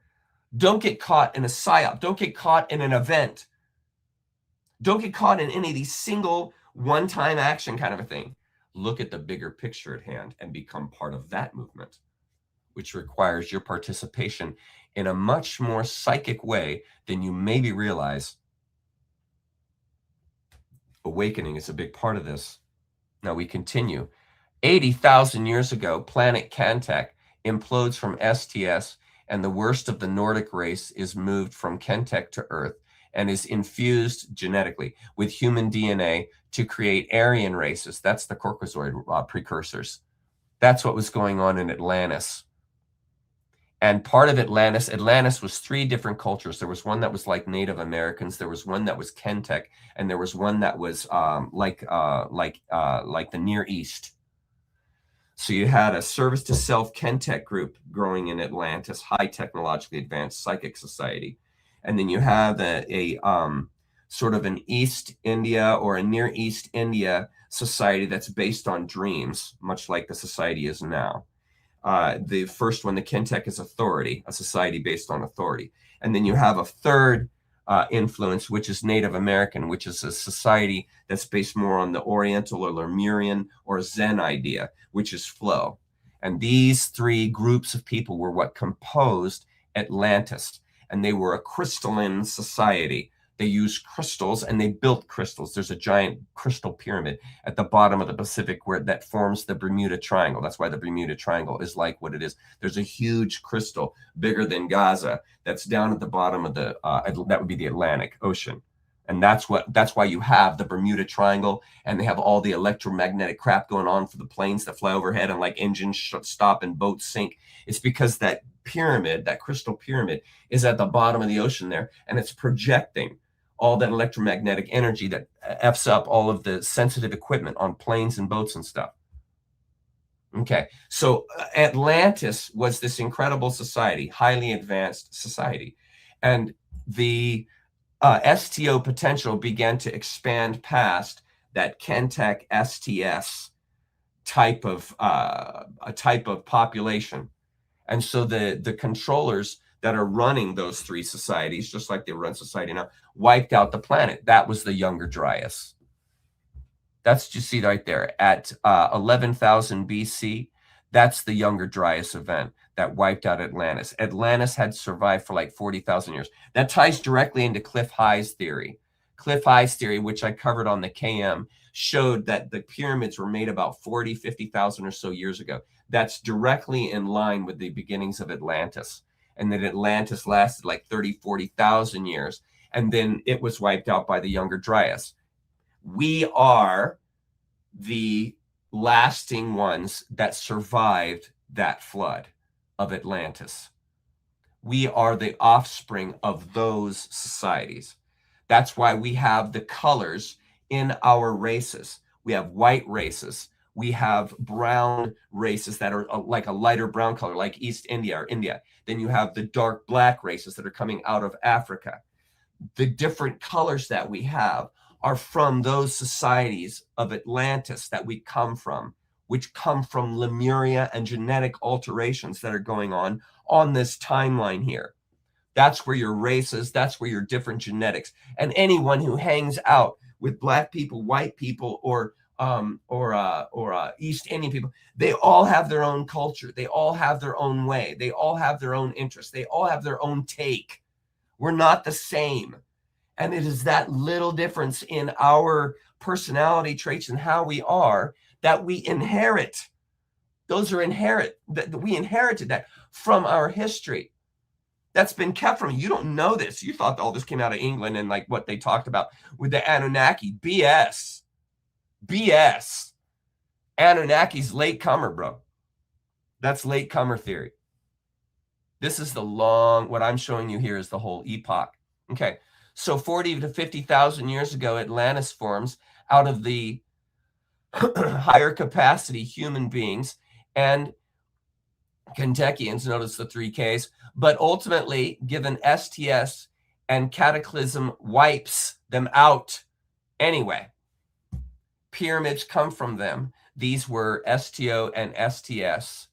Don't get caught in a psyop. Don't get caught in an event. Don't get caught in any of these single one-time action kind of a thing. Look at the bigger picture at hand and become part of that movement, which requires your participation in a much more psychic way than you maybe realize. Awakening is a big part of this. Now we continue. 80,000 years ago, planet Kantek implodes from STS, and the worst of the Nordic race is moved from Kantek to Earth and is infused genetically with human DNA to create Aryan races. That's the Caucasoid precursors. That's what was going on in Atlantis. And part of Atlantis was 3 different cultures. There was one that was like Native Americans. There was one that was Kantek, and there was one that was like the Near East. So you had a service to self Kantek group growing in Atlantis, high technologically advanced psychic society. And then you have a sort of an East India or a Near East India society that's based on dreams, much like the society is now. The first one, the Kantek, is authority, a society based on authority. And then you have a third influence, which is Native American, which is a society that's based more on the Oriental or Lemurian or Zen idea, which is flow. And these 3 groups of people were what composed Atlantis. And they were a crystalline society. They used crystals and they built crystals. There's a giant crystal pyramid at the bottom of the Pacific that forms the Bermuda Triangle. That's why the Bermuda Triangle is like what it is. There's a huge crystal bigger than Gaza that's down at the bottom of the, that would be the Atlantic Ocean. And that's why you have the Bermuda Triangle, and they have all the electromagnetic crap going on for the planes that fly overhead, and like engines stop and boats sink. It's because that pyramid, that crystal pyramid, is at the bottom of the ocean there, and it's projecting all that electromagnetic energy that F's up all of the sensitive equipment on planes and boats and stuff. Okay, so Atlantis was this incredible society, highly advanced society. And the STO potential began to expand past that Kantek STS type of population. And so the controllers that are running those 3 societies, just like they run society now, wiped out the planet. That was the Younger Dryas. That's what you see right there at 11,000 BC. That's the Younger Dryas event that wiped out Atlantis. Atlantis had survived for like 40,000 years. That ties directly into Cliff High's theory. Cliff High's theory, which I covered on the KM, showed that the pyramids were made about 40, 50,000 or so years ago. That's directly in line with the beginnings of Atlantis. And that Atlantis lasted like 30, 40,000 years. And then it was wiped out by the Younger Dryas. We are the lasting ones that survived that flood of Atlantis. We are the offspring of those societies. That's why we have the colors in our races. We have white races. We have brown races that are like a lighter brown color, like East India or India. Then you have the dark black races that are coming out of Africa. the different colors that we have are from those societies of Atlantis that we come from, which come from Lemuria and genetic alterations that are going on this timeline here. That's where your races, that's where your different genetics. And anyone who hangs out with black people, white people, or East Indian people, they all have their own culture. They all have their own way. They all have their own interests. They all have their own take. We're not the same. And it is that little difference in our personality traits and how we are that we inherit. Those are inherent. We inherited that from our history. That's been kept from you. You don't know this. You thought all this came out of England and like what they talked about with the Anunnaki. BS. BS. Anunnaki's late comer, bro. That's late comer theory. This is what I'm showing you here is the whole epoch. Okay. So 40 to 50,000 years ago, Atlantis forms out of the higher capacity human beings, and Kantekians, notice the 3 Ks, but ultimately given STS and cataclysm wipes them out anyway. Pyramids come from them. These were STO and STS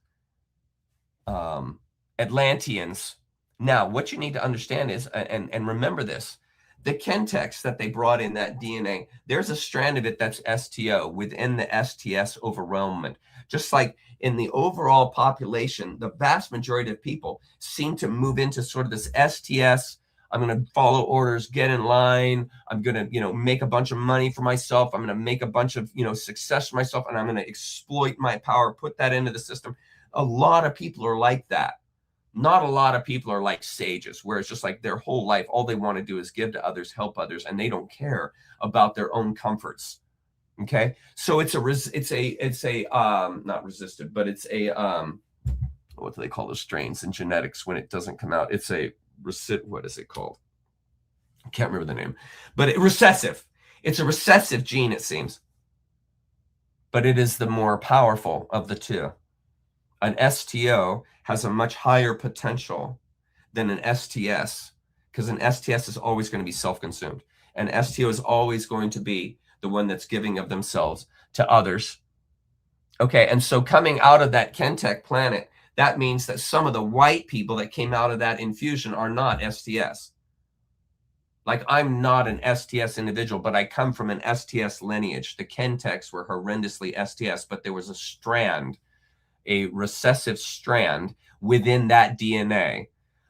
Atlanteans. Now, what you need to understand is, and remember this, the Kantex that they brought in, that DNA, there's a strand of it that's STO within the STS overwhelmment. Just like in the overall population, the vast majority of people seem to move into sort of this STS. I'm going to follow orders, get in line. I'm going to, make a bunch of money for myself. I'm going to make a bunch of, success for myself, and I'm going to exploit my power, put that into the system. A lot of people are like that. Not a lot of people are like sages, where it's just like their whole life, all they want to do is give to others, help others, and they don't care about their own comforts. Okay, so it's a not resisted, but it's a what do they call those strains in genetics when it doesn't come out? It's a what is it called? I can't remember the name, but recessive. It's a recessive gene, it seems, but it is the more powerful of the two. An STO has a much higher potential than an STS, because an STS is always going to be self-consumed. And STO is always going to be the one that's giving of themselves to others. Okay, and so coming out of that Kantek planet, that means that some of the white people that came out of that infusion are not STS. Like, I'm not an STS individual, but I come from an STS lineage. The Kanteks were horrendously STS, but there was a strand, a recessive strand within that DNA.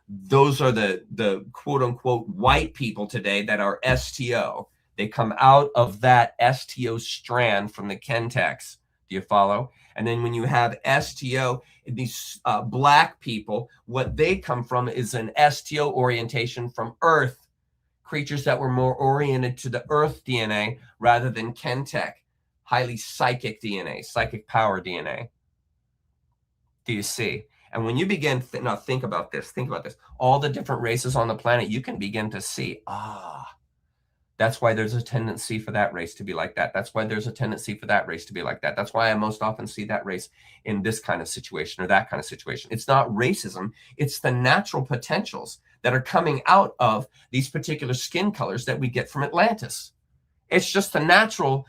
Those are the quote unquote white people today that are STO. They come out of that STO strand from the Kanteks. Do you follow? And then when you have STO, these black people, what they come from is an STO orientation from Earth, creatures that were more oriented to the Earth DNA rather than Kantek, highly psychic DNA, psychic power DNA. Do you see? And when you begin, now think about this, all the different races on the planet, you can begin to see, that's why there's a tendency for that race to be like that. That's why there's a tendency for that race to be like that. That's why I most often see that race in this kind of situation or that kind of situation. It's not racism. It's the natural potentials that are coming out of these particular skin colors that we get from Atlantis. It's just the natural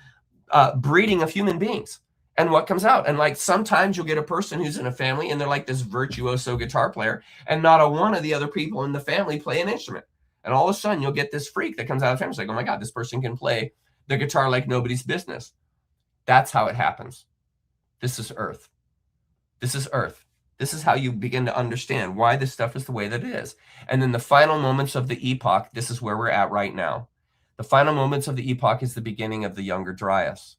breeding of human beings. And what comes out. And like sometimes you'll get a person who's in a family and they're like this virtuoso guitar player, and not a one of the other people in the family play an instrument. And all of a sudden you'll get this freak that comes out of the family. It's like, oh my God, this person can play the guitar like nobody's business. That's how it happens. This is Earth. This is Earth. This is how you begin to understand why this stuff is the way that it is. And then the final moments of the epoch, this is where we're at right now. The final moments of the epoch is the beginning of the Younger Dryas,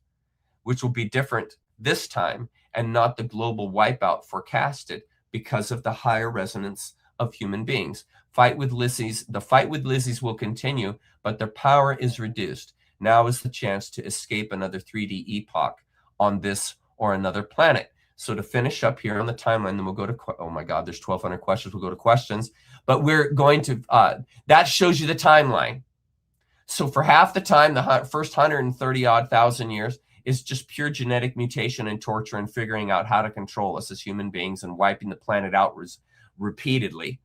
which will be different this time and not the global wipeout forecasted because of the higher resonance of human beings. The fight with Lizzies will continue, but their power is reduced. Now is the chance to escape another 3D epoch on this or another planet. So to finish up here on the timeline, then we'll go to, oh my God, there's 1,200 questions. We'll go to questions, but we're going to, that shows you the timeline. So for half the time, the first 130 odd thousand years, is just pure genetic mutation and torture and figuring out how to control us as human beings and wiping the planet out repeatedly.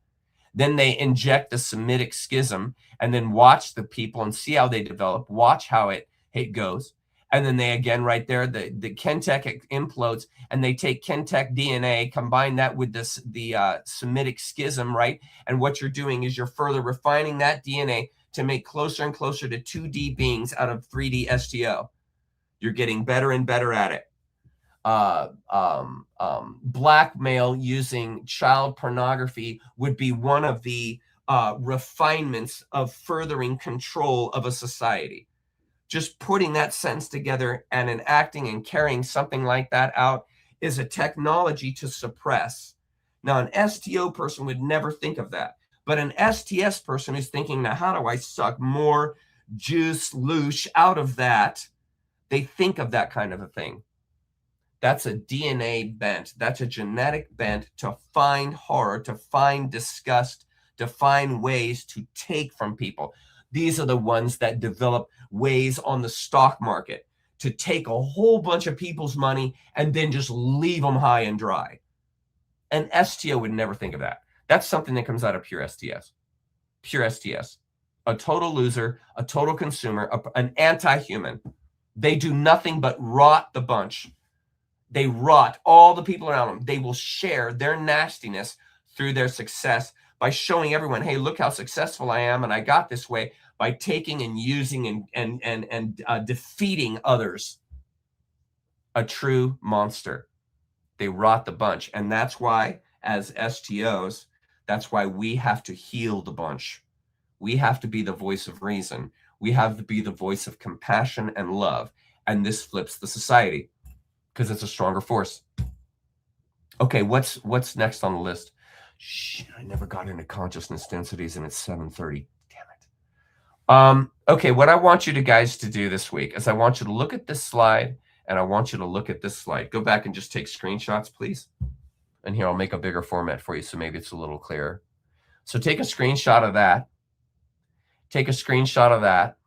Then they inject the Semitic schism and then watch the people and see how they develop, watch how it goes. And then they again right there, the Kantek implodes, and they take Kantek DNA, combine that with the Semitic schism, right? And what you're doing is you're further refining that DNA to make closer and closer to 2D beings out of 3D STO. You're getting better and better at it. Blackmail using child pornography would be one of the refinements of furthering control of a society. Just putting that sentence together and enacting and carrying something like that out is a technology to suppress. Now, an STO person would never think of that. But an STS person who's thinking, now, how do I suck more juice, loosh out of that? They think of that kind of a thing. That's a DNA bent. That's a genetic bent to find horror, to find disgust, to find ways to take from people. These are the ones that develop ways on the stock market to take a whole bunch of people's money and then just leave them high and dry. An STO would never think of that. That's something that comes out of pure STS. Pure STS. A total loser, a total consumer, an anti-human. They do nothing but rot the bunch. They rot all the people around them. They will share their nastiness through their success by showing everyone, hey, look how successful I am, and I got this way, by taking and using and defeating others. A true monster. They rot the bunch. And that's why, as STOs, that's why we have to heal the bunch. We have to be the voice of reason. We have to be the voice of compassion and love. And this flips the society because it's a stronger force. Okay, what's next on the list? Shit, I never got into consciousness densities, and it's 7:30. Damn it. Okay, what I want you guys to do this week is I want you to look at this slide, and I want you to look at this slide. Go back and just take screenshots, please. And here, I'll make a bigger format for you, so maybe it's a little clearer. So take a screenshot of that. Take a screenshot of that.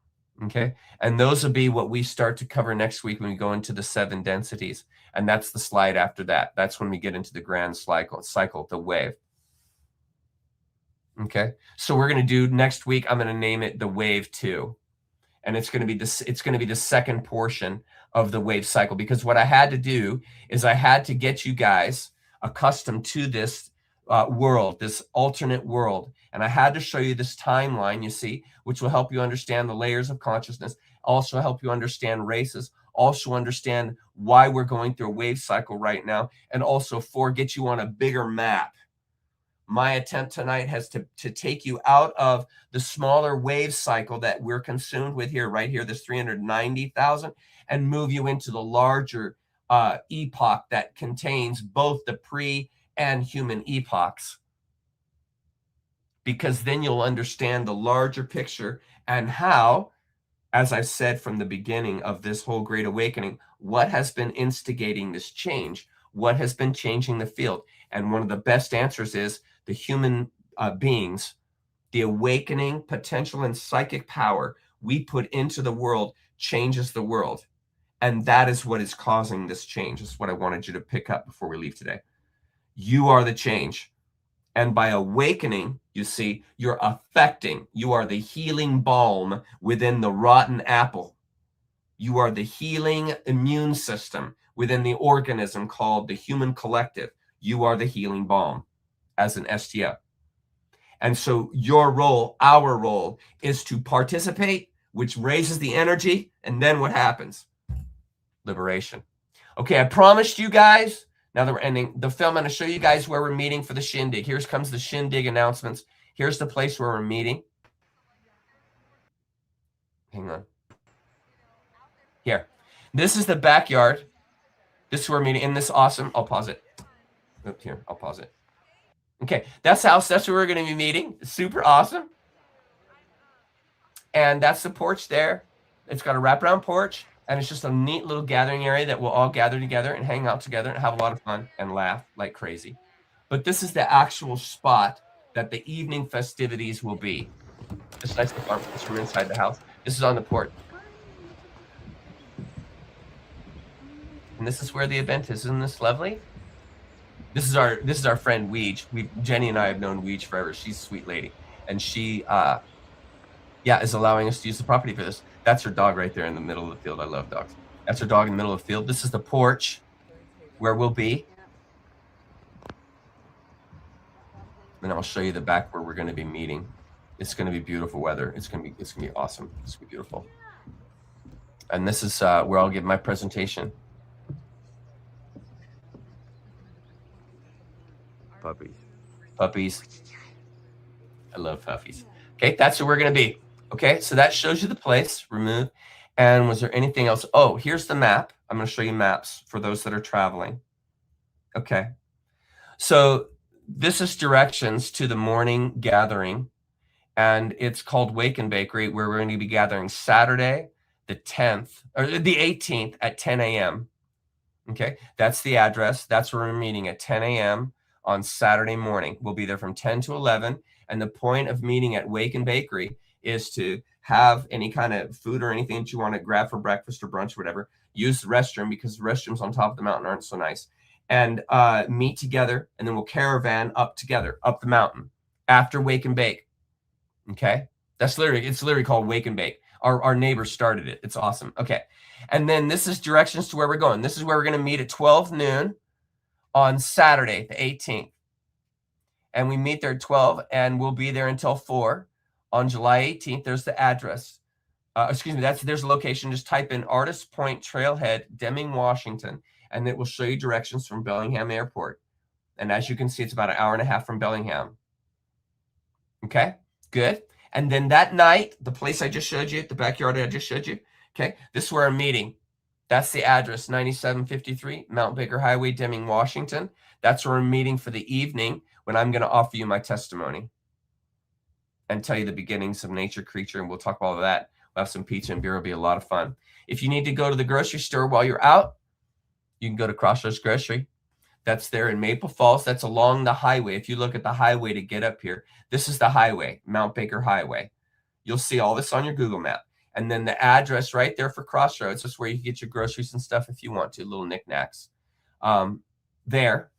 Okay, and those will be what we start to cover next week when we go into the 7 densities. And that's the slide after that. That's when we get into the grand cycle, the wave. Okay, so we're going to do next week. I'm going to name it the wave 2, and it's going to be this. It's going to be the second portion of the wave cycle, because what I had to do is I had to get you guys accustomed to this world, this alternate world, and I had to show you this timeline. You see, which will help you understand the layers of consciousness. Also help you understand races. Also understand why we're going through a wave cycle right now, and also get you on a bigger map. My attempt tonight has to take you out of the smaller wave cycle that we're consumed with here, right here, this 390,000, and move you into the larger epoch that contains both the pre and human epochs. Because then you'll understand the larger picture and how, as I've said from the beginning of this whole Great Awakening, what has been instigating this change, what has been changing the field. And one of the best answers is the human beings, the awakening potential and psychic power we put into the world changes the world. And that is what is causing this change. This is what I wanted you to pick up before we leave today. You are the change. And by awakening, you see, you're affecting. You are the healing balm within the rotten apple. You are the healing immune system within the organism called the human collective. You are the healing balm as an STO. And so your role, our role, is to participate, which raises the energy. And then what happens? Liberation. Okay, I promised you guys, now that we're ending the film, I'm going to show you guys where we're meeting for the Shindig. Here comes the Shindig announcements. Here's the place where we're meeting. Hang on. Here. This is the backyard. This is where we're meeting in this awesome, I'll pause it. Oops, here, I'll pause it. Okay, that's where we're going to be meeting. It's super awesome. And that's the porch there. It's got a wraparound porch, and it's just a neat little gathering area that we'll all gather together and hang out together and have a lot of fun and laugh like crazy. But this is the actual spot that the evening festivities will be. This nice apartment room inside the house. This is on the porch. And this is where the event is. Isn't this lovely? This is our friend Weege. Jenny and I have known Weege forever. She's a sweet lady, and she is allowing us to use the property for this. That's her dog right there in the middle of the field. I love dogs. That's her dog in the middle of the field. This is the porch where we'll be. Then I'll show you the back where we're going to be meeting. It's going to be beautiful weather. It's going to be awesome. It's going to be beautiful. And this is where I'll give my presentation. Puppies. I love puppies. Okay, that's where we're going to be. Okay, so that shows you the place. Remove. And was there anything else? Oh, here's the map. I'm going to show you maps for those that are traveling. Okay. So this is directions to the morning gathering. And it's called Wake and Bakery, where we're going to be gathering Saturday, the 10th, or the 18th at 10 a.m. Okay, that's the address. That's where we're meeting at 10 a.m. on Saturday morning. We'll be there from 10 to 11. And the point of meeting at Wake and Bakery is to have any kind of food or anything that you want to grab for breakfast or brunch or whatever. Use the restroom because the restrooms on top of the mountain aren't so nice. And meet together, and then we'll caravan up together, up the mountain after Wake and Bake. Okay, it's literally called Wake and Bake. Our neighbors started it. It's awesome. Okay, and then this is directions to where we're going. This is where we're going to meet at 12 noon on Saturday, the 18th. And we meet there at 12, and we'll be there until 4 on July 18th. There's the address. There's a location. Just type in Artist Point Trailhead, Deming, Washington, and it will show you directions from Bellingham Airport. And as you can see, it's about an hour and a half from Bellingham. Okay, good. And then that night, the place I just showed you, the backyard I just showed you, okay, this is where I'm meeting. That's the address, 9753 Mount Baker Highway, Deming, Washington. That's where I'm meeting for the evening when I'm going to offer you my testimony and tell you the beginnings of nature, creature, and we'll talk about all of that. We'll have some pizza and beer. It'll be a lot of fun. If you need to go to the grocery store while you're out, you can go to Crossroads Grocery. That's there in Maple Falls. That's along the highway. If you look at the highway to get up here, this is the highway, Mount Baker Highway. You'll see all this on your Google map. And then the address right there for Crossroads is where you can get your groceries and stuff if you want to, little knickknacks. There.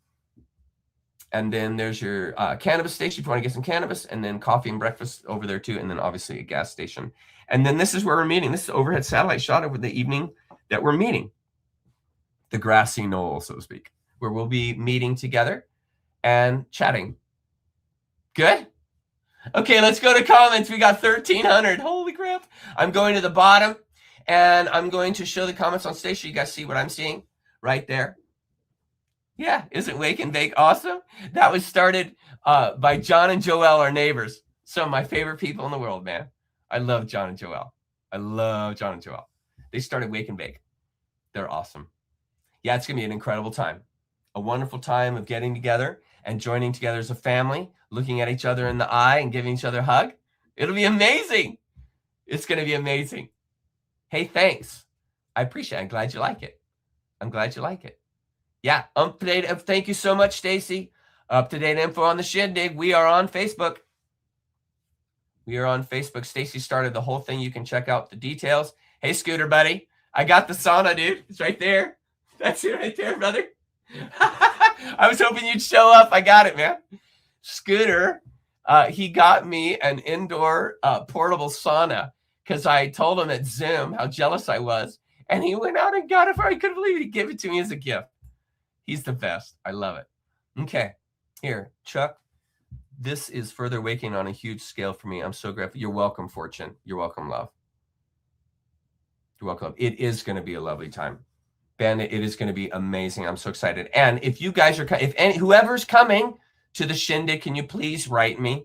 And then there's your cannabis station if you want to get some cannabis, and then coffee and breakfast over there too, and then obviously a gas station. And then this is where we're meeting. This is an overhead satellite shot over the evening that we're meeting. The grassy knoll, so to speak, where we'll be meeting together and chatting. Good? Okay, let's go to comments. We got 1,300. Holy crap. I'm going to the bottom, and I'm going to show the comments on stage so you guys see what I'm seeing right there. Yeah, isn't Wake and Bake awesome? That was started by John and Joelle, our neighbors. Some of my favorite people in the world, man. I love John and Joelle. They started Wake and Bake. They're awesome. Yeah, it's going to be an incredible time. A wonderful time of getting together and joining together as a family, looking at each other in the eye and giving each other a hug. It'll be amazing. It's going to be amazing. Hey, thanks. I appreciate it. I'm glad you like it. Yeah, up-to-date. Thank you so much, Stacy. Up-to-date info on the Shindig. We are on Facebook. Stacy started the whole thing. You can check out the details. Hey, Scooter, buddy. I got the sauna, dude. It's right there. That's it right there, brother. I was hoping you'd show up. I got it, man. Scooter, he got me an indoor portable sauna because I told him at Zoom how jealous I was. And he went out and got it. I couldn't believe he gave it to me as a gift. He's the best. I love it. Okay. Here, Chuck. This is further waking on a huge scale for me. I'm so grateful. You're welcome, Fortune. You're welcome, love. You're welcome. It is going to be a lovely time. Bandit, it is going to be amazing. I'm so excited. And if you guys are, whoever's coming to the Shindig, can you please write me?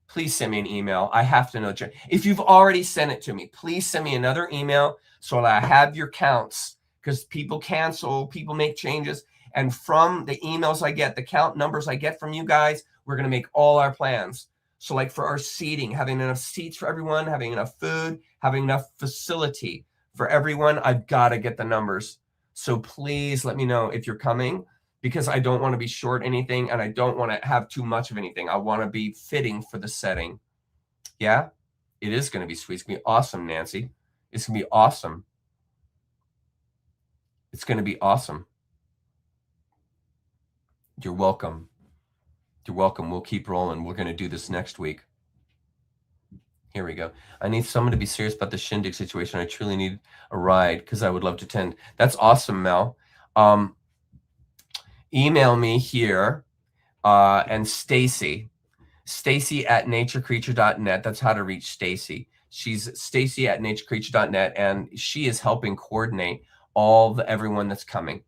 Please send me an email. I have to know. If you've already sent it to me, please send me another email so that I have your counts, because people cancel, people make changes. And from the emails I get, the count numbers I get from you guys, we're going to make all our plans. So like for our seating, having enough seats for everyone, having enough food, having enough facility for everyone, I've got to get the numbers. So please let me know if you're coming, because I don't want to be short anything and I don't want to have too much of anything. I want to be fitting for the setting. Yeah, it is going to be sweet. It's going to be awesome, Nancy. It's going to be awesome. It's going to be awesome. You're welcome. You're welcome. We'll keep rolling. We're going to do this next week. Here we go. I need someone to be serious about the Shindig situation. I truly need a ride because I would love to attend. That's awesome, Mel. Email me here and Stacy at naturecreature.net. That's how to reach Stacy. She's Stacy at naturecreature.net, and she is helping coordinate everyone that's coming.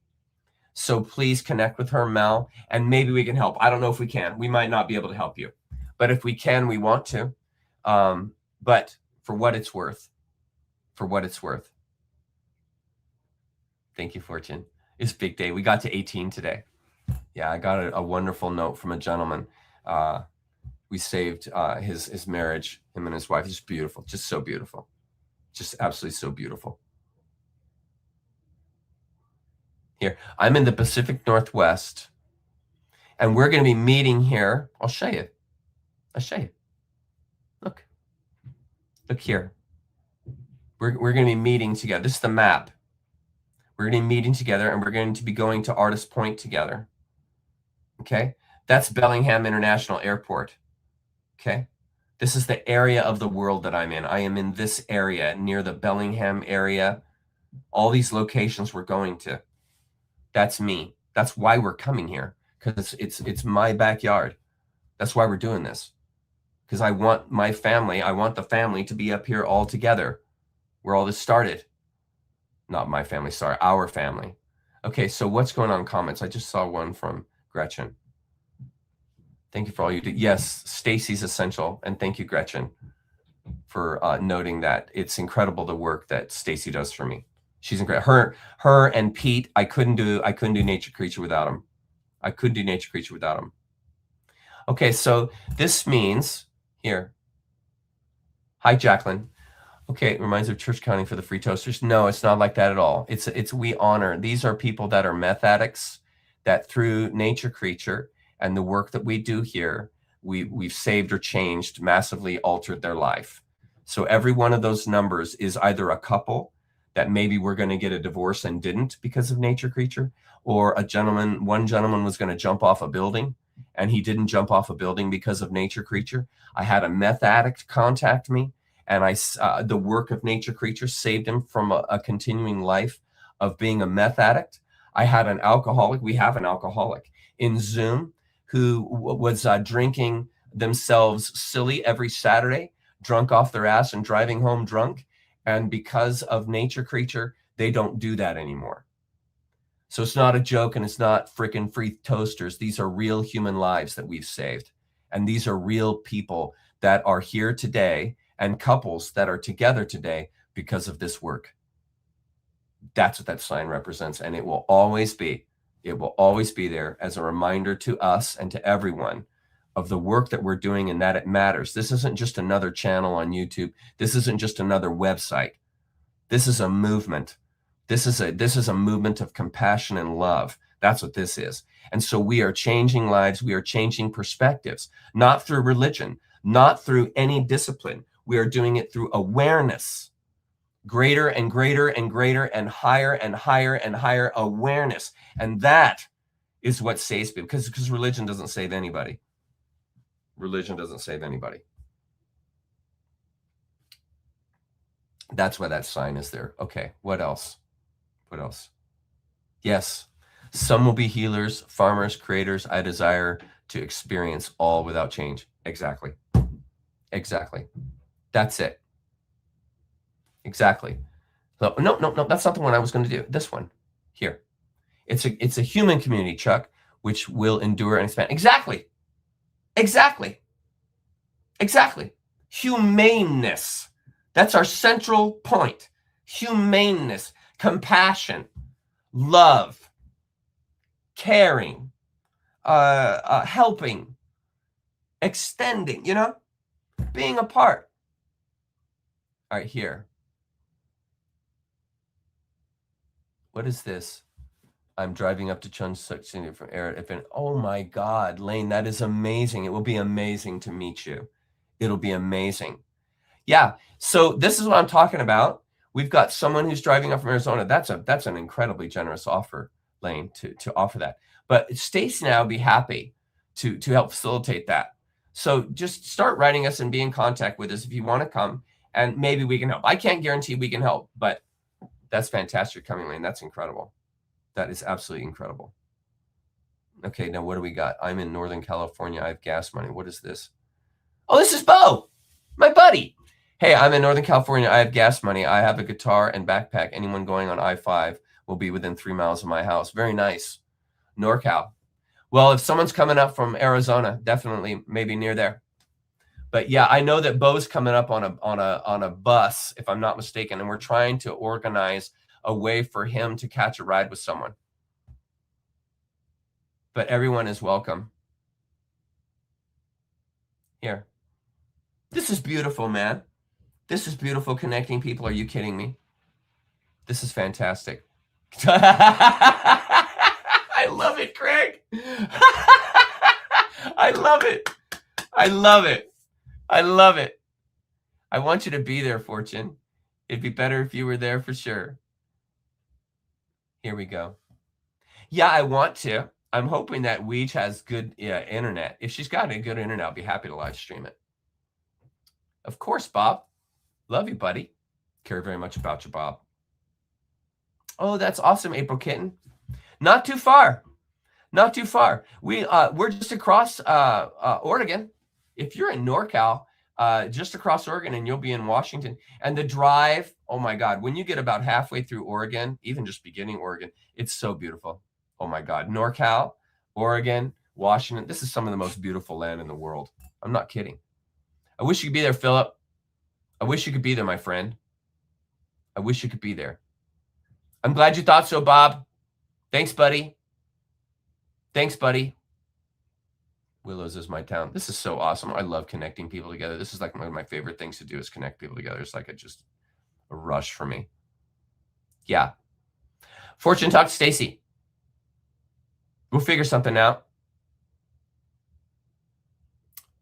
So please connect with her, Mel, and maybe we can help. I don't know if we can. We might not be able to help you, but if we can, we want to. But for what it's worth, Thank you, Fortune. It's big day. We got to 18 today. Yeah, I got a wonderful note from a gentleman. We saved his marriage, him and his wife. Just beautiful, just so beautiful, just absolutely so beautiful. Here, I'm in the Pacific Northwest, and we're going to be meeting here. I'll show you. Look here. We're going to be meeting together. This is the map. We're going to be meeting together, and we're going to be going to Artist Point together. Okay, that's Bellingham International Airport. Okay, this is the area of the world that I'm in. I am in this area near the Bellingham area. All these locations we're going to. That's me. That's why we're coming here, because it's my backyard. That's why we're doing this, because I want my family. I want the family to be up here all together, where all this started. Not my family, sorry, our family. Okay, so what's going on in comments? I just saw one from Gretchen. Thank you for all you do. Yes, Stacy's essential, and thank you, Gretchen, for noting that. It's incredible the work that Stacy does for me. She's incredible. Her and Pete. I couldn't do Nature Creature without them. Okay, so this means here. Hi, Jacqueline. Okay, it reminds me of church counting for the free toasters. No, it's not like that at all. It's we honor. These are people that are meth addicts that through Nature Creature and the work that we do here, we've saved or changed, massively altered their life. So every one of those numbers is either a couple that maybe we're going to get a divorce and didn't because of Nature Creature, or one gentleman was going to jump off a building and he didn't jump off a building because of Nature Creature. I had a meth addict contact me, and the work of Nature Creature saved him from a continuing life of being a meth addict. I had an alcoholic. We have an alcoholic in Zoom who was drinking themselves silly every Saturday, drunk off their ass and driving home drunk. And because of Nature Creature, they don't do that anymore. So it's not a joke, and it's not freaking free toasters. These are real human lives that we've saved. And these are real people that are here today, and couples that are together today because of this work. That's what that sign represents. And it will always be there as a reminder to us and to everyone of the work that we're doing, and that it matters. This isn't just another channel on YouTube. This isn't just another website. This is a movement. This is a movement of compassion and love. That's what this is. And so we are changing lives. We are changing perspectives, not through religion, not through any discipline. We are doing it through awareness, greater and greater and greater and higher and higher and higher awareness. And that is what saves people, because religion doesn't save anybody. Religion doesn't save anybody. That's why that sign is there. Okay, what else? Yes, some will be healers, farmers, creators. I desire to experience all without change. Exactly. That's it. Exactly. So, no, that's not the one I was going to do. This one here. It's a human community, Chuck, which will endure and expand. Exactly. Humaneness. That's our central point. Humaneness, compassion, love, caring, helping, extending, being a part. All right, here. What is this? I'm driving up to Chunsuck from Air. Oh my God, Lane, that is amazing. It will be amazing to meet you. It'll be amazing. Yeah. So this is what I'm talking about. We've got someone who's driving up from Arizona. That's an incredibly generous offer, Lane, to offer that. But Stacy and I will be happy to help facilitate that. So just start writing us and be in contact with us if you want to come, and maybe we can help. I can't guarantee we can help, but that's fantastic coming, Lane. That's incredible. That is absolutely incredible. Okay, now what do we got? I'm in Northern California. I have gas money. What is this? Oh, this is Bo, my buddy. Hey, I'm in Northern California. I have gas money. I have a guitar and backpack. Anyone going on I-5 will be within 3 miles of my house. Very nice. NorCal. Well, if someone's coming up from Arizona, definitely maybe near there. But yeah, I know that Bo's coming up on a bus, if I'm not mistaken, and we're trying to organize a way for him to catch a ride with someone. But everyone is welcome. Here. This is beautiful, man. This is beautiful, connecting people. Are you kidding me? This is fantastic. I love it, Craig. I love it. I love it. I love it. I want you to be there, Fortune. It'd be better if you were there for sure. Here we go. Yeah, I want to. I'm hoping that Weege has good internet. If she's got a good internet, I'll be happy to live stream it. Of course, Bob. Love you, buddy. Care very much about you, Bob. Oh, that's awesome, April Kitten. Not too far. Not too far. We're just across Oregon. If you're in NorCal, just across Oregon, and you'll be in Washington. And the drive, oh my God, when you get about halfway through Oregon, even just beginning Oregon, it's so beautiful. Oh my God, NorCal, Oregon, Washington. This is some of the most beautiful land in the world. I'm not kidding. I wish you could be there, Philip. I wish you could be there, my friend. I wish you could be there. I'm glad you thought so, Bob. Thanks, buddy. Thanks, buddy. Willows is my town. This is so awesome. I love connecting people together. This is like one of my favorite things to do is connect people together. It's like a rush for me. Yeah. Fortune, talk to Stacy. We'll figure something out.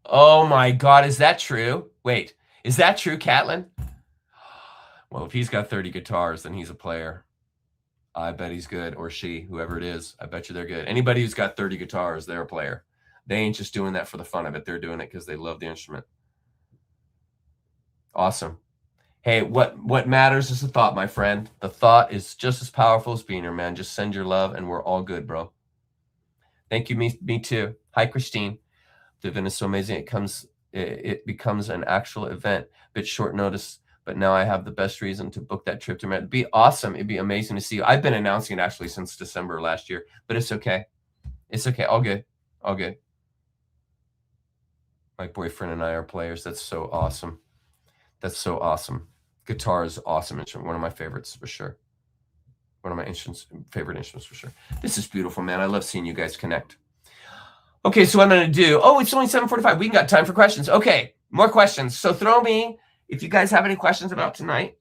Oh my God, is that true? Wait, is that true, Catlin? Well, if he's got 30 guitars, then he's a player. I bet he's good, or she, whoever it is. I bet you they're good. Anybody who's got 30 guitars, they're a player. They ain't just doing that for the fun of it. They're doing it because they love the instrument. Awesome. Hey, what matters is the thought, my friend. The thought is just as powerful as being here, man. Just send your love, and we're all good, bro. Thank you, me too. Hi, Christine. The event is so amazing. It becomes an actual event. Bit short notice, but now I have the best reason to book that trip to America. It'd be awesome. It'd be amazing to see you. I've been announcing it actually since December last year, but it's okay. It's okay. All good. All good. My boyfriend and I are players. That's so awesome. That's so awesome. Guitar is an awesome instrument. One of my favorites for sure. One of my favorite instruments for sure. This is beautiful, man. I love seeing you guys connect. Okay, so what I'm going to do. Oh, it's only 7:45. We got time for questions. Okay, more questions. So throw me, if you guys have any questions about tonight,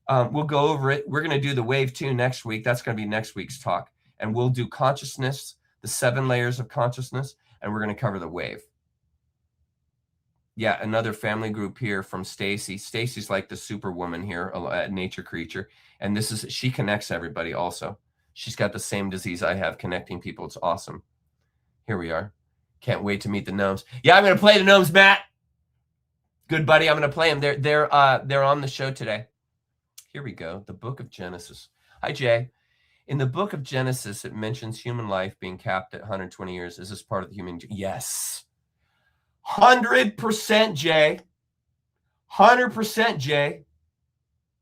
we'll go over it. We're going to do the wave 2 next week. That's going to be next week's talk. And we'll do consciousness, the 7 layers of consciousness, and we're going to cover the wave. Yeah, another family group here from Stacy. Stacy's like the superwoman here, a nature creature. And she connects everybody also. She's got the same disease I have, connecting people. It's awesome. Here we are. Can't wait to meet the gnomes. Yeah, I'm going to play the gnomes, Matt. Good buddy. I'm going to play them. They're on the show today. Here we go. The book of Genesis. Hi, Jay. In the book of Genesis, it mentions human life being capped at 120 years. Is this part of the human? Yes. 100%, Jay. 100%, Jay.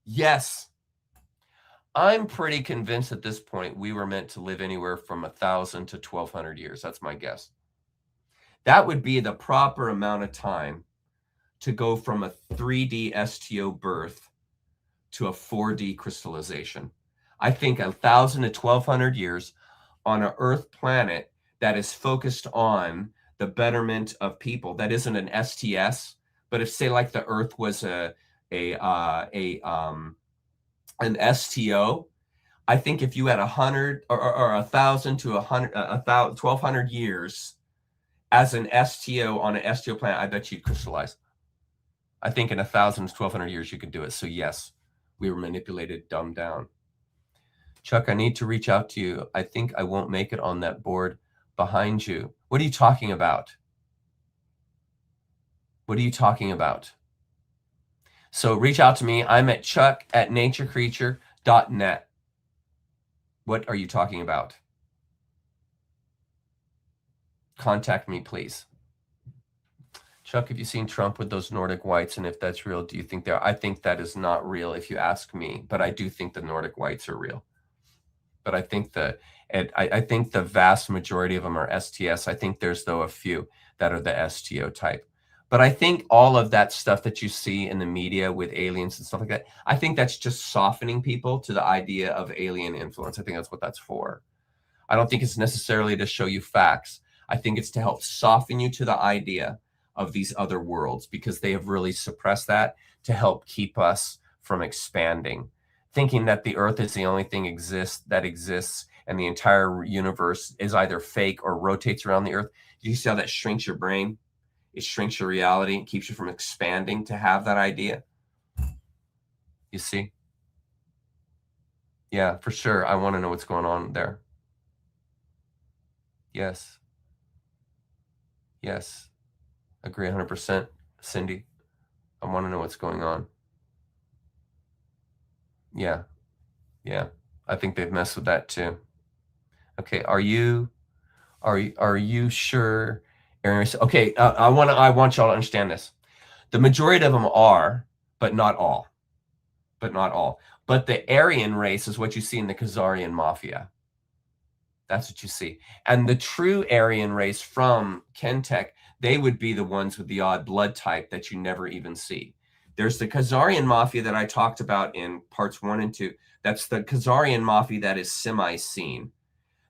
Yes. I'm pretty convinced at this point we were meant to live anywhere from 1,000 to 1,200 years. That's my guess. That would be the proper amount of time to go from a 3D STO birth to a 4D crystallization. I think 1,000 to 1,200 years on an Earth planet that is focused on the betterment of people. That isn't an STS, but if say like the Earth was an STO, I think if you had 100 or 1,000 to 1,200 years as an STO on an STO planet, I bet you'd crystallize. I think in 1,000 to 1,200 years you could do it. So yes, we were manipulated, dumbed down. Chuck, I need to reach out to you. I think I won't make it on that board behind you. What are you talking about? What are you talking about? So reach out to me. I'm at chuck@naturecreature.net. What are you talking about? Contact me, please. Chuck, have you seen Trump with those Nordic whites? And if that's real, do you think I think that is not real if you ask me, but I do think the Nordic whites are real. But I think I think the vast majority of them are STS. I think there's, though, a few that are the STO type. But I think all of that stuff that you see in the media with aliens and stuff like that, I think that's just softening people to the idea of alien influence. I think that's what that's for. I don't think it's necessarily to show you facts. I think it's to help soften you to the idea of these other worlds, because they have really suppressed that to help keep us from expanding, thinking that the Earth is the only thing that exists and the entire universe is either fake or rotates around the Earth. Do you see how that shrinks your brain? It shrinks your reality and keeps you from expanding to have that idea. You see? Yeah, for sure. I want to know what's going on there. Yes. Yes. Agree 100%, Cindy. I want to know what's going on. Yeah. Yeah. I think they've messed with that too. Okay. Are you sure? Okay. I want y'all to understand this. The majority of them are, but not all. But the Aryan race is what you see in the Khazarian mafia. That's what you see. And the true Aryan race from Kantek, they would be the ones with the odd blood type that you never even see. There's the Khazarian mafia that I talked about in parts 1 and 2. That's the Khazarian mafia that is semi-seen.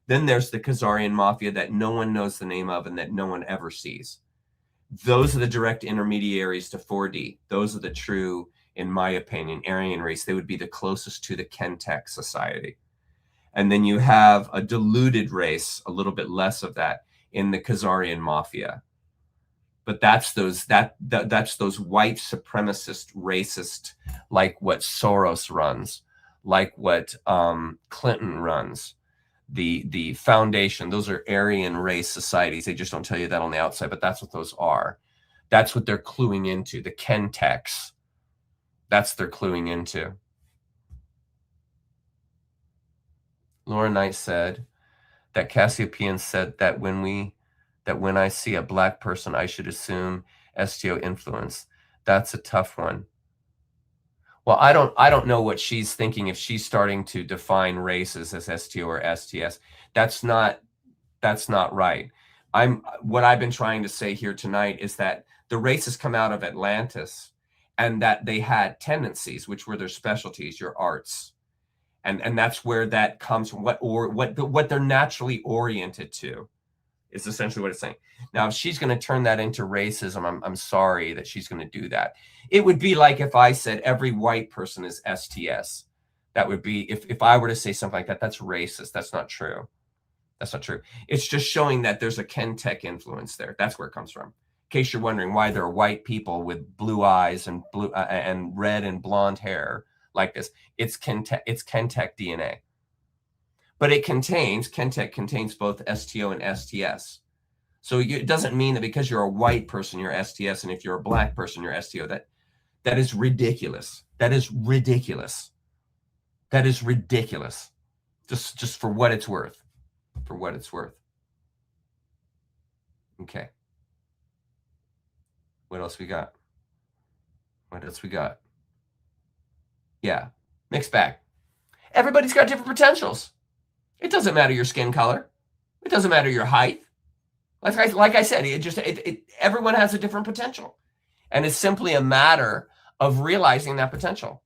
Then there's the Khazarian mafia that no one knows the name of and that no one ever sees. Those are the direct intermediaries to 4D. Those are the true, in my opinion, Aryan race. They would be the closest to the Kantek society. And then you have a diluted race, a little bit less of that, in the Khazarian mafia. But that's those white supremacist, racist, like what Soros runs, like what Clinton runs. The foundation, those are Aryan race societies. They just don't tell you that on the outside, but that's what those are. That's what they're cluing into, the Kenteks. That's they're cluing into. Laura Knight said that Cassiopaean said that when I see a black person, I should assume STO influence. That's a tough one. Well, I don't know what she's thinking if she's starting to define races as STO or STS. That's not right. What I've been trying to say here tonight is that the races come out of Atlantis and that they had tendencies, which were their specialties, your arts. And that's where that comes from. What they're naturally oriented to is essentially what it's saying. Now, if she's going to turn that into racism, I'm sorry that she's going to do that. It would be like if I said every white person is STS. That would be, if I were to say something like that, that's racist. That's not true. That's not true. It's just showing that there's a Kantek influence there. That's where it comes from. In case you're wondering why there are white people with blue eyes and blue and red and blonde hair like this, it's Kantek DNA. But Kantek contains both STO and STS. So it doesn't mean that because you're a white person, you're STS, and if you're a black person, you're STO. That is ridiculous. That is ridiculous. That is ridiculous. Just for what it's worth. For what it's worth. Okay. What else we got? Yeah. Mixed bag. Everybody's got different potentials. It doesn't matter your skin color. It doesn't matter your height. Like I said, everyone has a different potential. And it's simply a matter of realizing that potential.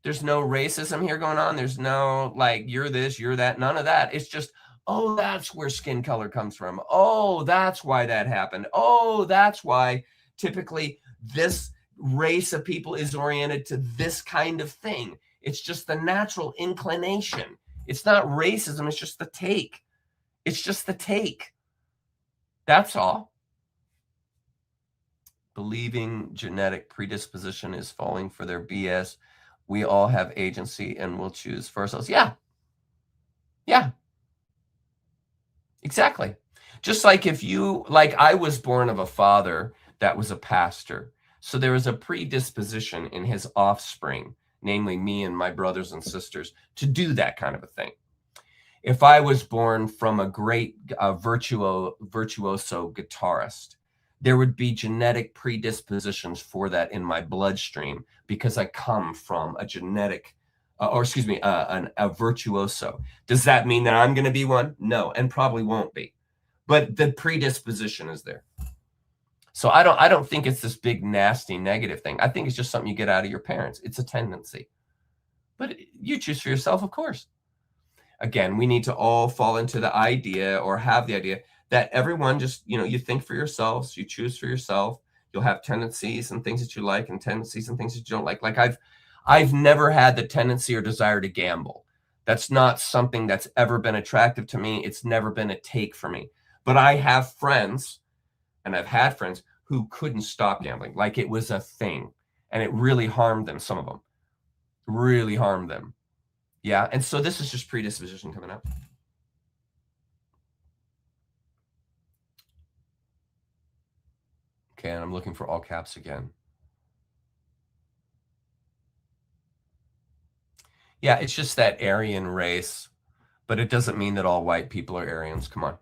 There's no racism here going on. There's no like, you're this, you're that, none of that. It's just, oh, that's where skin color comes from. Oh, that's why that happened. Oh, that's why typically this race of people is oriented to this kind of thing. It's just the natural inclination. It's not racism. It's just the take. It's just the take. That's all. Believing genetic predisposition is falling for their BS. We all have agency and we'll choose for ourselves. Yeah, Yeah, exactly. Just like like I was born of a father that was a pastor. So there was a predisposition in his offspring, namely me and my brothers and sisters, to do that kind of a thing. If I was born from a great virtuoso guitarist, there would be genetic predispositions for that in my bloodstream because I come from a genetic, a virtuoso. Does that mean that I'm going to be one? No, and probably won't be. But the predisposition is there. So I don't think it's this big, nasty, negative thing. I think it's just something you get out of your parents. It's a tendency. But you choose for yourself, of course. Again, we need to all fall into the idea or have the idea that everyone just, you think for yourselves, you choose for yourself. You'll have tendencies and things that you like and tendencies and things that you don't like. Like I've never had the tendency or desire to gamble. That's not something that's ever been attractive to me. It's never been a take for me. But I have friends, and I've had friends who couldn't stop gambling. Like it was a thing. And it really harmed them, some of them. Really harmed them. Yeah, and so this is just predisposition coming up. Okay, and I'm looking for all caps again. Yeah, it's just that Aryan race, but it doesn't mean that all white people are Aryans. Come on.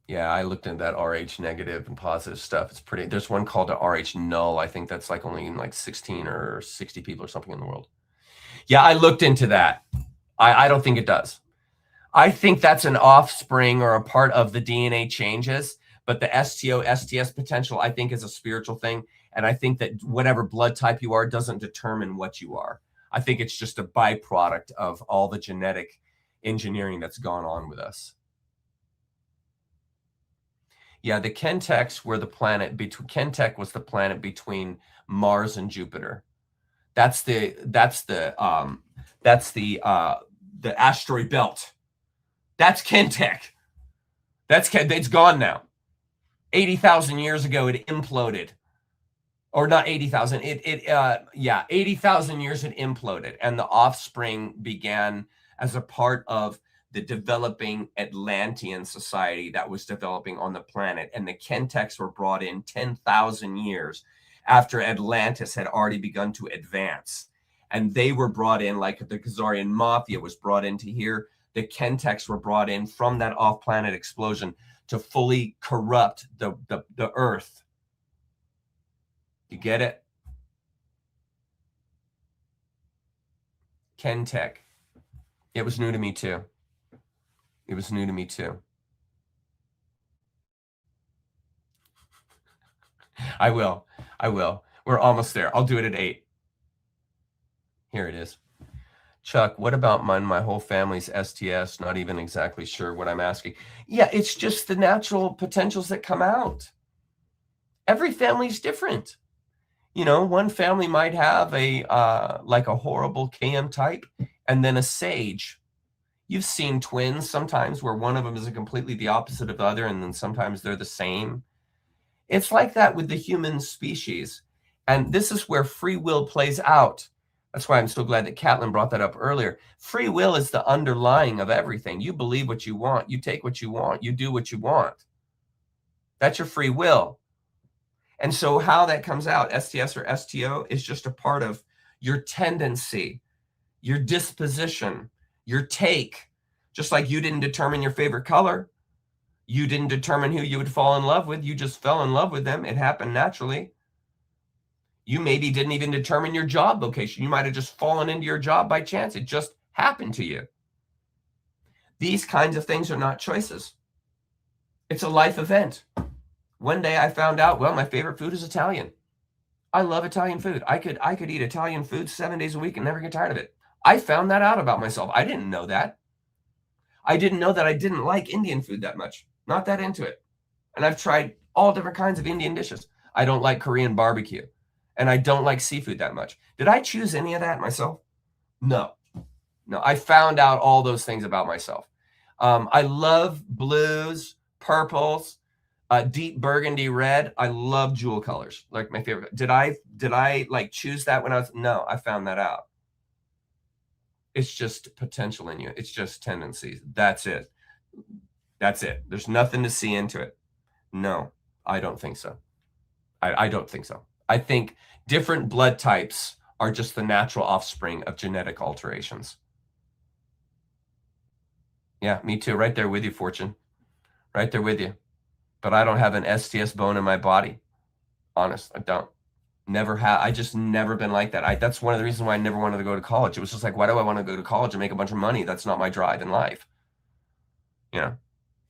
Yeah, I looked into that RH negative and positive stuff. It's pretty. There's one called a RH null. I think that's like only like 16 or 60 people or something in the world. Yeah, I looked into that. I don't think it does. I think that's an offspring or a part of the DNA changes, but the STO, STS potential, I think, is a spiritual thing. And I think that whatever blood type you are doesn't determine what you are. I think it's just a byproduct of all the genetic engineering that's gone on with us. Yeah, the Kantek were the planet between. Kantek was the planet between Mars and Jupiter. That's the asteroid belt. That's Kantek. It's gone now. 80,000 years ago, it imploded, or not 80,000. 80,000 years it imploded, and the offspring began as a part of the developing Atlantean society that was developing on the planet. And the Kenteks were brought in 10,000 years after Atlantis had already begun to advance. And they were brought in like the Khazarian mafia was brought into here. The Kenteks were brought in from that off-planet explosion to fully corrupt the Earth. You get it? Kantek. It was new to me too. It was new to me too. I will. We're almost there. I'll do it at 8. Here it is. Chuck, what about my whole family's STS? Not even exactly sure what I'm asking. Yeah, it's just the natural potentials that come out. Every family's different. One family might have like a horrible KM type and then a sage. You've seen twins sometimes where one of them is completely the opposite of the other, and then sometimes they're the same. It's like that with the human species. And this is where free will plays out. That's why I'm so glad that Catlin brought that up earlier. Free will is the underlying of everything. You believe what you want. You take what you want. You do what you want. That's your free will. And so how that comes out, STS or STO, is just a part of your tendency, your disposition, your take. Just like you didn't determine your favorite color. You didn't determine who you would fall in love with. You just fell in love with them. It happened naturally. You maybe didn't even determine your job location. You might have just fallen into your job by chance. It just happened to you. These kinds of things are not choices. It's a life event. One day I found out, well, my favorite food is Italian. I love Italian food. I could eat Italian food 7 days a week and never get tired of it. I found that out about myself. I didn't know that. I didn't know that I didn't like Indian food that much. Not that into it. And I've tried all different kinds of Indian dishes. I don't like Korean barbecue. And I don't like seafood that much. Did I choose any of that myself? No. I found out all those things about myself. I love blues, purples, deep burgundy red. I love jewel colors, like my favorite. Did I like choose that when I was? No, I found that out. It's just potential in you. It's just tendencies. That's it. That's it. There's nothing to see into it. No, I don't think so. I don't think so. I think different blood types are just the natural offspring of genetic alterations. Yeah, me too. Right there with you, Fortune. Right there with you. But I don't have an STS bone in my body. Honest, I don't. Never have. I just never been like that. That's one of the reasons why I never wanted to go to college. It was just like, why do I want to go to college and make a bunch of money? That's not my drive in life. You know,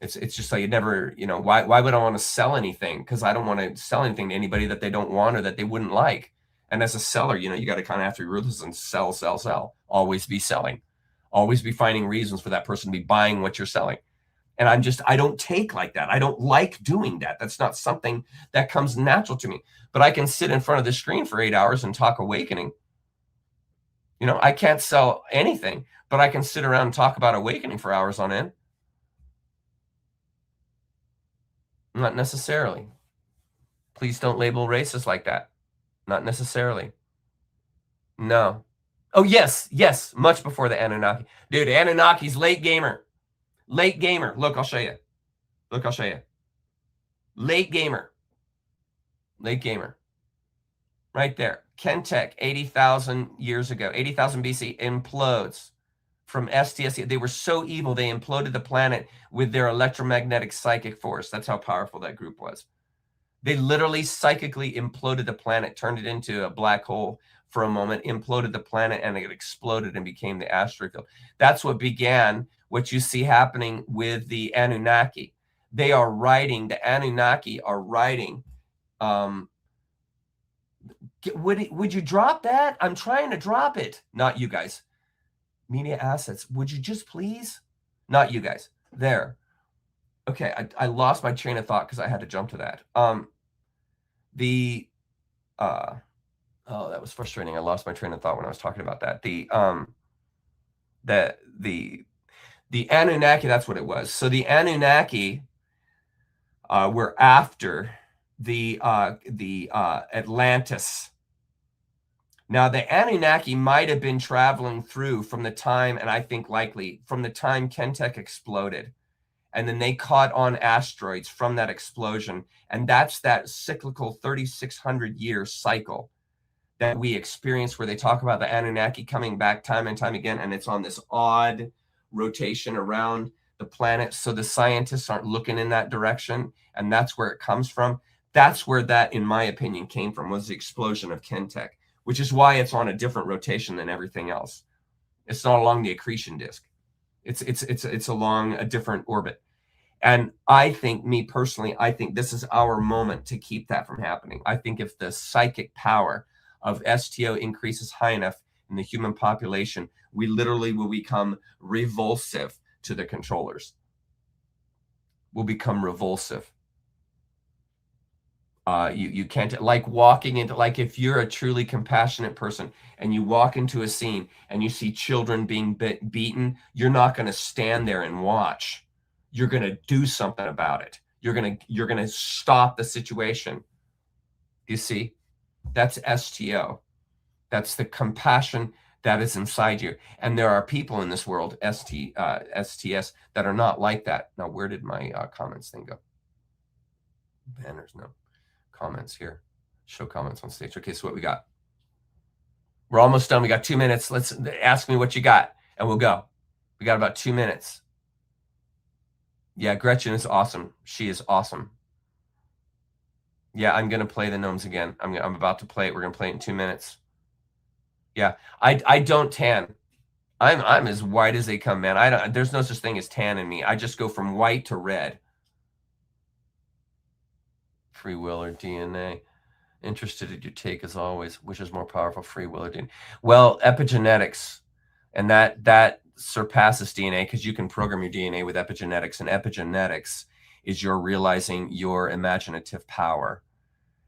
it's just like, it never, you know, why would I want to sell anything? Because I don't want to sell anything to anybody that they don't want or that they wouldn't like. And as a seller, you know, you got to kind of have to be ruthless and sell. Always be selling. Always be finding reasons for that person to be buying what you're selling. And I don't take like that. I don't like doing that. That's not something that comes natural to me. But I can sit in front of the screen for 8 hours and talk awakening. You know, I can't sell anything, but I can sit around and talk about awakening for hours on end. Not necessarily. Please don't label racist like that. Not necessarily. No. Oh, yes. Much before the Anunnaki. Dude, Anunnaki's late gamer. Late gamer. Look, I'll show you. Late gamer. Right there. Kantek, 80,000 years ago, 80,000 BC, implodes from STS. They were so evil, they imploded the planet with their electromagnetic psychic force. That's how powerful that group was. They literally psychically imploded the planet, turned it into a black hole for a moment, imploded the planet, and it exploded and became the asteroid field. That's what began what you see happening with the Anunnaki. They are writing, the Anunnaki are writing. Would you drop that? I'm trying to drop it. Not you guys. Media assets. Would you just please? Not you guys. There. Okay, I lost my train of thought because I had to jump to that. Oh, that was frustrating. I lost my train of thought when I was talking about that. The Anunnaki, that's what it was. So the Anunnaki were after the Atlantis. Now, the Anunnaki might have been traveling through from the time, and I think likely from the time Kantek exploded. And then they caught on asteroids from that explosion. And that's that cyclical 3,600 year cycle that we experience where they talk about the Anunnaki coming back time and time again. And it's on this odd rotation around the planet. So the scientists aren't looking in that direction. And that's where it comes from. That's where that, in my opinion, came from, was the explosion of Kantek, which is why it's on a different rotation than everything else. It's not along the accretion disk. It's along a different orbit. And I think, me personally, I think this is our moment to keep that from happening. I think if the psychic power of STO increases high enough in the human population, we literally will become revulsive to the controllers. We'll become revulsive. You can't, like walking into, like if you're a truly compassionate person and you walk into a scene and you see children being beaten, you're not going to stand there and watch. You're going to do something about it. You're going to stop the situation. You see, that's STO. That's the compassion that is inside you. And there are people in this world, STS, that are not like that. Now, where did my comments thing go? Banners, no. Comments here. Show comments on stage. Okay, so what we got? We're almost done. We got 2 minutes. Let's ask me what you got, and we'll go. We got about 2 minutes. Yeah, Gretchen is awesome. She is awesome. Yeah, I'm gonna play the gnomes again. I'm about to play it. We're gonna play it in 2 minutes. Yeah, I don't tan. I'm as white as they come, man. There's no such thing as tan in me. I just go from white to red. Free will or DNA? Interested in your take as always. Which is more powerful, free will or DNA? Well, epigenetics, and that surpasses DNA because you can program your DNA with epigenetics, and epigenetics is your realizing your imaginative power,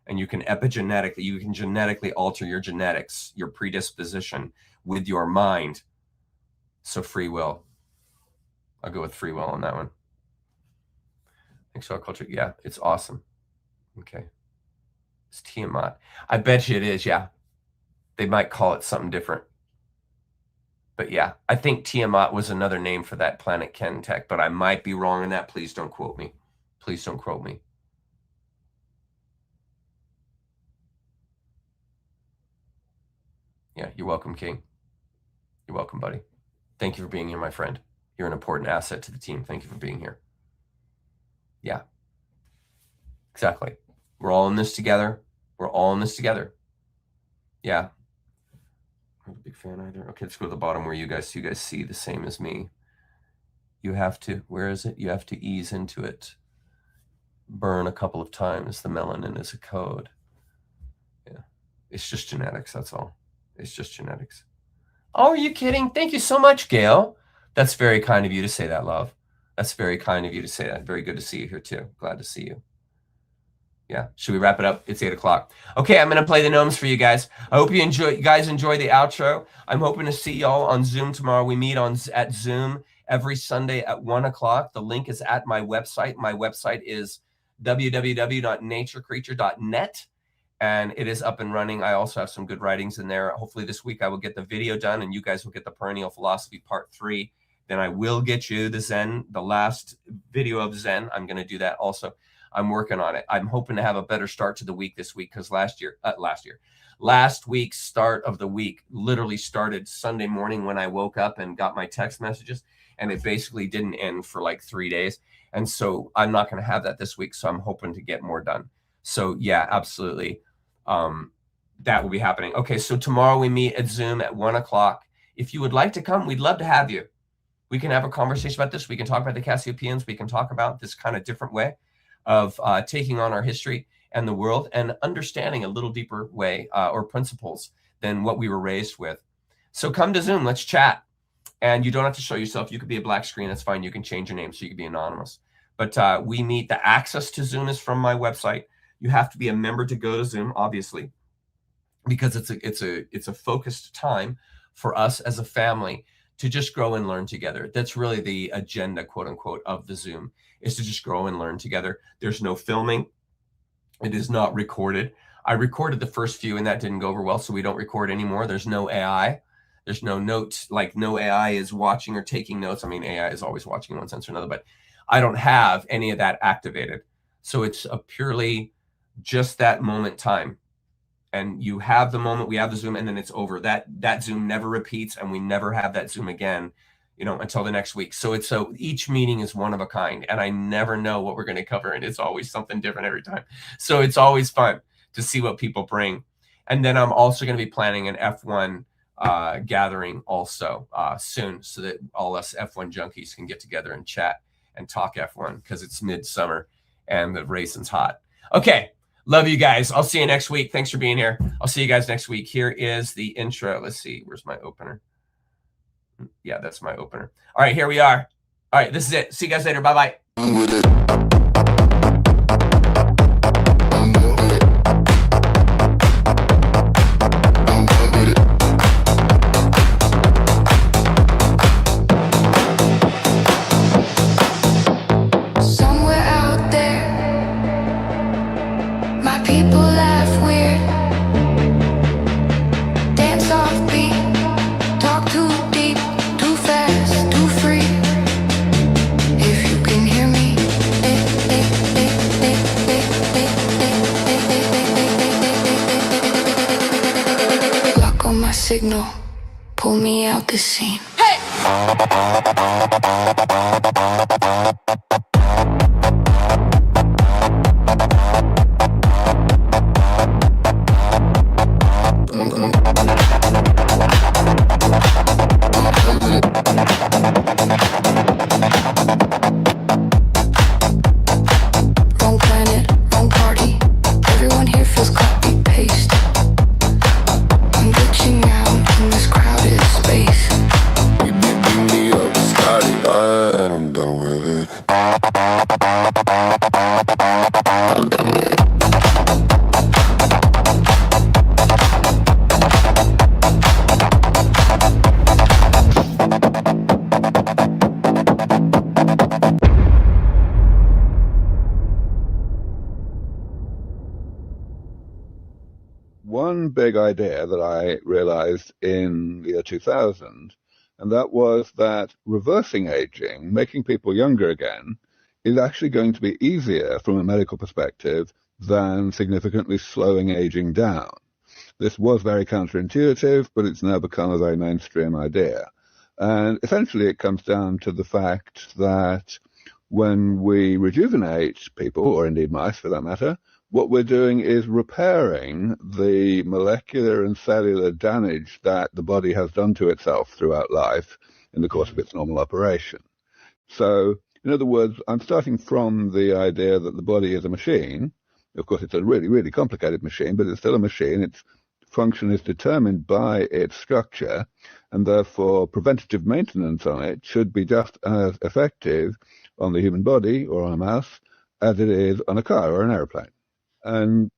and you can genetically alter your genetics, your predisposition with your mind. So free will. I'll go with free will on that one. Extra culture, yeah, it's awesome. Okay. It's Tiamat. I bet you it is, yeah. They might call it something different. But yeah, I think Tiamat was another name for that planet Kantek, but I might be wrong in that. Please don't quote me. Please don't quote me. Yeah, you're welcome, King. You're welcome, buddy. Thank you for being here, my friend. You're an important asset to the team. Thank you for being here. Yeah, exactly. We're all in this together. We're all in this together. Yeah. I'm not a big fan either. Okay, let's go to the bottom where you guys see the same as me. You have to, where is it? You have to ease into it. Burn a couple of times. The melanin is a code. Yeah. It's just genetics, that's all. It's just genetics. Oh, are you kidding? Thank you so much, Gail. That's very kind of you to say that, love. That's very kind of you to say that. Very good to see you here, too. Glad to see you. Yeah. Should we wrap it up? It's 8 o'clock. Okay, I'm going to play the gnomes for you guys. I hope you guys enjoy the outro. I'm hoping to see y'all on Zoom tomorrow. We meet at Zoom every Sunday at 1 o'clock. The link is at my website. My website is www.naturecreature.net. And it is up and running. I also have some good writings in there. Hopefully this week I will get the video done and you guys will get the Perennial Philosophy Part 3. Then I will get you the Zen, the last video of Zen. I'm going to do that also. I'm working on it. I'm hoping to have a better start to the week this week because last week's start of the week literally started Sunday morning when I woke up and got my text messages, and it basically didn't end for like 3 days. And so I'm not going to have that this week. So I'm hoping to get more done. So yeah, absolutely. That will be happening. Okay, so tomorrow we meet at Zoom at 1 o'clock. If you would like to come, we'd love to have you. We can have a conversation about this. We can talk about the Cassiopaeans. We can talk about this kind of different way of taking on our history and the world and understanding a little deeper way or principles than what we were raised with. So come to Zoom. Let's chat. And you don't have to show yourself. You could be a black screen. That's fine. You can change your name so you can be anonymous. But we meet. The access to Zoom is from my website. You have to be a member to go to Zoom, obviously, because it's a focused time for us as a family to just grow and learn together. That's really the agenda, quote unquote, of the Zoom, is to just grow and learn together. There's no filming. It is not recorded. I recorded the first few and that didn't go over well, so we don't record anymore. There's no AI. There's no notes, like no AI is watching or taking notes. I mean, AI is always watching in one sense or another, but I don't have any of that activated. So it's a purely just that moment time. And you have the moment, we have the Zoom, and then it's over. That Zoom never repeats, and we never have that Zoom again, until the next week. So each meeting is one of a kind, and I never know what we're going to cover, and it's always something different every time. So it's always fun to see what people bring. And then I'm also going to be planning an F1 gathering also soon, so that all us F1 junkies can get together and chat and talk F1 because it's midsummer and the racing's hot. Okay. Love you guys. I'll see you next week. Thanks for being here. I'll see you guys next week. Here is the intro. Let's see. Where's my opener? Yeah, that's my opener. All right, here we are. All right, this is it. See you guys later. Bye-bye. Signal, pull me out this scene. Wrong planet, wrong party. Everyone here feels copy paste. I'm glitching out in this crowded space. You beat me up, Scotty, and I'm done with it. I'm done with it. One big idea that I realized in the year 2000 and that was that reversing aging, making people younger again, is actually going to be easier from a medical perspective than significantly slowing aging down. This was very counterintuitive, but it's now become a very mainstream idea. And essentially it comes down to the fact that when we rejuvenate people, or indeed mice for that matter, what we're doing is repairing the molecular and cellular damage that the body has done to itself throughout life in the course of its normal operation. So, in other words, I'm starting from the idea that the body is a machine. Of course, it's a really, really complicated machine, but it's still a machine. Its function is determined by its structure, and therefore preventative maintenance on it should be just as effective on the human body or on a mouse as it is on a car or an aeroplane. And,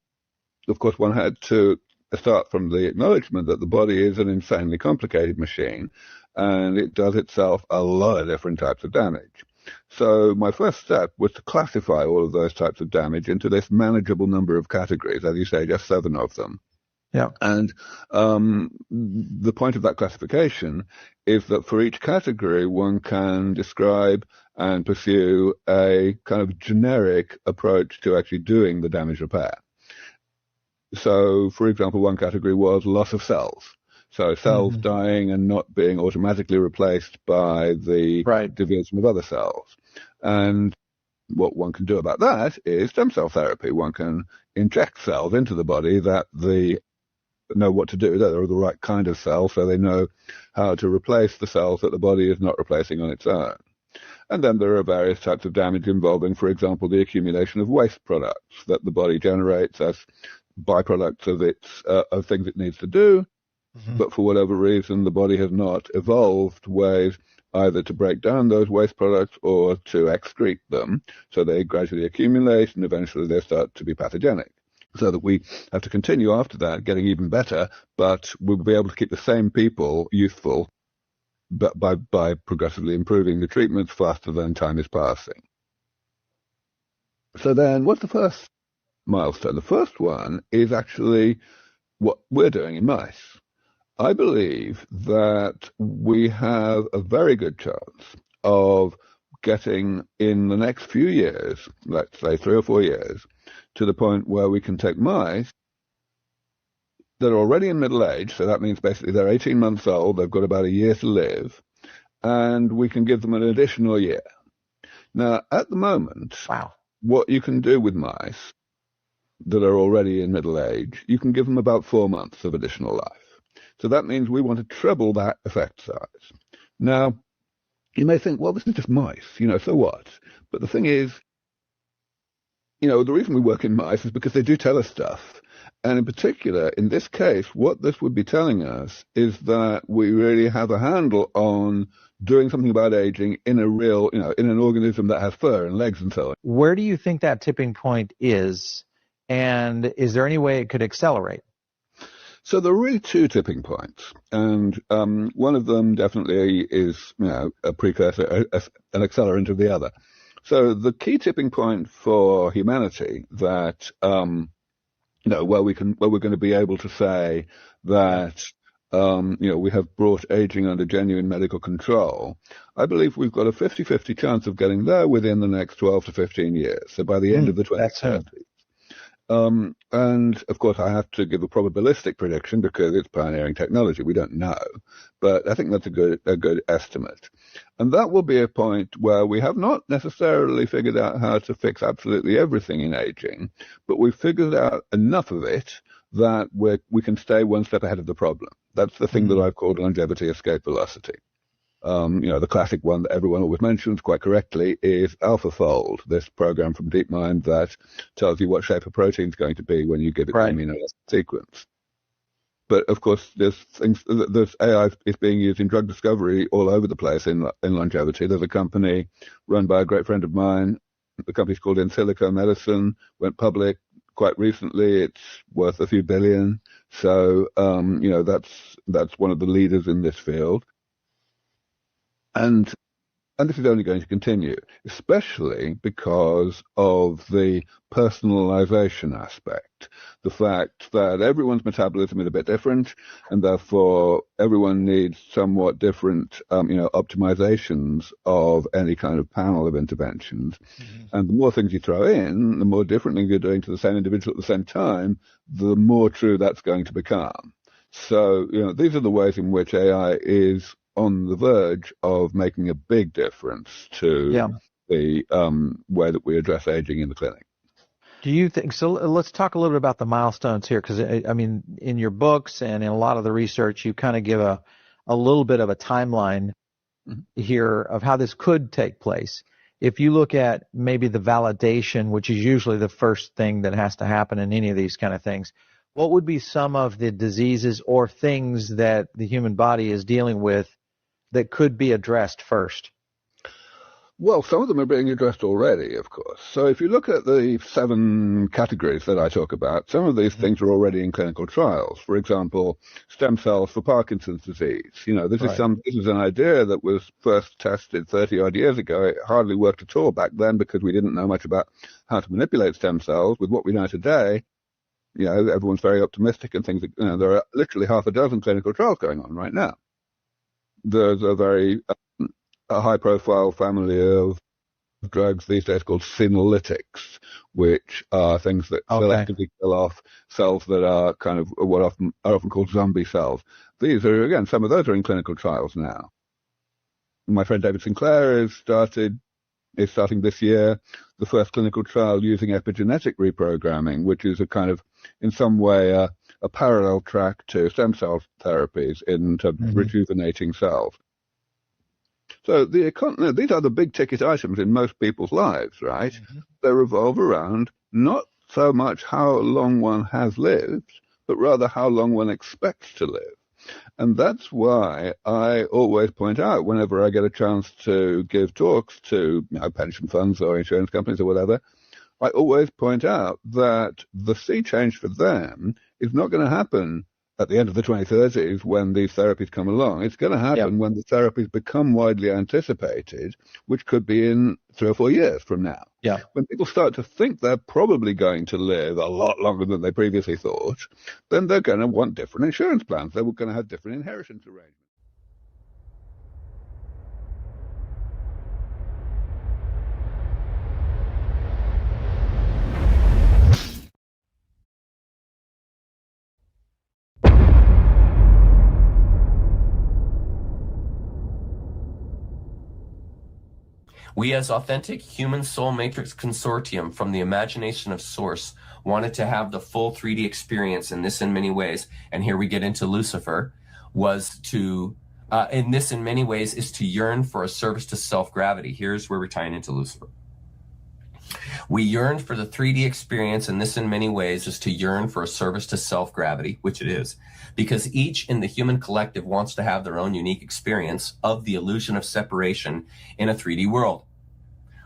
of course, one had to start from the acknowledgement that the body is an insanely complicated machine, and it does itself a lot of different types of damage. So my first step was to classify all of those types of damage into this manageable number of categories, as you say, just 7 of them. Yeah. And the point of that classification is that for each category, one can describe and pursue a kind of generic approach to actually doing the damage repair. So, for example, one category was loss of cells. So cells dying and not being automatically replaced by the division of other cells. And what one can do about that is stem cell therapy. One can inject cells into the body that know what to do, that are the right kind of cell, so they know how to replace the cells that the body is not replacing on its own. And then there are various types of damage involving, for example, the accumulation of waste products that the body generates as byproducts of its of things it needs to do. But for whatever reason, the body has not evolved ways either to break down those waste products or to excrete them. So they gradually accumulate and eventually they start to be pathogenic. So that we have to continue after that, getting even better, but we'll be able to keep the same people youthful but by progressively improving the treatments faster than time is passing. So then what's the first milestone? The first one is actually what we're doing in mice. I believe that we have a very good chance of getting in the next few years, let's say 3 or 4 years, to the point where we can take mice that are already in middle age, so that means basically they're 18 months old, they've got about a year to live, and we can give them an additional year. Now, at the moment, what you can do with mice that are already in middle age, you can give them about 4 months of additional life. So that means we want to treble that effect size. Now, you may think, well, this is just mice, so what? But the thing is, the reason we work in mice is because they do tell us stuff. And in particular, in this case, what this would be telling us is that we really have a handle on doing something about aging in a real, in an organism that has fur and legs and so on. Where do you think that tipping point is? And is there any way it could accelerate? So there are really 2 tipping points, and one of them definitely is, a precursor, an accelerant of the other. So the key tipping point for humanity that, where we're going to be able to say that, we have brought aging under genuine medical control, I believe we've got a 50-50 chance of getting there within the next 12 to 15 years. So by the end of the 2030s. And of course I have to give a probabilistic prediction because it's pioneering technology. We don't know, but I think that's a good estimate. And that will be a point where we have not necessarily figured out how to fix absolutely everything in aging, but we've figured out enough of it that we can stay one step ahead of the problem. That's the thing that I've called longevity escape velocity. The classic one that everyone always mentions quite correctly is AlphaFold, this program from DeepMind that tells you what shape a protein is going to be when you give it the amino acid sequence. But of course, there's AI is being used in drug discovery all over the place in longevity. There's a company run by a great friend of mine. The company's called In Silico Medicine, went public quite recently. It's worth a few billion. So, that's one of the leaders in this field. And And this is only going to continue, especially because of the personalization aspect. The fact that everyone's metabolism is a bit different, and therefore everyone needs somewhat different, optimizations of any kind of panel of interventions. Mm-hmm. And the more things you throw in, the more different things you're doing to the same individual at the same time, the more true that's going to become. So, these are the ways in which AI is on the verge of making a big difference to the way that we address aging in the clinic. Do you think so? Let's talk a little bit about the milestones here, because I mean, in your books and in a lot of the research, you kind of give a little bit of a timeline here of how this could take place. If you look at maybe the validation, which is usually the first thing that has to happen in any of these kind of things, what would be some of the diseases or things that the human body is dealing with that could be addressed first? Well, some of them are being addressed already, of course. So if you look at the 7 categories that I talk about, some of these things are already in clinical trials. For example, stem cells for Parkinson's disease. This is an idea that was first tested 30-odd years ago. It hardly worked at all back then because we didn't know much about how to manipulate stem cells. With what we know today, everyone's very optimistic and things. There are literally half a dozen clinical trials going on right now. There's a very high-profile family of drugs these days called senolytics, which are things that selectively kill off cells that are kind of what are often called zombie cells. These are, again, some of those are in clinical trials now. My friend David Sinclair is starting this year the first clinical trial using epigenetic reprogramming, which is a kind of, in some way, a parallel track to stem cell therapies in terms of rejuvenating cells. So these are the big ticket items in most people's lives, right? Mm-hmm. They revolve around not so much how long one has lived, but rather how long one expects to live. And that's why I always point out, whenever I get a chance to give talks to pension funds or insurance companies or whatever, I always point out that the sea change for them is not going to happen at the end of the 2030s when these therapies come along. It's going to happen when the therapies become widely anticipated, which could be in 3 or 4 years from now. Yeah. When people start to think they're probably going to live a lot longer than they previously thought, then they're going to want different insurance plans. They're going to have different inheritance arrangements. We, as authentic human soul matrix consortium from the imagination of source, wanted to have the full 3D experience in this in many ways, and here we get into Lucifer, was to, in this in many ways, is to yearn for a service to self-gravity. Here's where we're tying into Lucifer. We yearned for the 3D experience, and this in many ways is to yearn for a service to self-gravity, which it is, because each in the human collective wants to have their own unique experience of the illusion of separation in a 3D world.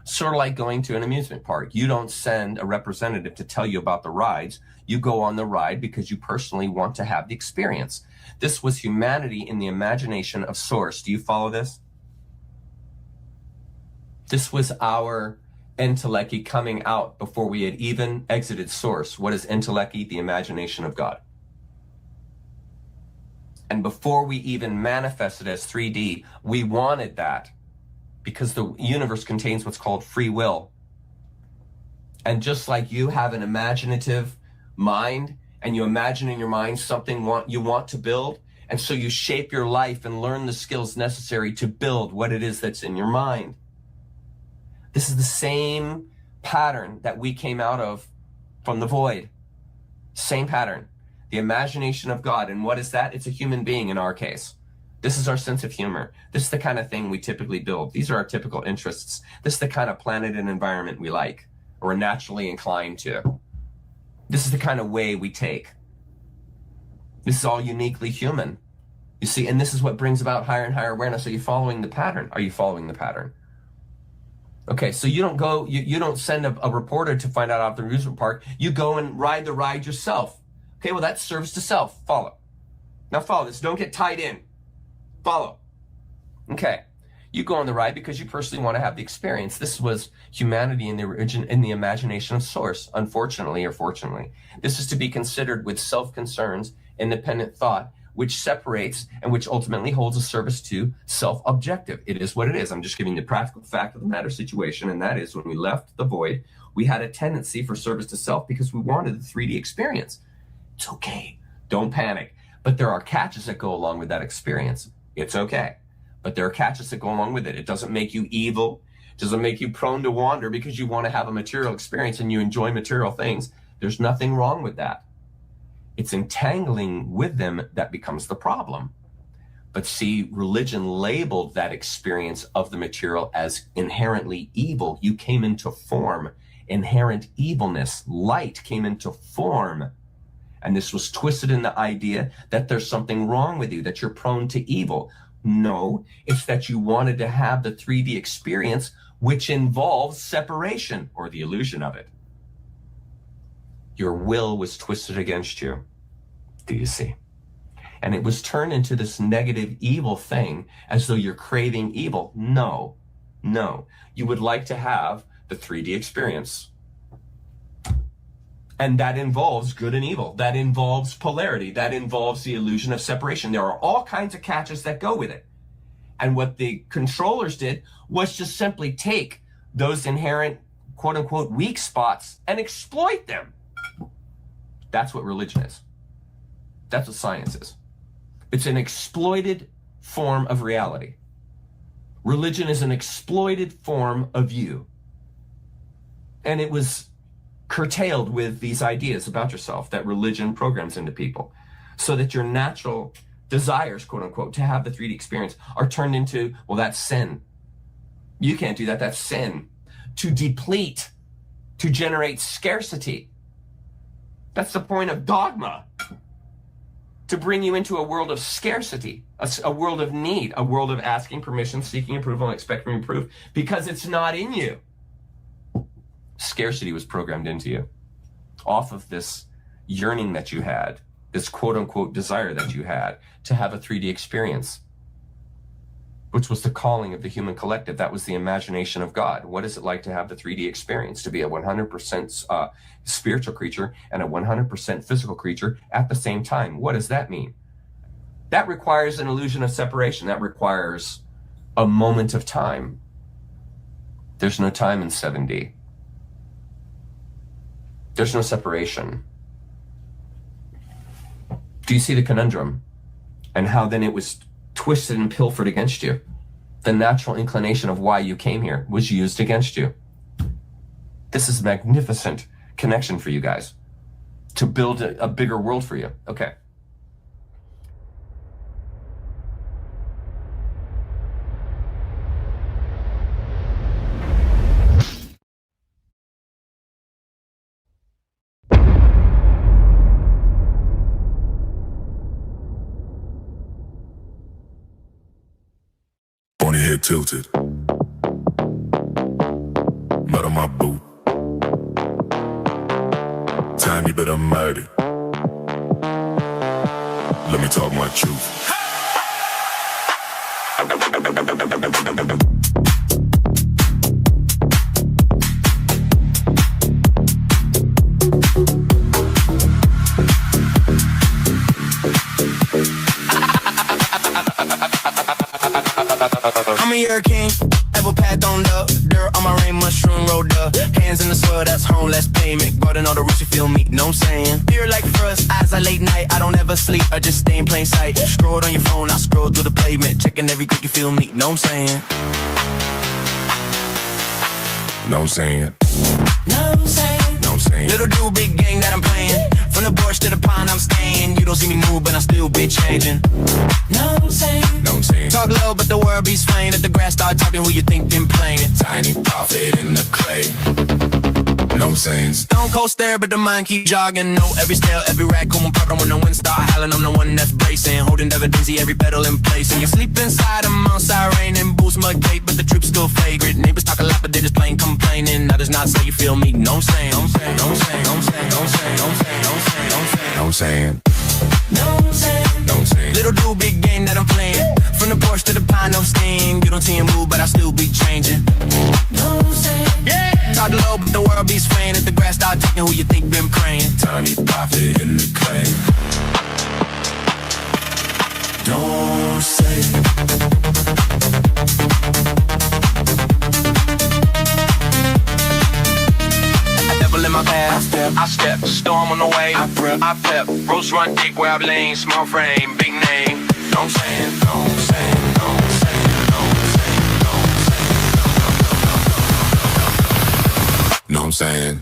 Sort of like going to an amusement park. You don't send a representative to tell you about the rides. You go on the ride because you personally want to have the experience. This was humanity in the imagination of source. Do you follow this? This was our entelechy coming out before we had even exited source. What is entelechy? The imagination of God. And before we even manifested as 3D, we wanted that because the universe contains what's called free will. And just like you have an imaginative mind and you imagine in your mind something you want to build, and so you shape your life and learn the skills necessary to build what it is that's in your mind. This is the same pattern that we came out of from the void. Same pattern. The imagination of God. And what is that? It's a human being in our case. This is our sense of humor. This is the kind of thing we typically build. These are our typical interests. This is the kind of planet and environment we like, or are naturally inclined to. This is the kind of way we take. This is all uniquely human. You see, and this is what brings about higher and higher awareness. Are you following the pattern? Are you following the pattern? Okay, so you don't go, you don't send a reporter to find out off the amusement park. You go and ride the ride yourself. Okay, well, that's service to self. Follow. Now follow this. Don't get tied in. Follow. Okay. You go on the ride because you personally want to have the experience. This was humanity in the imagination of source, unfortunately or fortunately. This is to be considered with self-concerns, independent thought, which separates and which ultimately holds a service to self-objective. It is what it is. I'm just giving you the practical fact of the matter situation, and that is when we left the void, we had a tendency for service to self because we wanted the 3D experience. It's okay. Don't panic. But there are catches that go along with that experience. It's okay. But there are catches that go along with it. It doesn't make you evil. It doesn't make you prone to wander because you want to have a material experience and you enjoy material things. There's nothing wrong with that. It's entangling with them that becomes the problem. But see, religion labeled that experience of the material as inherently evil. You came into form, inherent evilness. Light came into form. And this was twisted in the idea that there's something wrong with you, that you're prone to evil. No, it's that you wanted to have the 3D experience, which involves separation or the illusion of it. Your will was twisted against you. Do you see? And it was turned into this negative evil thing as though you're craving evil. No, no. You would like to have the 3D experience. And that involves good and evil. That involves polarity. That involves the illusion of separation. There are all kinds of catches that go with it. And what the controllers did was just simply take those inherent, quote unquote, weak spots and exploit them. That's what religion is. That's what science is. It's an exploited form of reality. Religion is an exploited form of you. And it was curtailed with these ideas about yourself that religion programs into people so that your natural desires, quote unquote, to have the 3D experience are turned into, well, that's sin. You can't do that. That's sin. To deplete, to generate scarcity. That's the point of dogma. To bring you into a world of scarcity, a world of need, a world of asking permission, seeking approval, and expecting proof, because it's not in you. Scarcity was programmed into you off of this yearning that you had, this quote unquote desire that you had to have a 3D experience, which was the calling of the human collective. That was the imagination of God. What is it like to have the 3D experience, to be a 100% spiritual creature and a 100% physical creature at the same time? What does that mean? That requires an illusion of separation. That requires a moment of time. There's no time in 7D. There's no separation. Do you see the conundrum? And how then it was twisted and pilfered against you. The natural inclination of why you came here was used against you. This is a magnificent connection for you guys to build a bigger world for you. Okay. Funny head tilted. Mud on my boot. Time you better murder. Let me talk my truth. I'm a hurricane, apple path on the dirt on my rain, mushroom rolled up. Hands in the soil, that's home, less payment. Garden all the roots, you feel me, know what I'm saying? Fear like frost, eyes are late night, I don't ever sleep, I just stay in plain sight. Scroll on your phone, I scroll through the pavement, checking every click, you feel me, know what I'm saying? Know what I'm saying? Know what I'm saying? Know what I'm saying? Little dude, big gang that I'm playing. From the bush to the pond, I'm staying. You don't see me move, but I still be changing. Know what I'm saying? Know what I'm saying? Talk low, but the world be swaying. If the grass start talking, who you think been playing it? Tiny prophet in the clay. Know what I'm saying? Stone cold stare, but the mind keep jogging. Know every style, every raccoon problem. When the wind start howling, I'm the one that's bracing. Holding evidence, every pedal in place. And you sleep inside a Mount rain and boost mud gate, but the troops still flagrant. Neighbors talk a lot, but they just plain complaining. Others not say you feel me. Know what I'm saying? Know what I'm saying? Know what I'm saying? Know what I'm saying? Know what I'm saying? Know what I'm saying? Know what I'm saying? Know what I'm saying? Know what I'm saying? Little dude, big game that I'm playing. From From the porch to the pine, no sting. You don't see him move, but I still be changing. Yeah. Talk low, but the world be swaying. If the grass start taking, who you think been praying? Tiny prophet in the clay. Don't say. Devil in my path, I step, storm on the way, I pep, roast run dick where I blame, small frame, big name. Don't say it, don't say it, don't say it, don't say it, don't say it.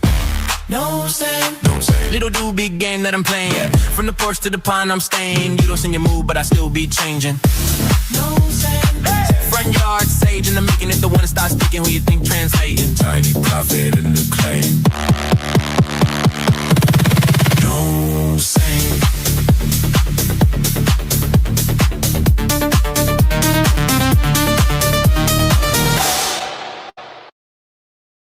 Know what I'm saying? Don't say, little dude, big game that I'm playing. Yeah. From the porch to the pond, I'm staying. You don't sing your move, but I still be changing. Don't say, hey. Front yard, sage, and I'm making it the one that starts speaking. Who you think translating? Tiny prophet in the clay.